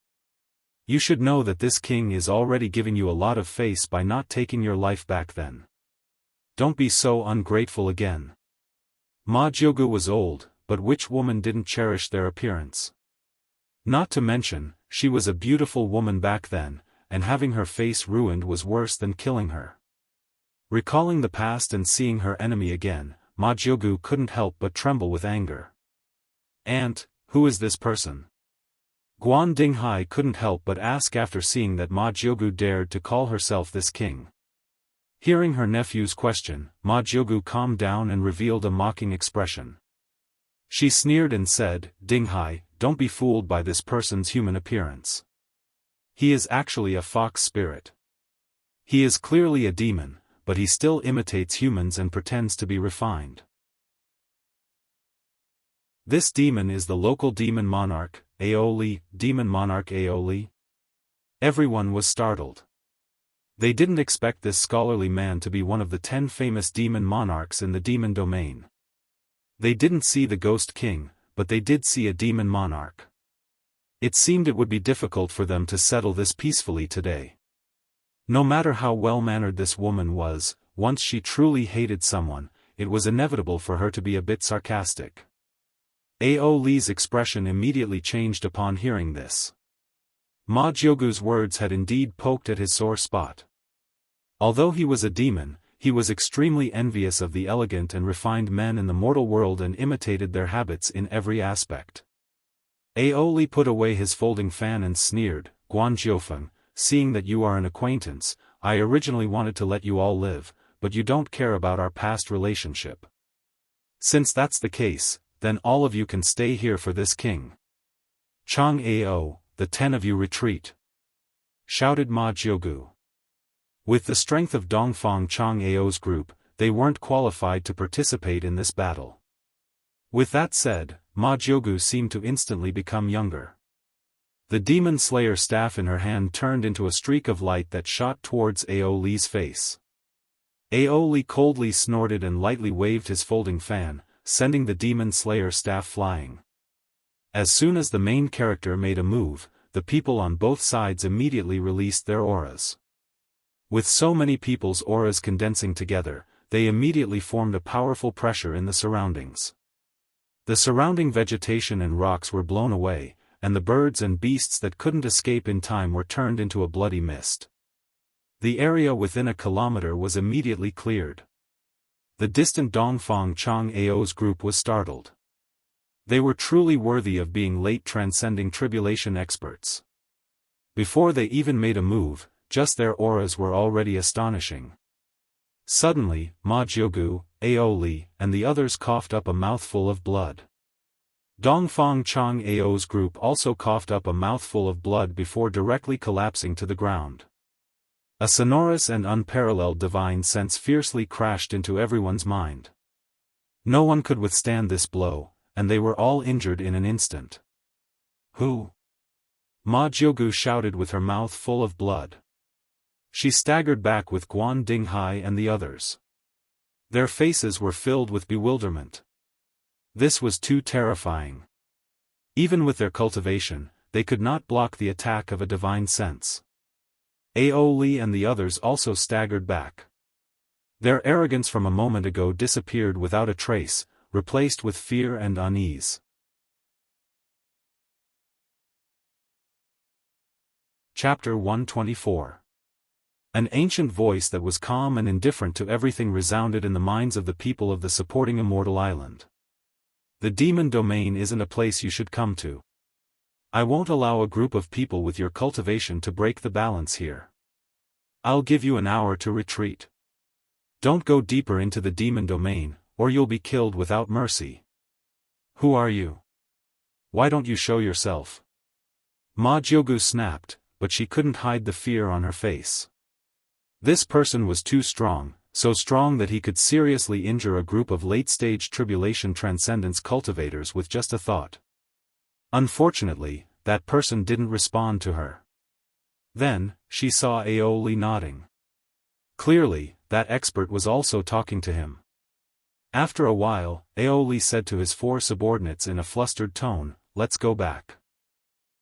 You should know that this king is already giving you a lot of face by not taking your life back then. Don't be so ungrateful again." Ma Jiugu was old, but which woman didn't cherish their appearance? Not to mention, she was a beautiful woman back then, and having her face ruined was worse than killing her. Recalling the past and seeing her enemy again, Ma Jiugu couldn't help but tremble with anger. "Aunt, who is this person?" Guan Dinghai couldn't help but ask after seeing that Ma Jiugu dared to call herself this king. Hearing her nephew's question, Ma Jiugu calmed down and revealed a mocking expression. She sneered and said, "Dinghai, don't be fooled by this person's human appearance. He is actually a fox spirit. He is clearly a demon, but he still imitates humans and pretends to be refined. This demon is the local demon monarch, Aoli, demon monarch Aoli." Everyone was startled. They didn't expect this scholarly man to be one of the 10 famous demon monarchs in the demon domain. They didn't see the ghost king, but they did see a demon monarch. It seemed it would be difficult for them to settle this peacefully today. No matter how well-mannered this woman was, once she truly hated someone, it was inevitable for her to be a bit sarcastic. Aoli's expression immediately changed upon hearing this. Ma Jiugu's words had indeed poked at his sore spot. Although he was a demon, he was extremely envious of the elegant and refined men in the mortal world and imitated their habits in every aspect. Aoli put away his folding fan and sneered, "Guan Xiaofan, seeing that you are an acquaintance, I originally wanted to let you all live, but you don't care about our past relationship. Since that's the case, then all of you can stay here for this king. Chang Ao, the 10 of you retreat," shouted Ma Jiugu. With the strength of Dongfang Chang Ao's group, they weren't qualified to participate in this battle. With that said, Ma Jiugu seemed to instantly become younger. The demon slayer staff in her hand turned into a streak of light that shot towards Aoli's face. Aoli coldly snorted and lightly waved his folding fan, sending the demon slayer staff flying. As soon as the main character made a move, the people on both sides immediately released their auras. With so many people's auras condensing together, they immediately formed a powerful pressure in the surroundings. The surrounding vegetation and rocks were blown away, and the birds and beasts that couldn't escape in time were turned into a bloody mist. The area within a kilometer was immediately cleared. The distant Dongfang Chang'ao's group was startled. They were truly worthy of being late transcending tribulation experts. Before they even made a move, just their auras were already astonishing. Suddenly, Ma Jiugu, Ao Li, and the others coughed up a mouthful of blood. Dongfang Chang'ao's group also coughed up a mouthful of blood before directly collapsing to the ground. A sonorous and unparalleled divine sense fiercely crashed into everyone's mind. No one could withstand this blow, and they were all injured in an instant. Who? Ma Jiugu shouted with her mouth full of blood. She staggered back with Guan Dinghai and the others. Their faces were filled with bewilderment. This was too terrifying. Even with their cultivation, they could not block the attack of a divine sense. Ao Li and the others also staggered back. Their arrogance from a moment ago disappeared without a trace, replaced with fear and unease. Chapter 124. An ancient voice that was calm and indifferent to everything resounded in the minds of the people of the supporting immortal island. The demon domain isn't a place you should come to. I won't allow a group of people with your cultivation to break the balance here. I'll give you an hour to retreat. Don't go deeper into the demon domain, or you'll be killed without mercy. Who are you? Why don't you show yourself? Ma Jiugu snapped, but she couldn't hide the fear on her face. This person was too strong, so strong that he could seriously injure a group of late-stage tribulation transcendence cultivators with just a thought. Unfortunately, that person didn't respond to her. Then, she saw Ao Li nodding. Clearly, that expert was also talking to him. After a while, Ao Li said to his 4 subordinates in a flustered tone, "Let's go back."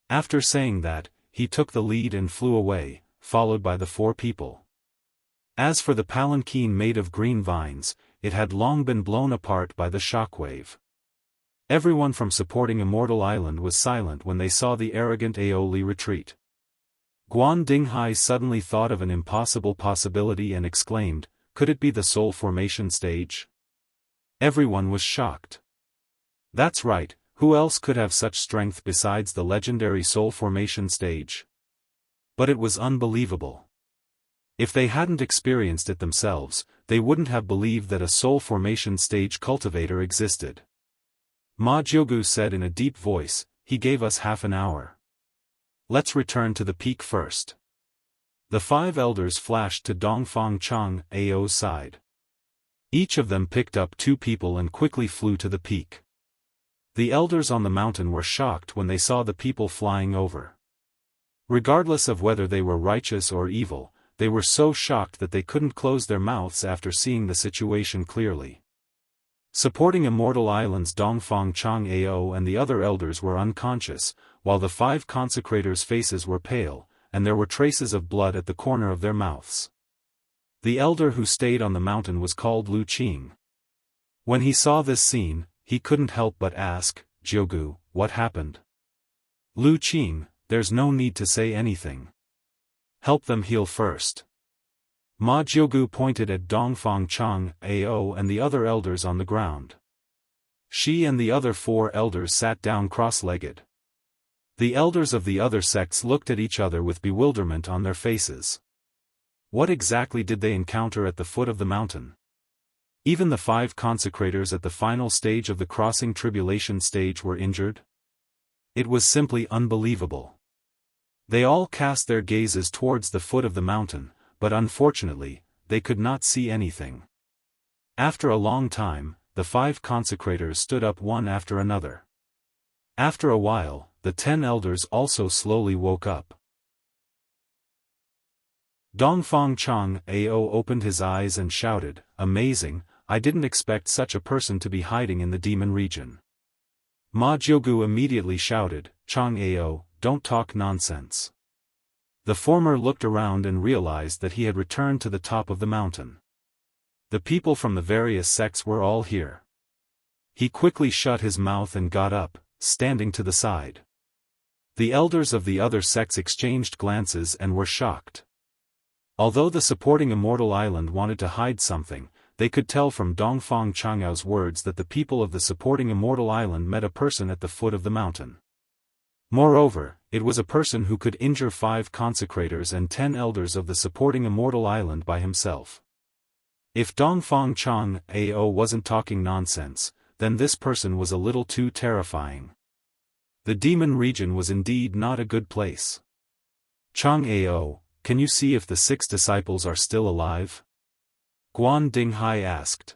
After saying that, he took the lead and flew away, followed by the 4 people. As for the palanquin made of green vines, it had long been blown apart by the shockwave. Everyone from supporting Immortal Island was silent when they saw the arrogant Ao Li retreat. Guan Dinghai suddenly thought of an impossible possibility and exclaimed, "Could it be the soul formation stage?" Everyone was shocked. That's right, who else could have such strength besides the legendary soul formation stage? But it was unbelievable. If they hadn't experienced it themselves, they wouldn't have believed that a soul formation stage cultivator existed. Ma Jiugu said in a deep voice, "He gave us half an hour. Let's return to the peak first." The 5 elders flashed to Dongfang Chang'ao's side. Each of them picked up 2 people and quickly flew to the peak. The elders on the mountain were shocked when they saw the people flying over. Regardless of whether they were righteous or evil, they were so shocked that they couldn't close their mouths after seeing the situation clearly. Supporting Immortal Island's Dongfang Chang'ao and the other elders were unconscious, while the 5 consecrators' faces were pale, and there were traces of blood at the corner of their mouths. The elder who stayed on the mountain was called Lu Qing. When he saw this scene, he couldn't help but ask, "Jiugu, what happened?" "Lu Qing, there's no need to say anything. Help them heal first." Ma Jiugu pointed at Dongfang Chang'ao and the other elders on the ground. She and the other 4 elders sat down cross-legged. The elders of the other sects looked at each other with bewilderment on their faces. What exactly did they encounter at the foot of the mountain? Even the 5 consecrators at the final stage of the crossing tribulation stage were injured? It was simply unbelievable. They all cast their gazes towards the foot of the mountain, but unfortunately, they could not see anything. After a long time, the 5 consecrators stood up one after another. After a while, the 10 elders also slowly woke up. Dongfang Chang'ao opened his eyes and shouted, "Amazing, I didn't expect such a person to be hiding in the demon region." Ma Jiugu immediately shouted, "Chang'ao, don't talk nonsense." The former looked around and realized that he had returned to the top of the mountain. The people from the various sects were all here. He quickly shut his mouth and got up, standing to the side. The elders of the other sects exchanged glances and were shocked. Although the supporting Immortal Island wanted to hide something, they could tell from Dongfang Chang'ao's words that the people of the supporting Immortal Island met a person at the foot of the mountain. Moreover, it was a person who could injure 5 consecrators and 10 elders of the supporting Immortal Island by himself. If Dongfang Chang'ao wasn't talking nonsense, then this person was a little too terrifying. The demon region was indeed not a good place. Chang'ao, can you see if the 6 disciples are still alive? Guan Dinghai asked.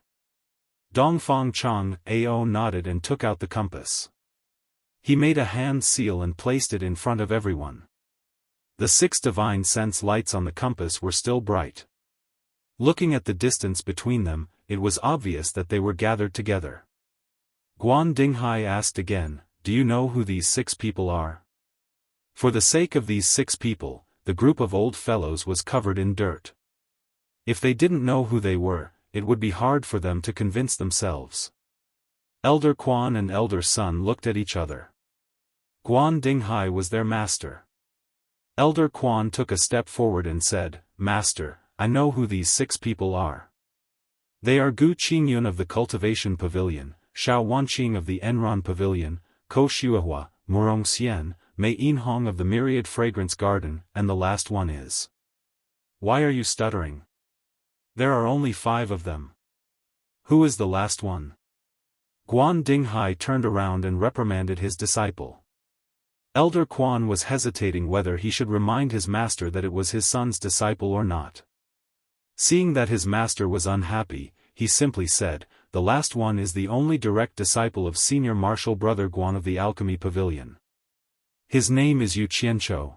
Dongfang Chang'ao nodded and took out the compass. He made a hand seal and placed it in front of everyone. The 6 divine sense lights on the compass were still bright. Looking at the distance between them, it was obvious that they were gathered together. Guan Dinghai asked again, do you know who these 6 people are? For the sake of these 6 people, the group of old fellows was covered in dirt. If they didn't know who they were, it would be hard for them to convince themselves. Elder Quan and Elder Sun looked at each other. Guan Dinghai was their master. Elder Quan took a step forward and said, Master, I know who these 6 people are. They are Gu Qingyun of the Cultivation Pavilion, Xiao Wanqing of the Enron Pavilion, Ko Xuehua, Murong Xian, Mei Yinhong of the Myriad Fragrance Garden, and the last one is. Why are you stuttering? There are only 5 of them. Who is the last one? Guan Dinghai turned around and reprimanded his disciple. Elder Quan was hesitating whether he should remind his master that it was his son's disciple or not. Seeing that his master was unhappy, he simply said, the last one is the only direct disciple of Senior Marshal Brother Guan of the Alchemy Pavilion. His name is Yu Qianchou.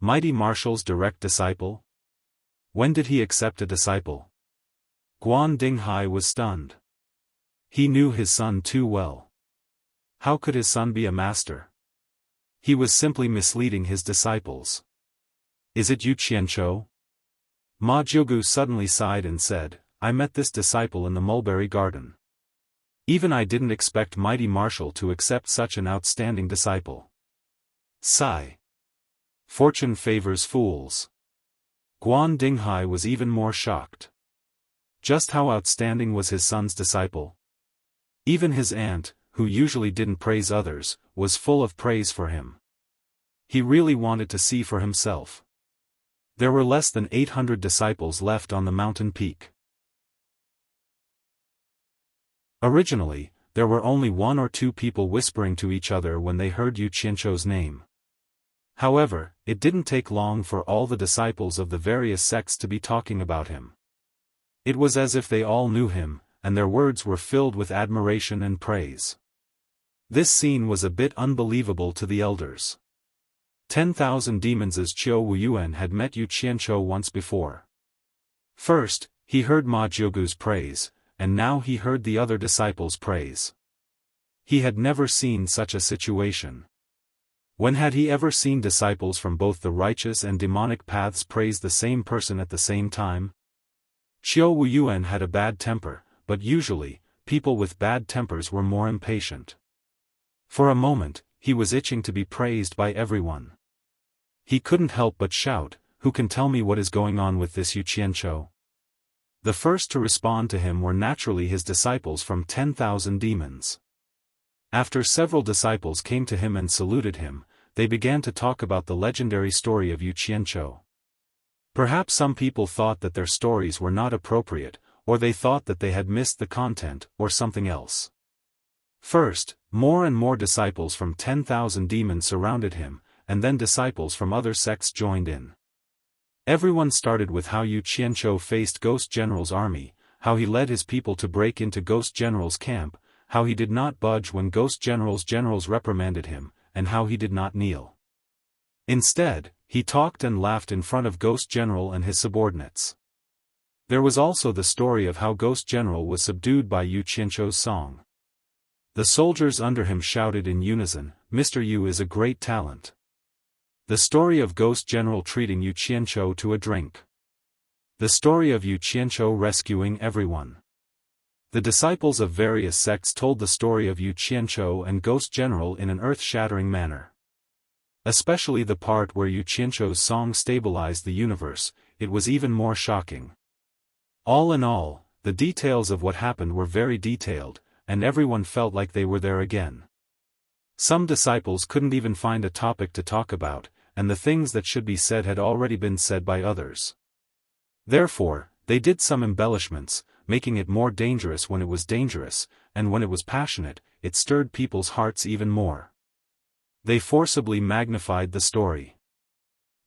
Mighty Marshal's direct disciple? When did he accept a disciple? Guan Dinghai was stunned. He knew his son too well. How could his son be a master? He was simply misleading his disciples. Is it Yu Qianchou? Ma Jiugu suddenly sighed and said, I met this disciple in the mulberry garden. Even I didn't expect Mighty Marshal to accept such an outstanding disciple. Sigh. Fortune favors fools. Guan Dinghai was even more shocked. Just how outstanding was his son's disciple? Even his aunt, who usually didn't praise others, was full of praise for him. He really wanted to see for himself. There were less than 800 disciples left on the mountain peak. Originally, there were only 1 or 2 people whispering to each other when they heard Yu Qianchou's name. However, it didn't take long for all the disciples of the various sects to be talking about him. It was as if they all knew him, and their words were filled with admiration and praise. This scene was a bit unbelievable to the elders. 10,000 demons as Qiu Wuyuan had met Yu Qianchou once before. First, he heard Ma Jiugu's praise, and now he heard the other disciples' praise. He had never seen such a situation. When had he ever seen disciples from both the righteous and demonic paths praise the same person at the same time? Qiu Wuyuan had a bad temper, but usually, people with bad tempers were more impatient. For a moment, he was itching to be praised by everyone. He couldn't help but shout, who can tell me what is going on with this Yu Qianchou? The first to respond to him were naturally his disciples from 10,000 demons. After several disciples came to him and saluted him, they began to talk about the legendary story of Yu Qianchou. Perhaps some people thought that their stories were not appropriate, or they thought that they had missed the content, or something else. First, more and more disciples from 10,000 demons surrounded him, and then disciples from other sects joined in. Everyone started with how Yu Qianchou faced Ghost General's army, how he led his people to break into Ghost General's camp, how he did not budge when Ghost General's generals reprimanded him, and how he did not kneel. Instead, he talked and laughed in front of Ghost General and his subordinates. There was also the story of how Ghost General was subdued by Yu Qianchou's song. The soldiers under him shouted in unison, Mr. Yu is a great talent. The story of Ghost General treating Yu Qianchou to a drink. The story of Yu Qianchou rescuing everyone. The disciples of various sects told the story of Yu Qianqiu and Ghost General in an earth-shattering manner. Especially the part where Yu Qianqiu's song stabilized the universe, it was even more shocking. All in all, the details of what happened were very detailed, and everyone felt like they were there again. Some disciples couldn't even find a topic to talk about, and the things that should be said had already been said by others. Therefore, they did some embellishments, making it more dangerous when it was dangerous, and when it was passionate, it stirred people's hearts even more. They forcibly magnified the story.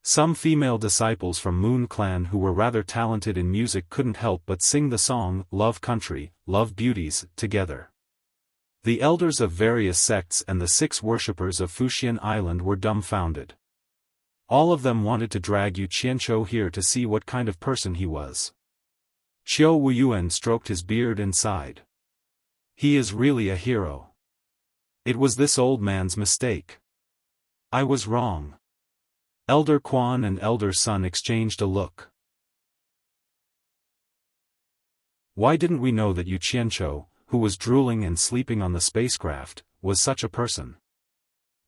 Some female disciples from Moon Clan who were rather talented in music couldn't help but sing the song, Love Country, Love Beauties, together. The elders of various sects and the 6 worshippers of Fuxian Island were dumbfounded. All of them wanted to drag Yu Qianqiu here to see what kind of person he was. Qiu Wuyuan stroked his beard and sighed. He is really a hero. It was this old man's mistake. I was wrong. Elder Quan and Elder Sun exchanged a look. Why didn't we know that Yu Qianqiu, who was drooling and sleeping on the spacecraft, was such a person?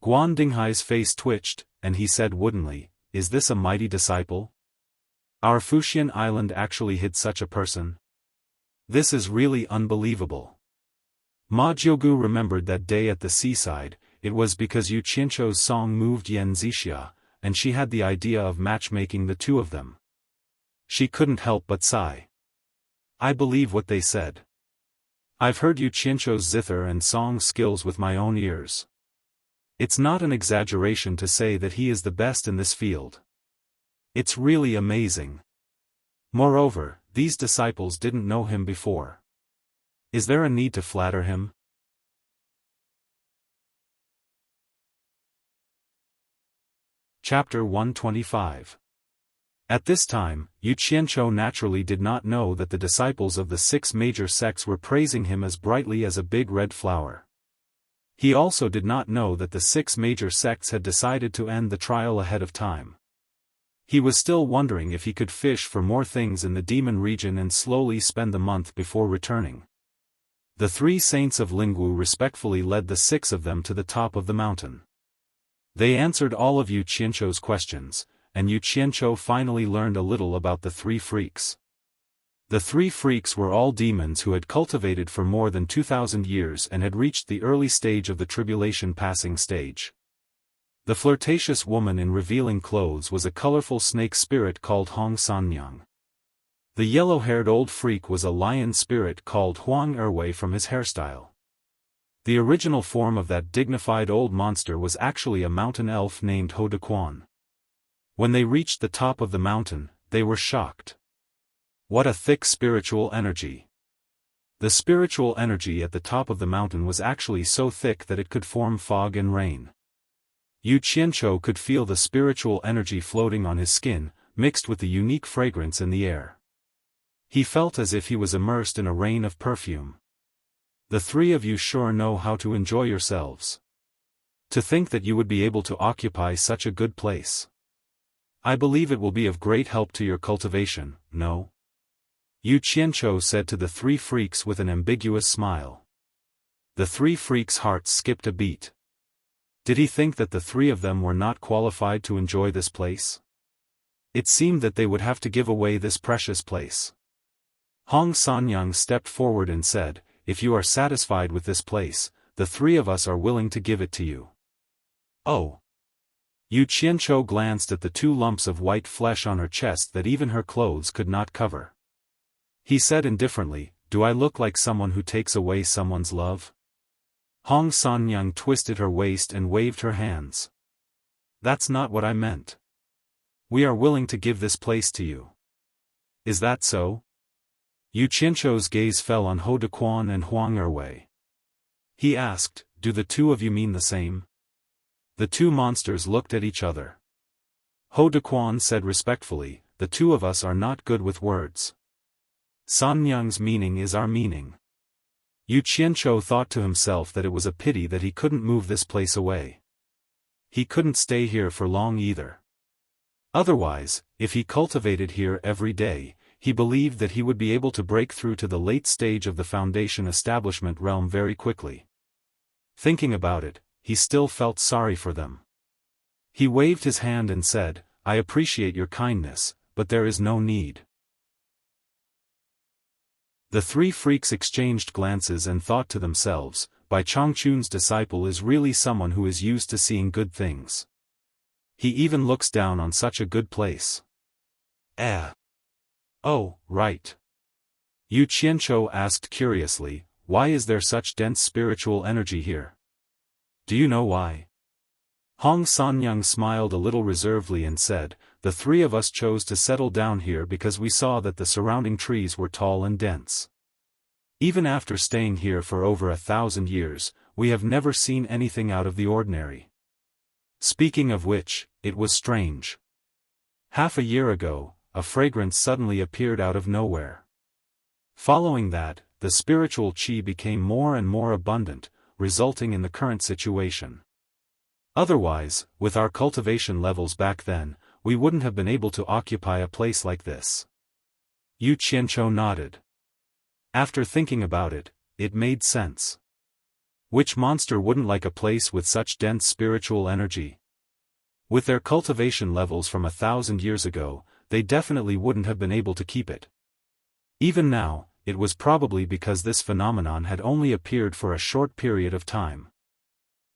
Guan Dinghai's face twitched, and he said woodenly, "Is this a mighty disciple? Our Fuxian Island actually hid such a person? This is really unbelievable." Ma Jiugu remembered that day at the seaside. It was because Yu Qianqiu's song moved Yan Zixia, and she had the idea of matchmaking the two of them. She couldn't help but sigh. I believe what they said. I've heard Yu Qianqiu's zither and song skills with my own ears. It's not an exaggeration to say that he is the best in this field. It's really amazing. Moreover, these disciples didn't know him before. Is there a need to flatter him? Chapter 125. At this time, Yu Qianqiu naturally did not know that the disciples of the 6 major sects were praising him as brightly as a big red flower. He also did not know that the 6 major sects had decided to end the trial ahead of time. He was still wondering if he could fish for more things in the demon region and slowly spend the month before returning. The 3 saints of Lingwu respectfully led the 6 of them to the top of the mountain. They answered all of Yu Qianqiu's questions, and Yu Qianqiu finally learned a little about the 3 freaks. The 3 freaks were all demons who had cultivated for more than 2,000 years and had reached the early stage of the tribulation passing stage. The flirtatious woman in revealing clothes was a colorful snake spirit called Hong Sanyang. The yellow-haired old freak was a lion spirit called Huang Erwei from his hairstyle. The original form of that dignified old monster was actually a mountain elf named Ho De Quan. When they reached the top of the mountain, they were shocked. What a thick spiritual energy! The spiritual energy at the top of the mountain was actually so thick that it could form fog and rain. Yu Qianqiu could feel the spiritual energy floating on his skin, mixed with the unique fragrance in the air. He felt as if he was immersed in a rain of perfume. The 3 of you sure know how to enjoy yourselves. To think that you would be able to occupy such a good place. I believe it will be of great help to your cultivation, no? Yu Qianqiu said to the 3 freaks with an ambiguous smile. The 3 freaks' hearts skipped a beat. Did he think that the 3 of them were not qualified to enjoy this place? It seemed that they would have to give away this precious place. Hong Sanyang stepped forward and said, "If you are satisfied with this place, the 3 of us are willing to give it to you." Oh! Yu Qianqiu glanced at the 2 lumps of white flesh on her chest that even her clothes could not cover. He said indifferently, "Do I look like someone who takes away someone's love?" Hong Sanyang twisted her waist and waved her hands. "That's not what I meant. We are willing to give this place to you. Is that so?" Yu Qianqiu's gaze fell on Ho De Quan and Huang Erwei. He asked, "Do the 2 of you mean the same?" The 2 monsters looked at each other. Ho De Quan said respectfully, "The 2 of us are not good with words. Sanyang's meaning is our meaning." Yu Qianqiu thought to himself that it was a pity that he couldn't move this place away. He couldn't stay here for long either. Otherwise, if he cultivated here every day, he believed that he would be able to break through to the late stage of the Foundation establishment realm very quickly. Thinking about it, he still felt sorry for them. He waved his hand and said, "I appreciate your kindness, but there is no need." The three freaks exchanged glances and thought to themselves, Bai Chongqun's disciple is really someone who is used to seeing good things. He even looks down on such a good place. Oh, right. Yu Qianzhou asked curiously, why is there such dense spiritual energy here? Do you know why? Hong Sanyang smiled a little reservedly and said, the three of us chose to settle down here because we saw that the surrounding trees were tall and dense. Even after staying here for over 1,000 years, we have never seen anything out of the ordinary. Speaking of which, it was strange. Half a year ago, a fragrance suddenly appeared out of nowhere. Following that, the spiritual qi became more and more abundant, resulting in the current situation. Otherwise, with our cultivation levels back then, we wouldn't have been able to occupy a place like this. Yu Qianzhou nodded. After thinking about it, it made sense. Which monster wouldn't like a place with such dense spiritual energy? With their cultivation levels from 1,000 years ago, they definitely wouldn't have been able to keep it. Even now, it was probably because this phenomenon had only appeared for a short period of time.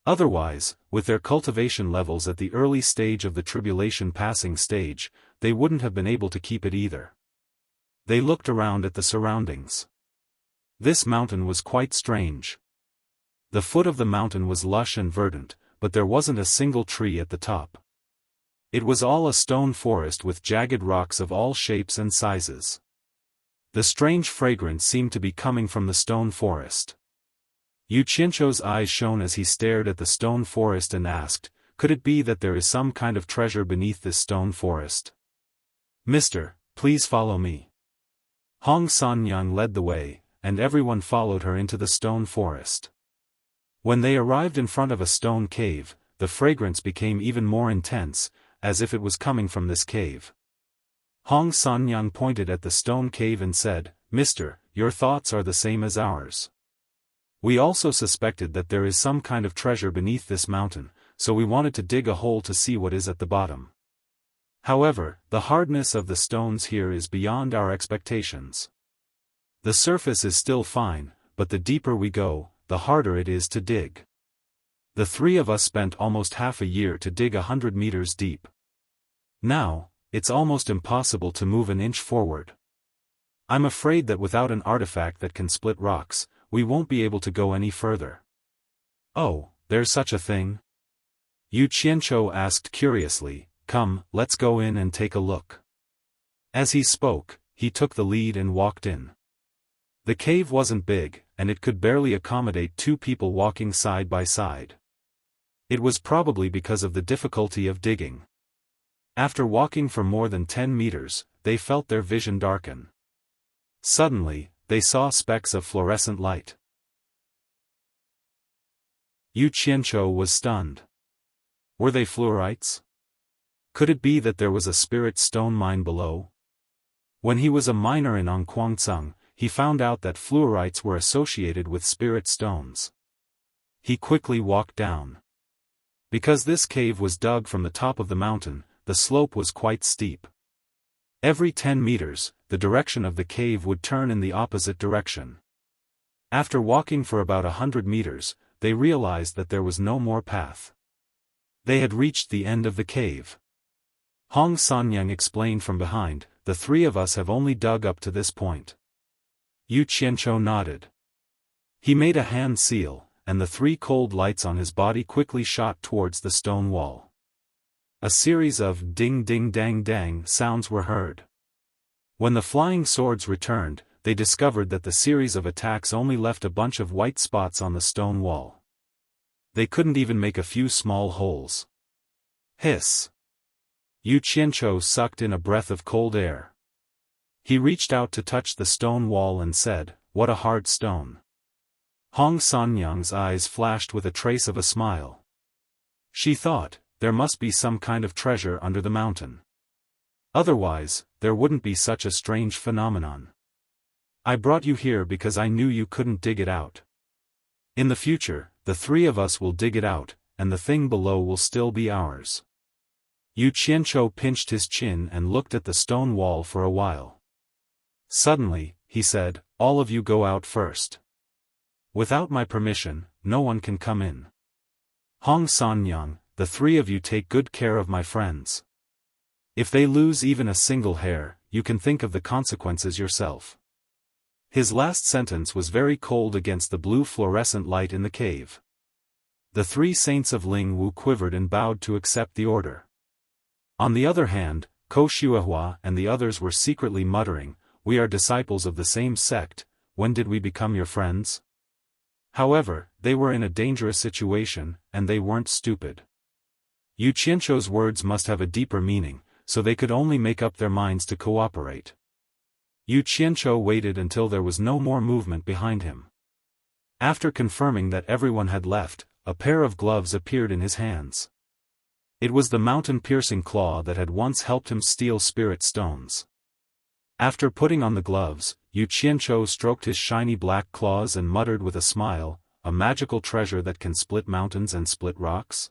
Otherwise, with their cultivation levels at the early stage of the tribulation passing stage, they wouldn't have been able to keep it either. They looked around at the surroundings. This mountain was quite strange. The foot of the mountain was lush and verdant, but there wasn't a single tree at the top. It was all a stone forest with jagged rocks of all shapes and sizes. The strange fragrance seemed to be coming from the stone forest. Yu Qianzhou's eyes shone as he stared at the stone forest and asked, could it be that there is some kind of treasure beneath this stone forest? Mister, please follow me. Hong Sanyang led the way, and everyone followed her into the stone forest. When they arrived in front of a stone cave, the fragrance became even more intense, as if it was coming from this cave. Hong Sanyang pointed at the stone cave and said, Mister, your thoughts are the same as ours. We also suspected that there is some kind of treasure beneath this mountain, so we wanted to dig a hole to see what is at the bottom. However, the hardness of the stones here is beyond our expectations. The surface is still fine, but the deeper we go, the harder it is to dig. The three of us spent almost half a year to dig 100 meters deep. Now, it's almost impossible to move an inch forward. I'm afraid that without an artifact that can split rocks, we won't be able to go any further. Oh, there's such a thing? Yu Qianzhou asked curiously, come, let's go in and take a look. As he spoke, he took the lead and walked in. The cave wasn't big, and it could barely accommodate two people walking side by side. It was probably because of the difficulty of digging. After walking for more than 10 meters, they felt their vision darken. Suddenly, they saw specks of fluorescent light. Yu Qianzhou was stunned. Were they fluorites? Could it be that there was a spirit stone mine below? When he was a miner in Angquangcang, he found out that fluorites were associated with spirit stones. He quickly walked down. Because this cave was dug from the top of the mountain, the slope was quite steep. Every 10 meters, the direction of the cave would turn in the opposite direction. After walking for about 100 meters, they realized that there was no more path. They had reached the end of the cave. Hong Sanyang explained from behind, the three of us have only dug up to this point. Yu Qianzhou nodded. He made a hand seal, and the three cold lights on his body quickly shot towards the stone wall. A series of ding-ding-dang-dang sounds were heard. When the flying swords returned, they discovered that the series of attacks only left a bunch of white spots on the stone wall. They couldn't even make a few small holes. Hiss! Yu Qianzhou sucked in a breath of cold air. He reached out to touch the stone wall and said, "What a hard stone." Hong Sanyang's eyes flashed with a trace of a smile. She thought, there must be some kind of treasure under the mountain. Otherwise, there wouldn't be such a strange phenomenon. I brought you here because I knew you couldn't dig it out. In the future, the three of us will dig it out, and the thing below will still be ours. Yu Qianzhou pinched his chin and looked at the stone wall for a while. Suddenly, he said, all of you go out first. Without my permission, no one can come in. Hong Sanyang, the three of you take good care of my friends. If they lose even a single hair, you can think of the consequences yourself. His last sentence was very cold against the blue fluorescent light in the cave. The three saints of Ling Wu quivered and bowed to accept the order. On the other hand, Ko Shuahua and the others were secretly muttering, we are disciples of the same sect, when did we become your friends? However, they were in a dangerous situation, and they weren't stupid. Yu Qianzhou's words must have a deeper meaning, so they could only make up their minds to cooperate. Yu Qianzhou waited until there was no more movement behind him. After confirming that everyone had left, a pair of gloves appeared in his hands. It was the mountain-piercing claw that had once helped him steal spirit stones. After putting on the gloves, Yu Qianzhou stroked his shiny black claws and muttered with a smile, a magical treasure that can split mountains and split rocks?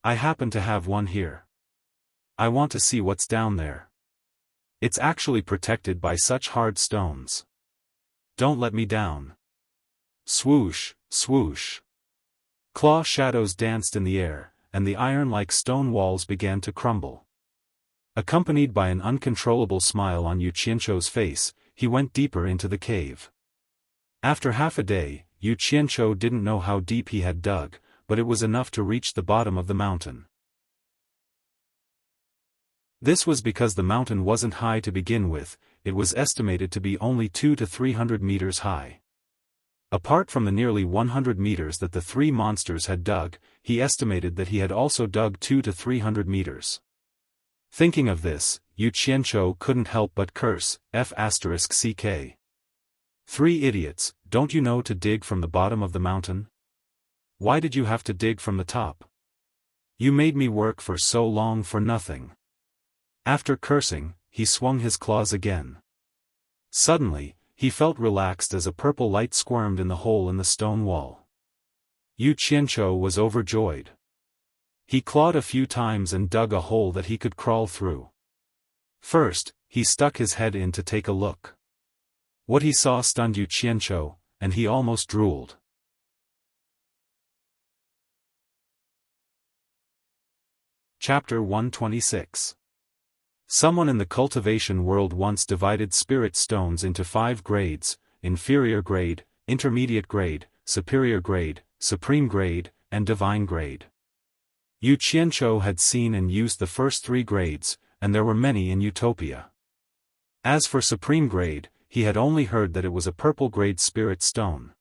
I happen to have one here. I want to see what's down there. It's actually protected by such hard stones. Don't let me down. Swoosh, swoosh. Claw shadows danced in the air, and the iron-like stone walls began to crumble. Accompanied by an uncontrollable smile on Yu Qianzhou's face, he went deeper into the cave. After half a day, Yu Qianzhou didn't know how deep he had dug, but it was enough to reach the bottom of the mountain. This was because the mountain wasn't high to begin with, it was estimated to be only 200 to 300 meters high. Apart from the nearly 100 meters that the three monsters had dug, he estimated that he had also dug 200 to 300 meters. Thinking of this, Yu Qianzhou couldn't help but curse, F***ck. 3 idiots, don't you know to dig from the bottom of the mountain? Why did you have to dig from the top? You made me work for so long for nothing. After cursing, he swung his claws again. Suddenly, he felt relaxed as a purple light squirmed in the hole in the stone wall. Yu Qianzhou was overjoyed. He clawed a few times and dug a hole that he could crawl through. First, he stuck his head in to take a look. What he saw stunned Yu Qianzhou, and he almost drooled. Chapter 126. Someone in the cultivation world once divided spirit stones into 5 grades: inferior grade, intermediate grade, superior grade, supreme grade, and divine grade. Yu Qianzhou had seen and used the first 3 grades, and there were many in Utopia. As for supreme grade, he had only heard that it was a purple grade spirit stone.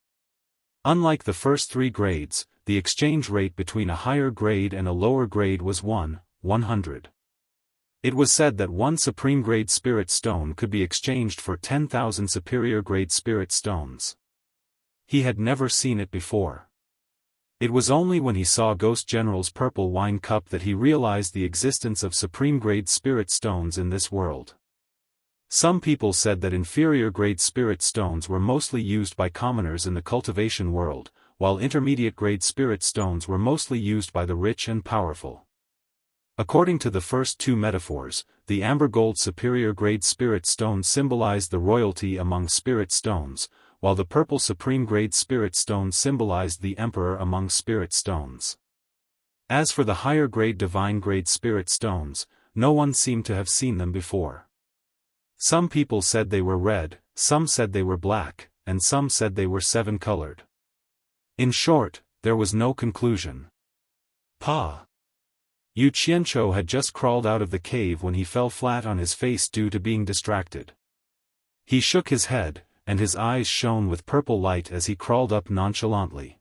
Unlike the first 3 grades, the exchange rate between a higher grade and a lower grade was 100. It was said that 1 supreme grade spirit stone could be exchanged for 10,000 superior grade spirit stones. He had never seen it before. It was only when he saw Ghost General's purple wine cup that he realized the existence of supreme grade spirit stones in this world. Some people said that inferior grade spirit stones were mostly used by commoners in the cultivation world, while intermediate grade spirit stones were mostly used by the rich and powerful. According to the first 2 metaphors, the amber gold superior grade spirit stone symbolized the royalty among spirit stones, while the purple supreme grade spirit stone symbolized the emperor among spirit stones. As for the higher grade divine grade spirit stones, no one seemed to have seen them before. Some people said they were red, some said they were black, and some said they were 7-colored. In short, there was no conclusion. Yu Qianzhou had just crawled out of the cave when he fell flat on his face due to being distracted. He shook his head, and his eyes shone with purple light as he crawled up nonchalantly.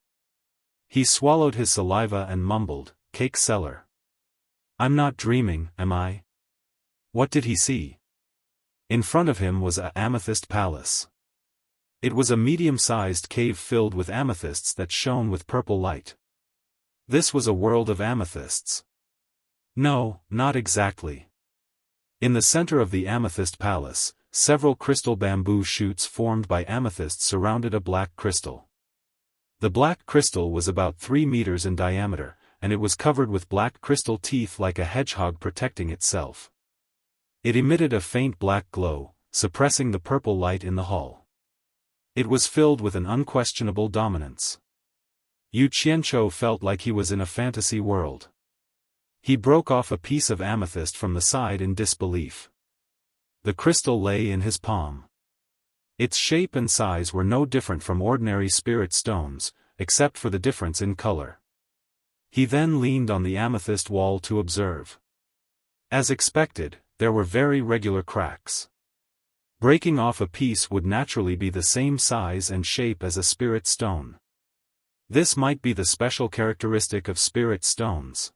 He swallowed his saliva and mumbled, "Cake seller. I'm not dreaming, am I?" What did he see? In front of him was an amethyst palace. It was a medium-sized cave filled with amethysts that shone with purple light. This was a world of amethysts. No, not exactly. In the center of the amethyst palace, several crystal bamboo shoots formed by amethysts surrounded a black crystal. The black crystal was about 3 meters in diameter, and it was covered with black crystal teeth like a hedgehog protecting itself. It emitted a faint black glow, suppressing the purple light in the hall. It was filled with an unquestionable dominance. Yu Qianzhou felt like he was in a fantasy world. He broke off a piece of amethyst from the side in disbelief. The crystal lay in his palm. Its shape and size were no different from ordinary spirit stones, except for the difference in color. He then leaned on the amethyst wall to observe. As expected, there were very regular cracks. Breaking off a piece would naturally be the same size and shape as a spirit stone. This might be the special characteristic of spirit stones.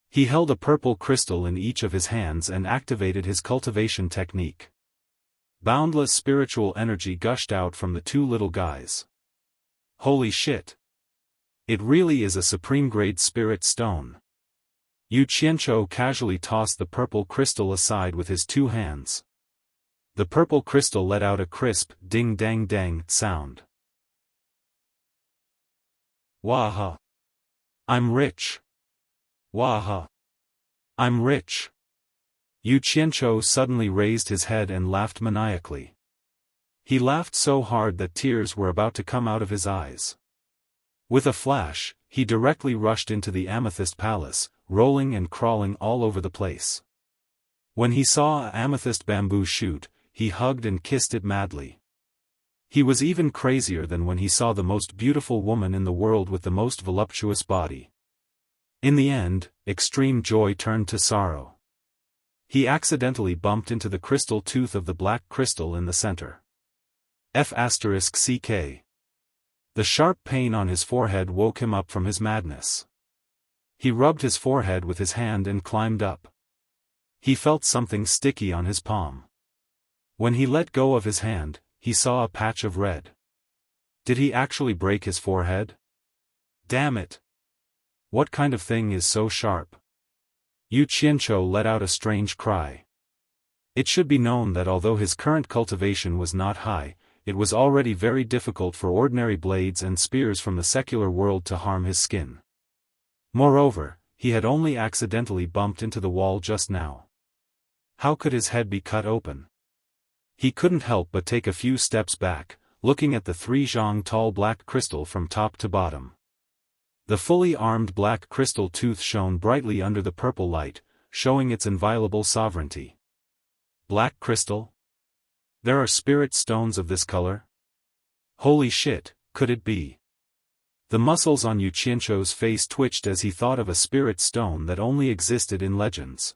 He held a purple crystal in each of his hands and activated his cultivation technique. Boundless spiritual energy gushed out from the two little guys. Holy shit! It really is a supreme-grade spirit stone. Yu Qianzhou casually tossed the purple crystal aside with his two hands. The purple crystal let out a crisp, ding-dang-dang sound. Waha! I'm rich! Waha! I'm rich! Yu Qianzhou suddenly raised his head and laughed maniacally. He laughed so hard that tears were about to come out of his eyes. With a flash, he directly rushed into the amethyst palace, rolling and crawling all over the place. When he saw an amethyst bamboo shoot, he hugged and kissed it madly. He was even crazier than when he saw the most beautiful woman in the world with the most voluptuous body. In the end, extreme joy turned to sorrow. He accidentally bumped into the crystal tooth of the black crystal in the center. F***ck. The sharp pain on his forehead woke him up from his madness. He rubbed his forehead with his hand and climbed up. He felt something sticky on his palm. When he let go of his hand, he saw a patch of red. Did he actually break his forehead? Damn it! What kind of thing is so sharp? Yu Qianzhou let out a strange cry. It should be known that although his current cultivation was not high, it was already very difficult for ordinary blades and spears from the secular world to harm his skin. Moreover, he had only accidentally bumped into the wall just now. How could his head be cut open? He couldn't help but take a few steps back, looking at the 3 zhang tall black crystal from top to bottom. The fully armed black crystal tooth shone brightly under the purple light, showing its inviolable sovereignty. Black crystal? There are spirit stones of this color? Holy shit, could it be? The muscles on Yu Qianzhou's face twitched as he thought of a spirit stone that only existed in legends.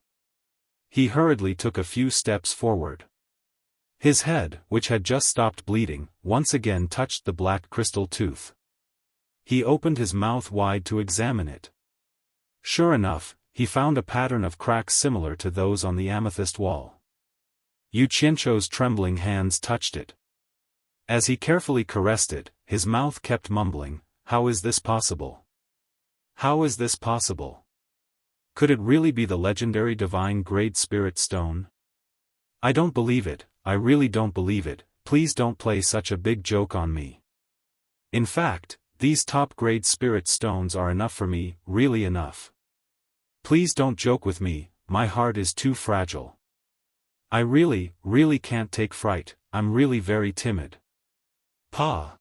He hurriedly took a few steps forward. His head, which had just stopped bleeding, once again touched the black crystal tooth. He opened his mouth wide to examine it. Sure enough, he found a pattern of cracks similar to those on the amethyst wall. Yu Qianzhou's trembling hands touched it. As he carefully caressed it, his mouth kept mumbling, "How is this possible? How is this possible? Could it really be the legendary divine grade spirit stone? I don't believe it, I really don't believe it, please don't play such a big joke on me. In fact, these top-grade spirit stones are enough for me, really enough. Please don't joke with me, my heart is too fragile. I really can't take fright, I'm really very timid." Pa!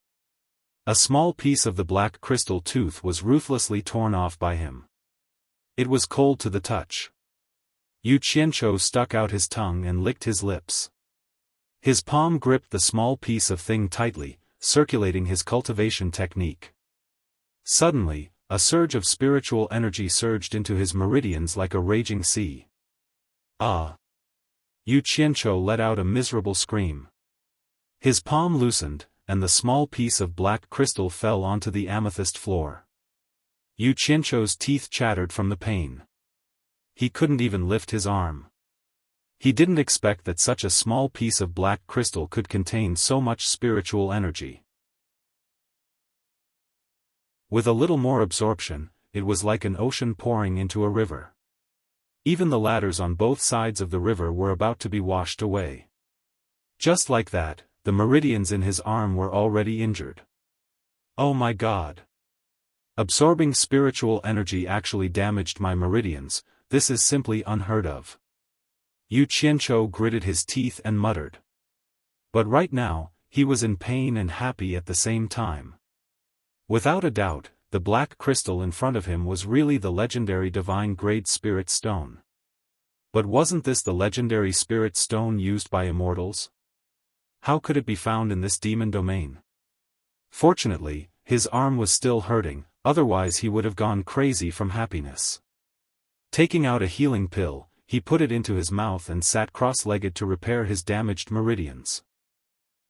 A small piece of the black crystal tooth was ruthlessly torn off by him. It was cold to the touch. Yu Qianzhou stuck out his tongue and licked his lips. His palm gripped the small piece of thing tightly, circulating his cultivation technique. Suddenly, a surge of spiritual energy surged into his meridians like a raging sea. Ah! Yu Qianzhou let out a miserable scream. His palm loosened, and the small piece of black crystal fell onto the amethyst floor. Yu Qianzhou's teeth chattered from the pain. He couldn't even lift his arm. He didn't expect that such a small piece of black crystal could contain so much spiritual energy. With a little more absorption, it was like an ocean pouring into a river. Even the ladders on both sides of the river were about to be washed away. Just like that, the meridians in his arm were already injured. Oh my God! Absorbing spiritual energy actually damaged my meridians. This is simply unheard of. Yu Qianzhou gritted his teeth and muttered. But right now, he was in pain and happy at the same time. Without a doubt, the black crystal in front of him was really the legendary divine grade spirit stone. But wasn't this the legendary spirit stone used by immortals? How could it be found in this demon domain? Fortunately, his arm was still hurting, otherwise he would have gone crazy from happiness. Taking out a healing pill, he put it into his mouth and sat cross-legged to repair his damaged meridians.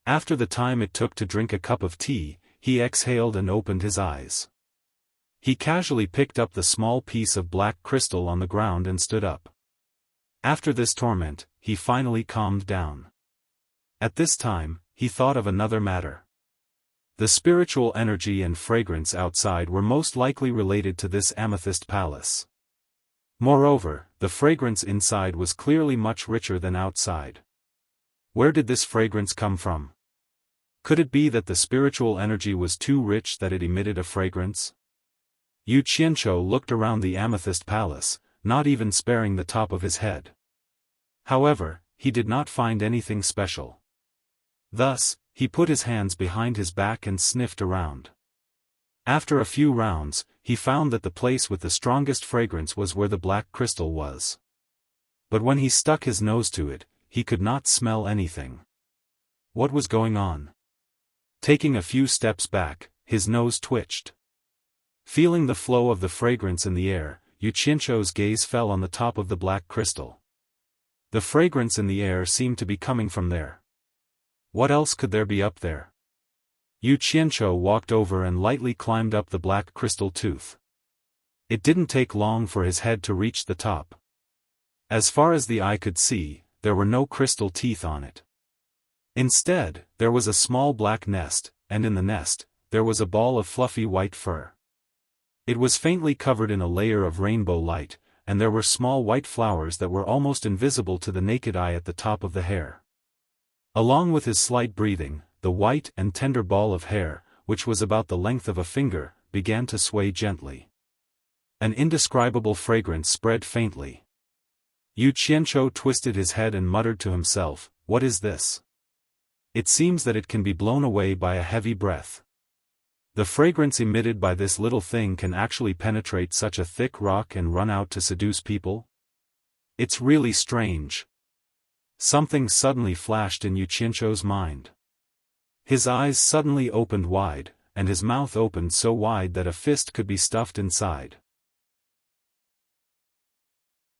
After the time it took to drink a cup of tea, he exhaled and opened his eyes. He casually picked up the small piece of black crystal on the ground and stood up. After this torment, he finally calmed down. At this time, he thought of another matter. The spiritual energy and fragrance outside were most likely related to this amethyst palace. Moreover, the fragrance inside was clearly much richer than outside. Where did this fragrance come from? Could it be that the spiritual energy was too rich that it emitted a fragrance? Yu Qianzhou looked around the amethyst palace, not even sparing the top of his head. However, he did not find anything special. Thus, he put his hands behind his back and sniffed around. After a few rounds, he found that the place with the strongest fragrance was where the black crystal was. But when he stuck his nose to it, he could not smell anything. What was going on? Taking a few steps back, his nose twitched. Feeling the flow of the fragrance in the air, Yu Qianzhou's gaze fell on the top of the black crystal. The fragrance in the air seemed to be coming from there. What else could there be up there? Yu Qianzhou walked over and lightly climbed up the black crystal tooth. It didn't take long for his head to reach the top. As far as the eye could see, there were no crystal teeth on it. Instead, there was a small black nest, and in the nest, there was a ball of fluffy white fur. It was faintly covered in a layer of rainbow light, and there were small white flowers that were almost invisible to the naked eye at the top of the hair. Along with his slight breathing, the white and tender ball of hair, which was about the length of a finger, began to sway gently. An indescribable fragrance spread faintly. Yu Qianzhou twisted his head and muttered to himself, "What is this? It seems that it can be blown away by a heavy breath. The fragrance emitted by this little thing can actually penetrate such a thick rock and run out to seduce people? It's really strange." Something suddenly flashed in Yu Qianzhou's mind. His eyes suddenly opened wide, and his mouth opened so wide that a fist could be stuffed inside.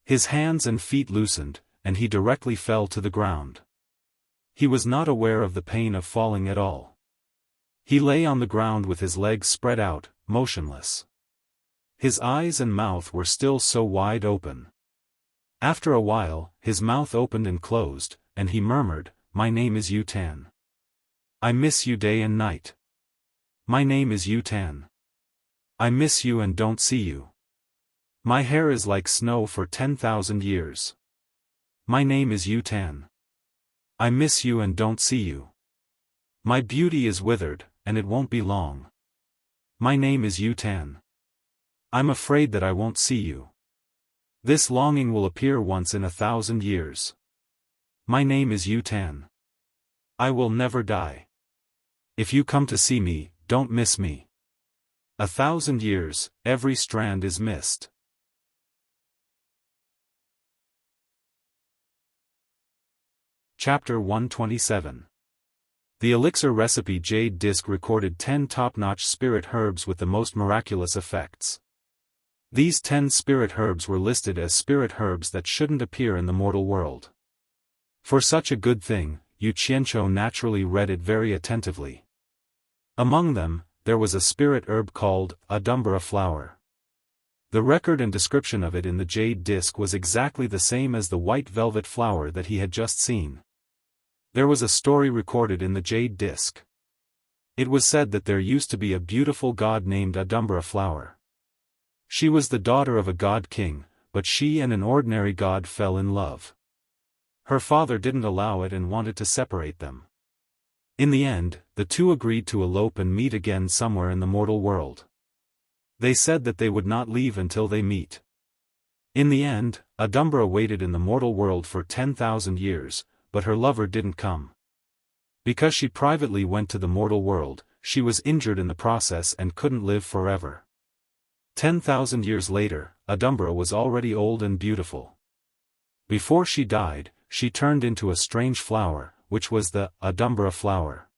His hands and feet loosened, and he directly fell to the ground. He was not aware of the pain of falling at all. He lay on the ground with his legs spread out, motionless. His eyes and mouth were still so wide open. After a while, his mouth opened and closed, and he murmured, "My name is Yu Tan. I miss you day and night. My name is Yu Tan. I miss you and don't see you. My hair is like snow for 10,000 years. My name is Yu Tan. I miss you and don't see you. My beauty is withered, and it won't be long. My name is Yu Tan. I'm afraid that I won't see you. This longing will appear once in 1,000 years. My name is Yu Tan. I will never die. If you come to see me, don't miss me. 1,000 years, every strand is missed." Chapter 127. The elixir recipe Jade Disc recorded 10 top-notch spirit herbs with the most miraculous effects. These 10 spirit herbs were listed as spirit herbs that shouldn't appear in the mortal world. For such a good thing, Yu Qianzhou naturally read it very attentively. Among them, there was a spirit herb called Adumbra flower. The record and description of it in the Jade Disc was exactly the same as the white velvet flower that he had just seen. There was a story recorded in the Jade Disc. It was said that there used to be a beautiful god named Adumbra flower. She was the daughter of a god king, but she and an ordinary god fell in love. Her father didn't allow it and wanted to separate them. In the end, the two agreed to elope and meet again somewhere in the mortal world. They said that they would not leave until they meet. In the end, Adumbra waited in the mortal world for 10,000 years, but her lover didn't come. Because she privately went to the mortal world, she was injured in the process and couldn't live forever. 10,000 years later, Adumbra was already old and beautiful. Before she died, she turned into a strange flower, which was the Adumbra flower.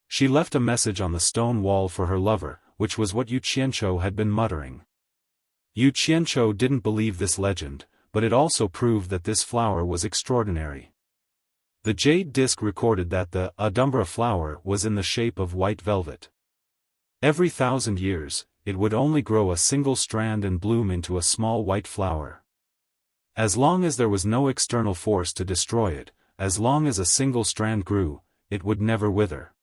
She left a message on the stone wall for her lover, which was what Yu Qianzhou had been muttering. Yu Qianzhou didn't believe this legend, but it also proved that this flower was extraordinary. The jade disc recorded that the Adumbra flower was in the shape of white velvet. Every 1,000 years, it would only grow a single strand and bloom into a small white flower. As long as there was no external force to destroy it, as long as a single strand grew, it would never wither.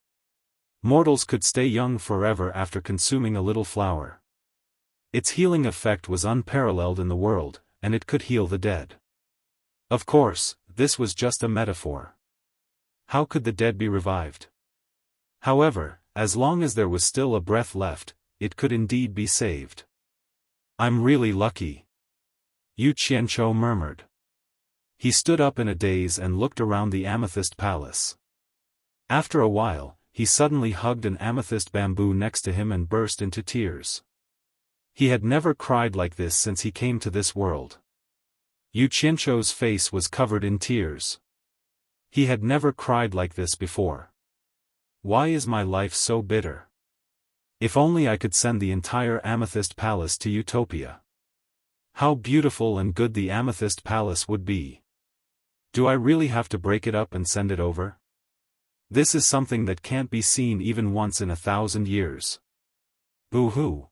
Mortals could stay young forever after consuming a little flower. Its healing effect was unparalleled in the world, and it could heal the dead. Of course, this was just a metaphor. How could the dead be revived? However, as long as there was still a breath left, it could indeed be saved. I'm really lucky, Yu Qianzhou murmured. He stood up in a daze and looked around the amethyst palace. After a while, he suddenly hugged an amethyst bamboo next to him and burst into tears. He had never cried like this since he came to this world. Yu Qianzhou's face was covered in tears. He had never cried like this before. Why is my life so bitter? If only I could send the entire amethyst palace to Utopia. How beautiful and good the amethyst palace would be. Do I really have to break it up and send it over? This is something that can't be seen even once in 1,000 years. Boo-hoo.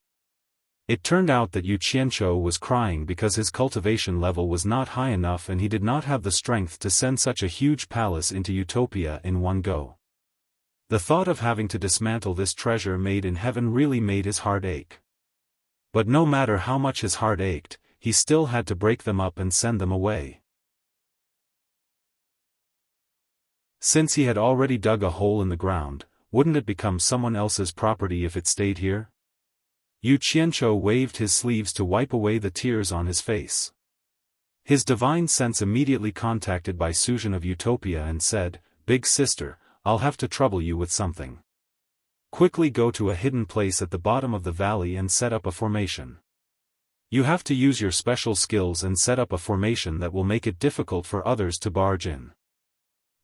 It turned out that Yu Qianzhou was crying because his cultivation level was not high enough and he did not have the strength to send such a huge palace into Utopia in one go. The thought of having to dismantle this treasure made in heaven really made his heart ache. But no matter how much his heart ached, he still had to break them up and send them away. Since he had already dug a hole in the ground, wouldn't it become someone else's property if it stayed here? Yu Qianzhou waved his sleeves to wipe away the tears on his face. His divine sense immediately contacted Bai Suzhen of Utopia and said, "Big sister, I'll have to trouble you with something. Quickly go to a hidden place at the bottom of the valley and set up a formation. You have to use your special skills and set up a formation that will make it difficult for others to barge in.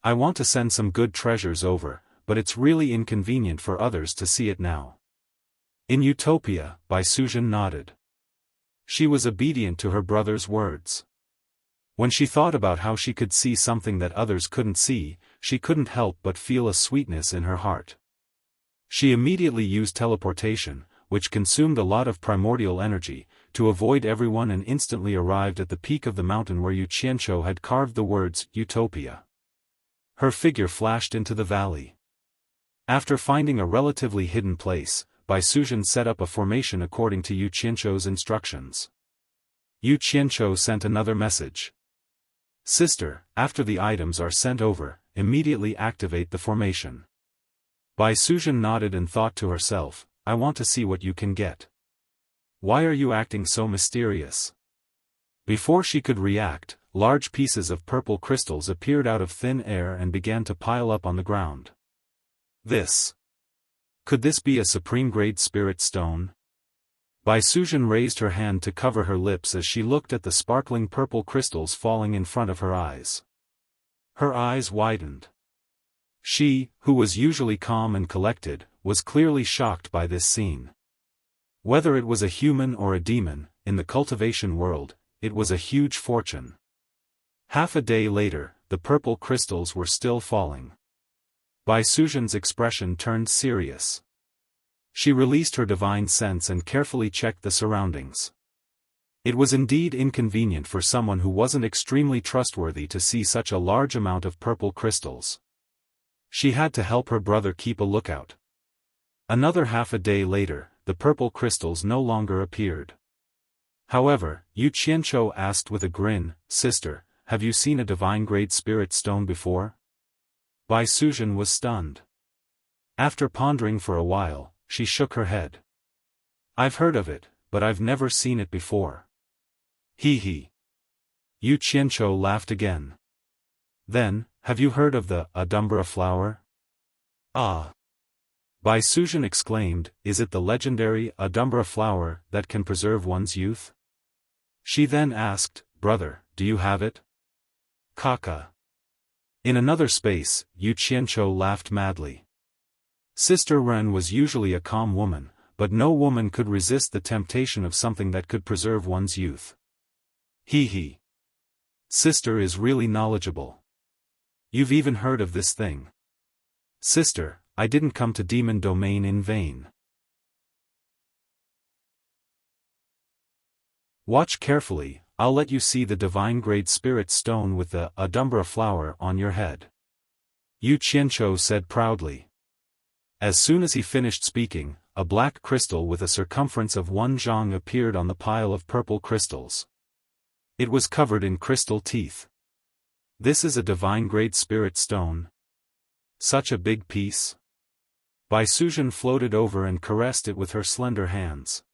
I want to send some good treasures over, but it's really inconvenient for others to see it now." In Utopia, Bai Suzhen nodded. She was obedient to her brother's words. When she thought about how she could see something that others couldn't see, she couldn't help but feel a sweetness in her heart. She immediately used teleportation, which consumed a lot of primordial energy, to avoid everyone and instantly arrived at the peak of the mountain where Yu Qianzhou had carved the words, Utopia. Her figure flashed into the valley. After finding a relatively hidden place, Bai Suzhen set up a formation according to Yu Qianzhou's instructions. Yu Qianzhou sent another message. "Sister, after the items are sent over, immediately activate the formation." Bai Suzhen nodded and thought to herself, "I want to see what you can get. Why are you acting so mysterious?" Before she could react, large pieces of purple crystals appeared out of thin air and began to pile up on the ground. Could this be a supreme-grade spirit stone? Bai Suzhen raised her hand to cover her lips as she looked at the sparkling purple crystals falling in front of her eyes. Her eyes widened. She, who was usually calm and collected, was clearly shocked by this scene. Whether it was a human or a demon, in the cultivation world, it was a huge fortune. Half a day later, the purple crystals were still falling. Bai Suzhen's expression turned serious. She released her divine sense and carefully checked the surroundings. It was indeed inconvenient for someone who wasn't extremely trustworthy to see such a large amount of purple crystals. She had to help her brother keep a lookout. Another half a day later, the purple crystals no longer appeared. However, Yu Qianchou asked with a grin, "Sister, have you seen a divine-grade spirit stone before?" Bai Suzhen was stunned. After pondering for a while, she shook her head. "I've heard of it, but I've never seen it before." "Hee hee." Yu Qianchou laughed again. "Then, have you heard of the Adumbra flower?" "Ah!" Bai Suzhen exclaimed, "Is it the legendary Adumbra flower that can preserve one's youth?" She then asked, "Brother, do you have it?" "Kaka." In another space, Yu Qianchou laughed madly. Sister Ren was usually a calm woman, but no woman could resist the temptation of something that could preserve one's youth. "Hee hee. Sister is really knowledgeable. You've even heard of this thing." "Sister, I didn't come to Demon Domain in vain." "Watch carefully, I'll let you see the divine-grade spirit stone with the Adumbra flower on your head," Yu Qianchou said proudly. As soon as he finished speaking, a black crystal with a circumference of 1 zhang appeared on the pile of purple crystals. It was covered in crystal teeth. "This is a divine-grade spirit stone. Such a big piece." Bai Suzhen floated over and caressed it with her slender hands.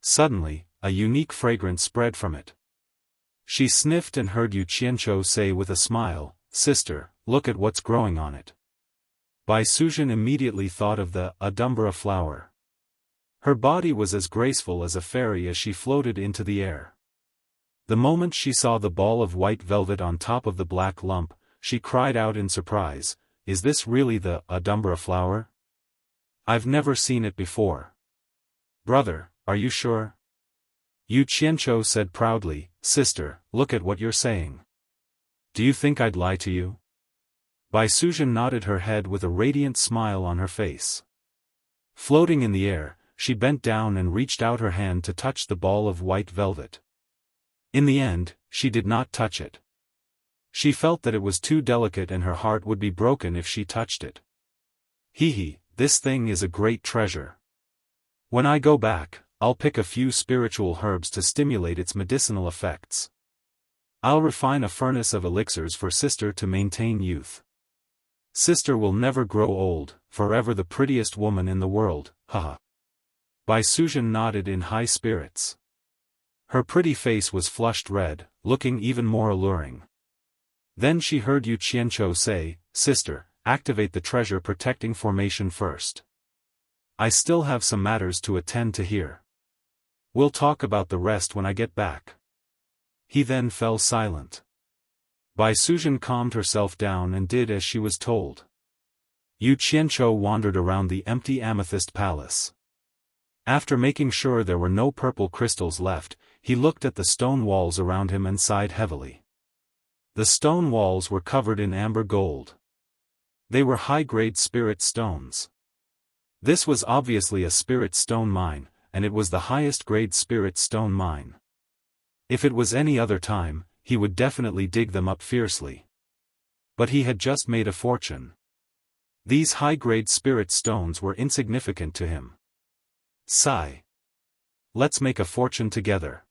Suddenly, a unique fragrance spread from it. She sniffed and heard Yu Qianchou say with a smile, "Sister, look at what's growing on it." Bai Suzhen immediately thought of the Adumbra flower. Her body was as graceful as a fairy as she floated into the air. The moment she saw the ball of white velvet on top of the black lump, she cried out in surprise, "Is this really the Adumbra flower? I've never seen it before." "Brother, are you sure?" Yu Qianchou said proudly, "Sister, look at what you're saying. Do you think I'd lie to you?" Bai Suzhen nodded her head with a radiant smile on her face. Floating in the air, she bent down and reached out her hand to touch the ball of white velvet. In the end, she did not touch it. She felt that it was too delicate and her heart would be broken if she touched it. "Hee hee, this thing is a great treasure. When I go back, I'll pick a few spiritual herbs to stimulate its medicinal effects. I'll refine a furnace of elixirs for Sister to maintain youth. Sister will never grow old, forever the prettiest woman in the world, haha." Bai Suzhen nodded in high spirits. Her pretty face was flushed red, looking even more alluring. Then she heard Yu Qianchou say, "Sister, activate the treasure protecting formation first. I still have some matters to attend to here. We'll talk about the rest when I get back." He then fell silent. Bai Suzhen calmed herself down and did as she was told. Yu Qianchou wandered around the empty amethyst palace. After making sure there were no purple crystals left, he looked at the stone walls around him and sighed heavily. The stone walls were covered in amber gold. They were high-grade spirit stones. This was obviously a spirit stone mine, and it was the highest-grade spirit stone mine. If it was any other time, he would definitely dig them up fiercely. But he had just made a fortune. These high-grade spirit stones were insignificant to him. Sigh. "Let's make a fortune together."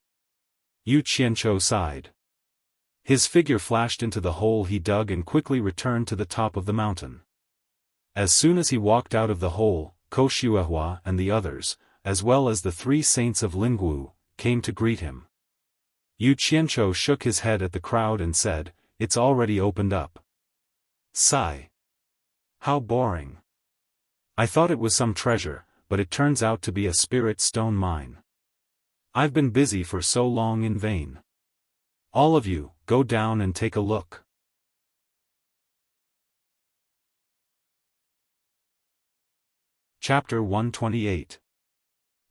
Yu Qianchou sighed. His figure flashed into the hole he dug and quickly returned to the top of the mountain. As soon as he walked out of the hole, Ko Xuehua and the others, as well as the 3 saints of Lingwu, came to greet him. Yu Qianchou shook his head at the crowd and said, "It's already opened up." Sigh. "How boring. I thought it was some treasure, but it turns out to be a spirit stone mine. I've been busy for so long in vain. All of you, go down and take a look." Chapter 128.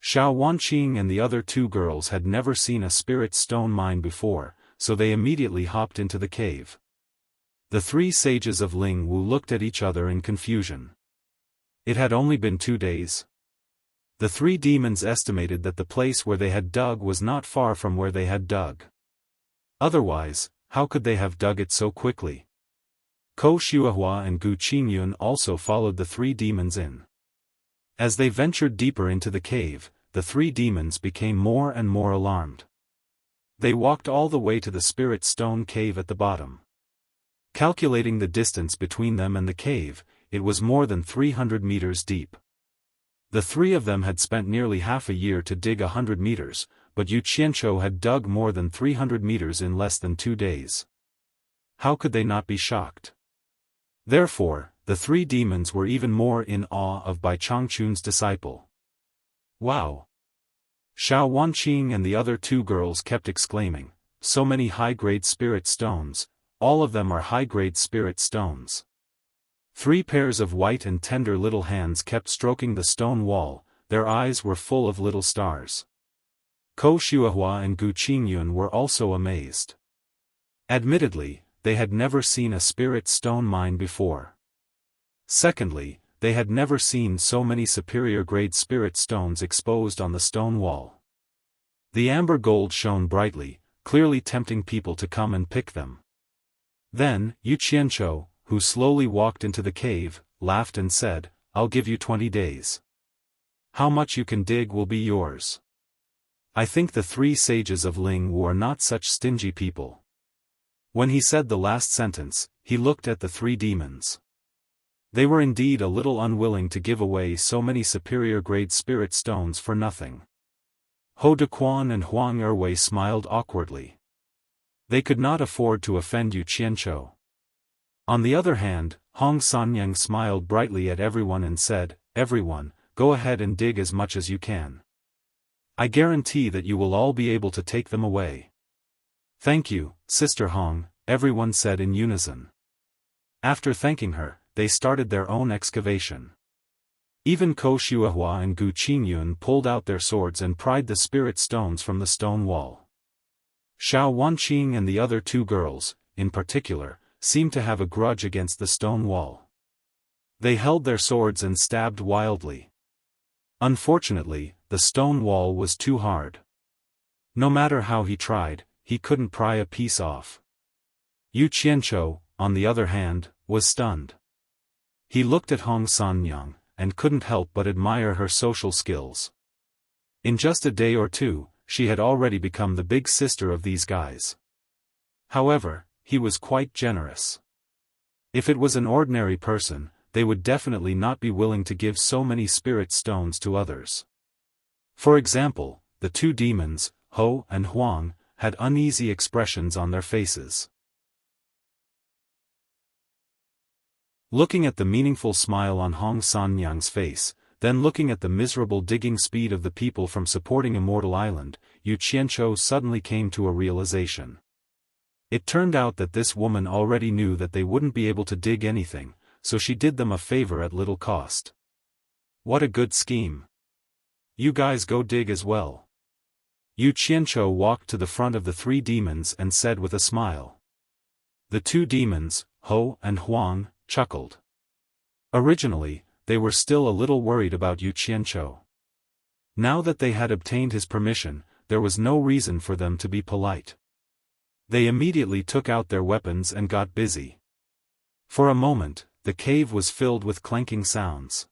Xiao Wanqing and the other 2 girls had never seen a spirit stone mine before, so they immediately hopped into the cave. The 3 sages of Lingwu looked at each other in confusion. It had only been 2 days. The 3 demons estimated that the place where they had dug was not far from where they had dug. Otherwise, how could they have dug it so quickly? Ko Xuehua and Gu Qingyun also followed the 3 demons in. As they ventured deeper into the cave, the three demons became more and more alarmed. They walked all the way to the spirit stone cave at the bottom. Calculating the distance between them and the cave, it was more than 300 meters deep. The three of them had spent nearly half a year to dig 100 meters, but Yu Qianzhou had dug more than 300 meters in less than 2 days. How could they not be shocked? Therefore, the three demons were even more in awe of Bai Changchun's disciple. Wow! Xiao Wanqing and the other two girls kept exclaiming, so many high-grade spirit stones, all of them are high-grade spirit stones. 3 pairs of white and tender little hands kept stroking the stone wall, their eyes were full of little stars. Ko Xuehua and Gu Qingyun were also amazed. Admittedly, they had never seen a spirit stone mine before. Secondly, they had never seen so many superior-grade spirit stones exposed on the stone wall. The amber gold shone brightly, clearly tempting people to come and pick them. Then, Yu Qianzhou, who slowly walked into the cave, laughed and said, "I'll give you 20 days. How much you can dig will be yours." I think the 3 sages of Ling Wu are not such stingy people. When he said the last sentence, he looked at the 3 demons. They were indeed a little unwilling to give away so many superior-grade spirit stones for nothing. Ho Dequan and Huang Erwei smiled awkwardly. They could not afford to offend Yu Qianzhou. On the other hand, Hong Sanyang smiled brightly at everyone and said, "Everyone, go ahead and dig as much as you can. I guarantee that you will all be able to take them away." "Thank you, Sister Hong," everyone said in unison. After thanking her, they started their own excavation. Even Ko Xuehua and Gu Qingyun pulled out their swords and pried the spirit stones from the stone wall. Xiao Wanqing and the other 2 girls, in particular, seemed to have a grudge against the stone wall. They held their swords and stabbed wildly. Unfortunately, the stone wall was too hard. No matter how he tried, he couldn't pry a piece off. Yu Qianzhou, on the other hand, was stunned. He looked at Hong Sanyang, and couldn't help but admire her social skills. In just a day or two, she had already become the big sister of these guys. However, he was quite generous. If it was an ordinary person, they would definitely not be willing to give so many spirit stones to others. For example, the 2 demons, Ho and Huang, had uneasy expressions on their faces. Looking at the meaningful smile on Hong Sanyang's face, then looking at the miserable digging speed of the people from supporting Immortal Island, Yu Qianzhou suddenly came to a realization. It turned out that this woman already knew that they wouldn't be able to dig anything, so she did them a favor at little cost. What a good scheme. You guys go dig as well. Yu Qianzhou walked to the front of the 3 demons and said with a smile. The 2 demons, Ho and Huang, chuckled. Originally, they were still a little worried about Yu Qianzhou. Now that they had obtained his permission, there was no reason for them to be polite. They immediately took out their weapons and got busy. For a moment, the cave was filled with clanking sounds.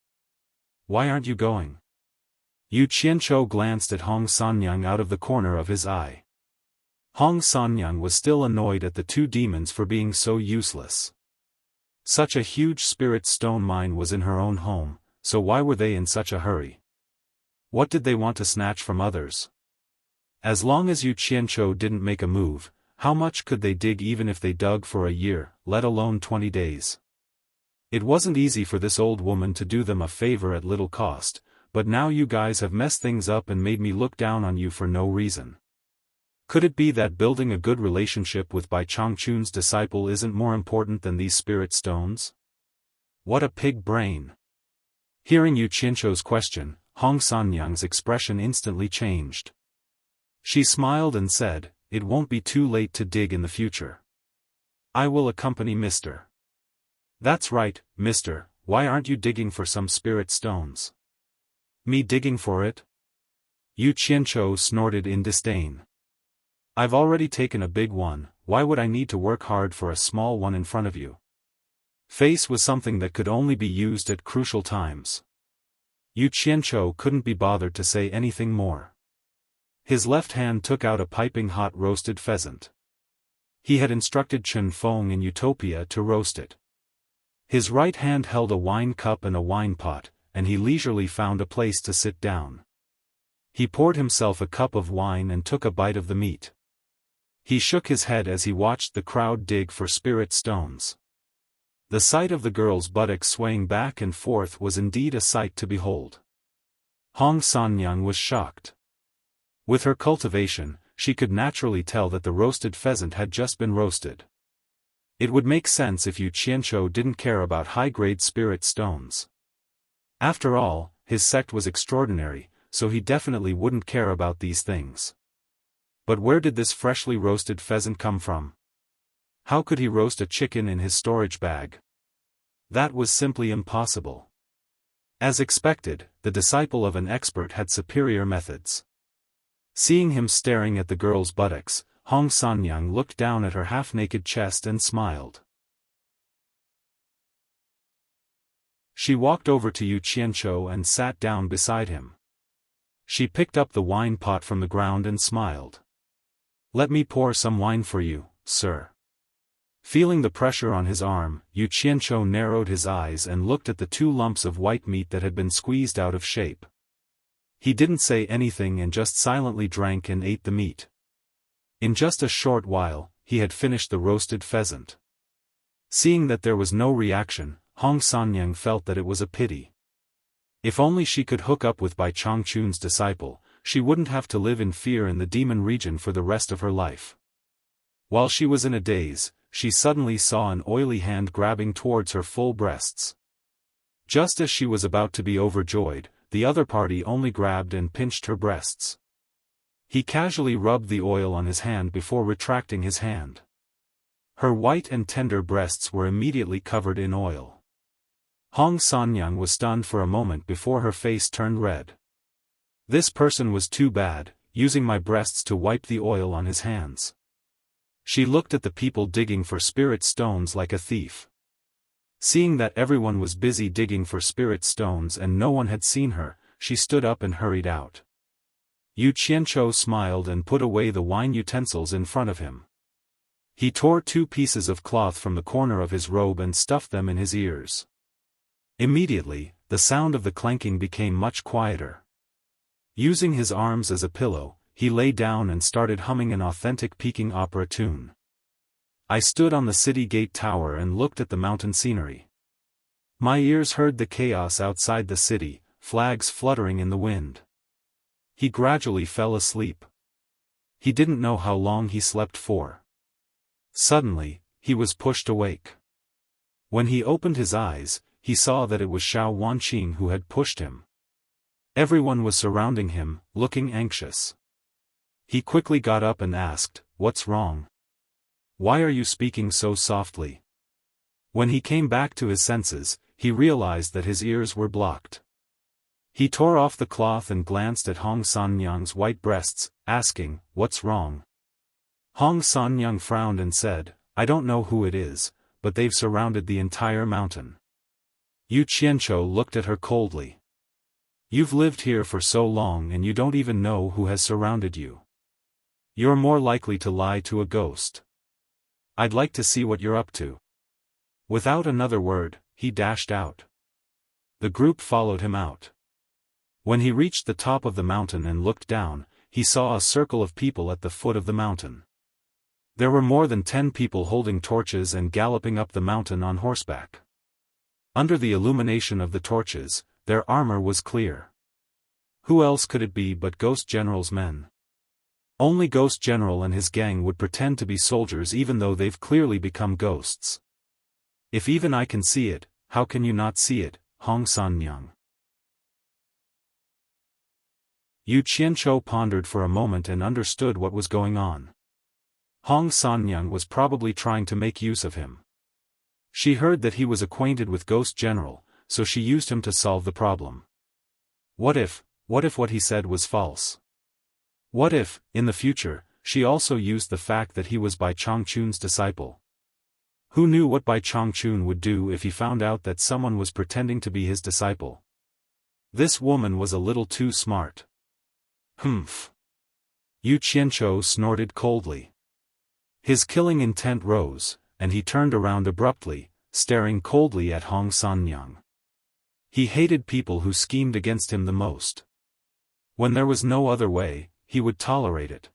"Why aren't you going?" Yu Qianzhou glanced at Hong Sanyang out of the corner of his eye. Hong Sanyang was still annoyed at the 2 demons for being so useless. Such a huge spirit stone mine was in her own home, so why were they in such a hurry? What did they want to snatch from others? As long as Yu Qianzhou didn't make a move, how much could they dig even if they dug for a year, let alone 20 days? It wasn't easy for this old woman to do them a favor at little cost, but now you guys have messed things up and made me look down on you for no reason. Could it be that building a good relationship with Bai Changchun's disciple isn't more important than these spirit stones? What a pig brain! Hearing Yu Qianzhou's question, Hong Sanyang's expression instantly changed. She smiled and said, "It won't be too late to dig in the future. I will accompany Mr." "That's right, Mister, why aren't you digging for some spirit stones?" "Me digging for it?" Yu Qianzhou snorted in disdain. "I've already taken a big one, why would I need to work hard for a small one in front of you?" Face was something that could only be used at crucial times. Yu Qianqiu couldn't be bothered to say anything more. His left hand took out a piping hot roasted pheasant. He had instructed Chen Feng in Utopia to roast it. His right hand held a wine cup and a wine pot, and he leisurely found a place to sit down. He poured himself a cup of wine and took a bite of the meat. He shook his head as he watched the crowd dig for spirit stones. The sight of the girl's buttocks swaying back and forth was indeed a sight to behold. Hong Sanyang was shocked. With her cultivation, she could naturally tell that the roasted pheasant had just been roasted. It would make sense if Yu Qianqiu didn't care about high-grade spirit stones. After all, his sect was extraordinary, so he definitely wouldn't care about these things. But where did this freshly roasted pheasant come from? How could he roast a chicken in his storage bag? That was simply impossible. As expected, the disciple of an expert had superior methods. Seeing him staring at the girl's buttocks, Hong Sanyang looked down at her half-naked chest and smiled. She walked over to Yu Qianqiu and sat down beside him. She picked up the wine pot from the ground and smiled. "Let me pour some wine for you, sir." Feeling the pressure on his arm, Yu Qianqiu narrowed his eyes and looked at the 2 lumps of white meat that had been squeezed out of shape. He didn't say anything and just silently drank and ate the meat. In just a short while, he had finished the roasted pheasant. Seeing that there was no reaction, Hong Sanyang felt that it was a pity. If only she could hook up with Bai Changchun's disciple, she wouldn't have to live in fear in the demon region for the rest of her life. While she was in a daze, she suddenly saw an oily hand grabbing towards her full breasts. Just as she was about to be overjoyed, the other party only grabbed and pinched her breasts. He casually rubbed the oil on his hand before retracting his hand. Her white and tender breasts were immediately covered in oil. Hong Sanyang was stunned for a moment before her face turned red. This person was too bad, using my breasts to wipe the oil on his hands. She looked at the people digging for spirit stones like a thief. Seeing that everyone was busy digging for spirit stones and no one had seen her, she stood up and hurried out. Yu Qianqiu smiled and put away the wine utensils in front of him. He tore 2 pieces of cloth from the corner of his robe and stuffed them in his ears. Immediately, the sound of the clanking became much quieter. Using his arms as a pillow, he lay down and started humming an authentic Peking opera tune. I stood on the city gate tower and looked at the mountain scenery. My ears heard the chaos outside the city, flags fluttering in the wind. He gradually fell asleep. He didn't know how long he slept for. Suddenly, he was pushed awake. When he opened his eyes, he saw that it was Xiao Wanqing who had pushed him. Everyone was surrounding him, looking anxious. He quickly got up and asked, "What's wrong? Why are you speaking so softly?" When he came back to his senses, he realized that his ears were blocked. He tore off the cloth and glanced at Hong Sanyang's white breasts, asking, "What's wrong?" Hong Sanyang frowned and said, "I don't know who it is, but they've surrounded the entire mountain." Yu Qianqiu looked at her coldly. "You've lived here for so long and you don't even know who has surrounded you. You're more likely to lie to a ghost. I'd like to see what you're up to." Without another word, he dashed out. The group followed him out. When he reached the top of the mountain and looked down, he saw a circle of people at the foot of the mountain. There were more than 10 people holding torches and galloping up the mountain on horseback. Under the illumination of the torches, their armor was clear. Who else could it be but Ghost General's men? Only Ghost General and his gang would pretend to be soldiers even though they've clearly become ghosts. If even I can see it, how can you not see it, Hong Sanyang? Yu Qianqiu pondered for a moment and understood what was going on. Hong Sanyang was probably trying to make use of him. She heard that he was acquainted with Ghost General, so she used him to solve the problem. What if what he said was false? What if, in the future, she also used the fact that he was Bai Changchun's disciple? Who knew what Bai Changchun would do if he found out that someone was pretending to be his disciple? This woman was a little too smart. Humph. Yu Qianzhou snorted coldly. His killing intent rose, and he turned around abruptly, staring coldly at Hong Sanyang. He hated people who schemed against him the most. When there was no other way, he would tolerate it.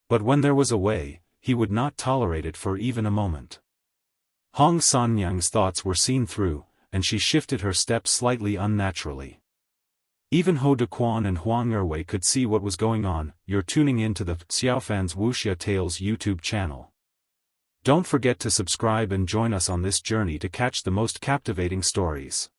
But when there was a way, he would not tolerate it for even a moment. Hong Sanyang's thoughts were seen through, and she shifted her steps slightly unnaturally. Even Ho Dequan and Huang Erwei could see what was going on. You're tuning in to the Xiaofan's Wuxia Tales YouTube channel. Don't forget to subscribe and join us on this journey to catch the most captivating stories.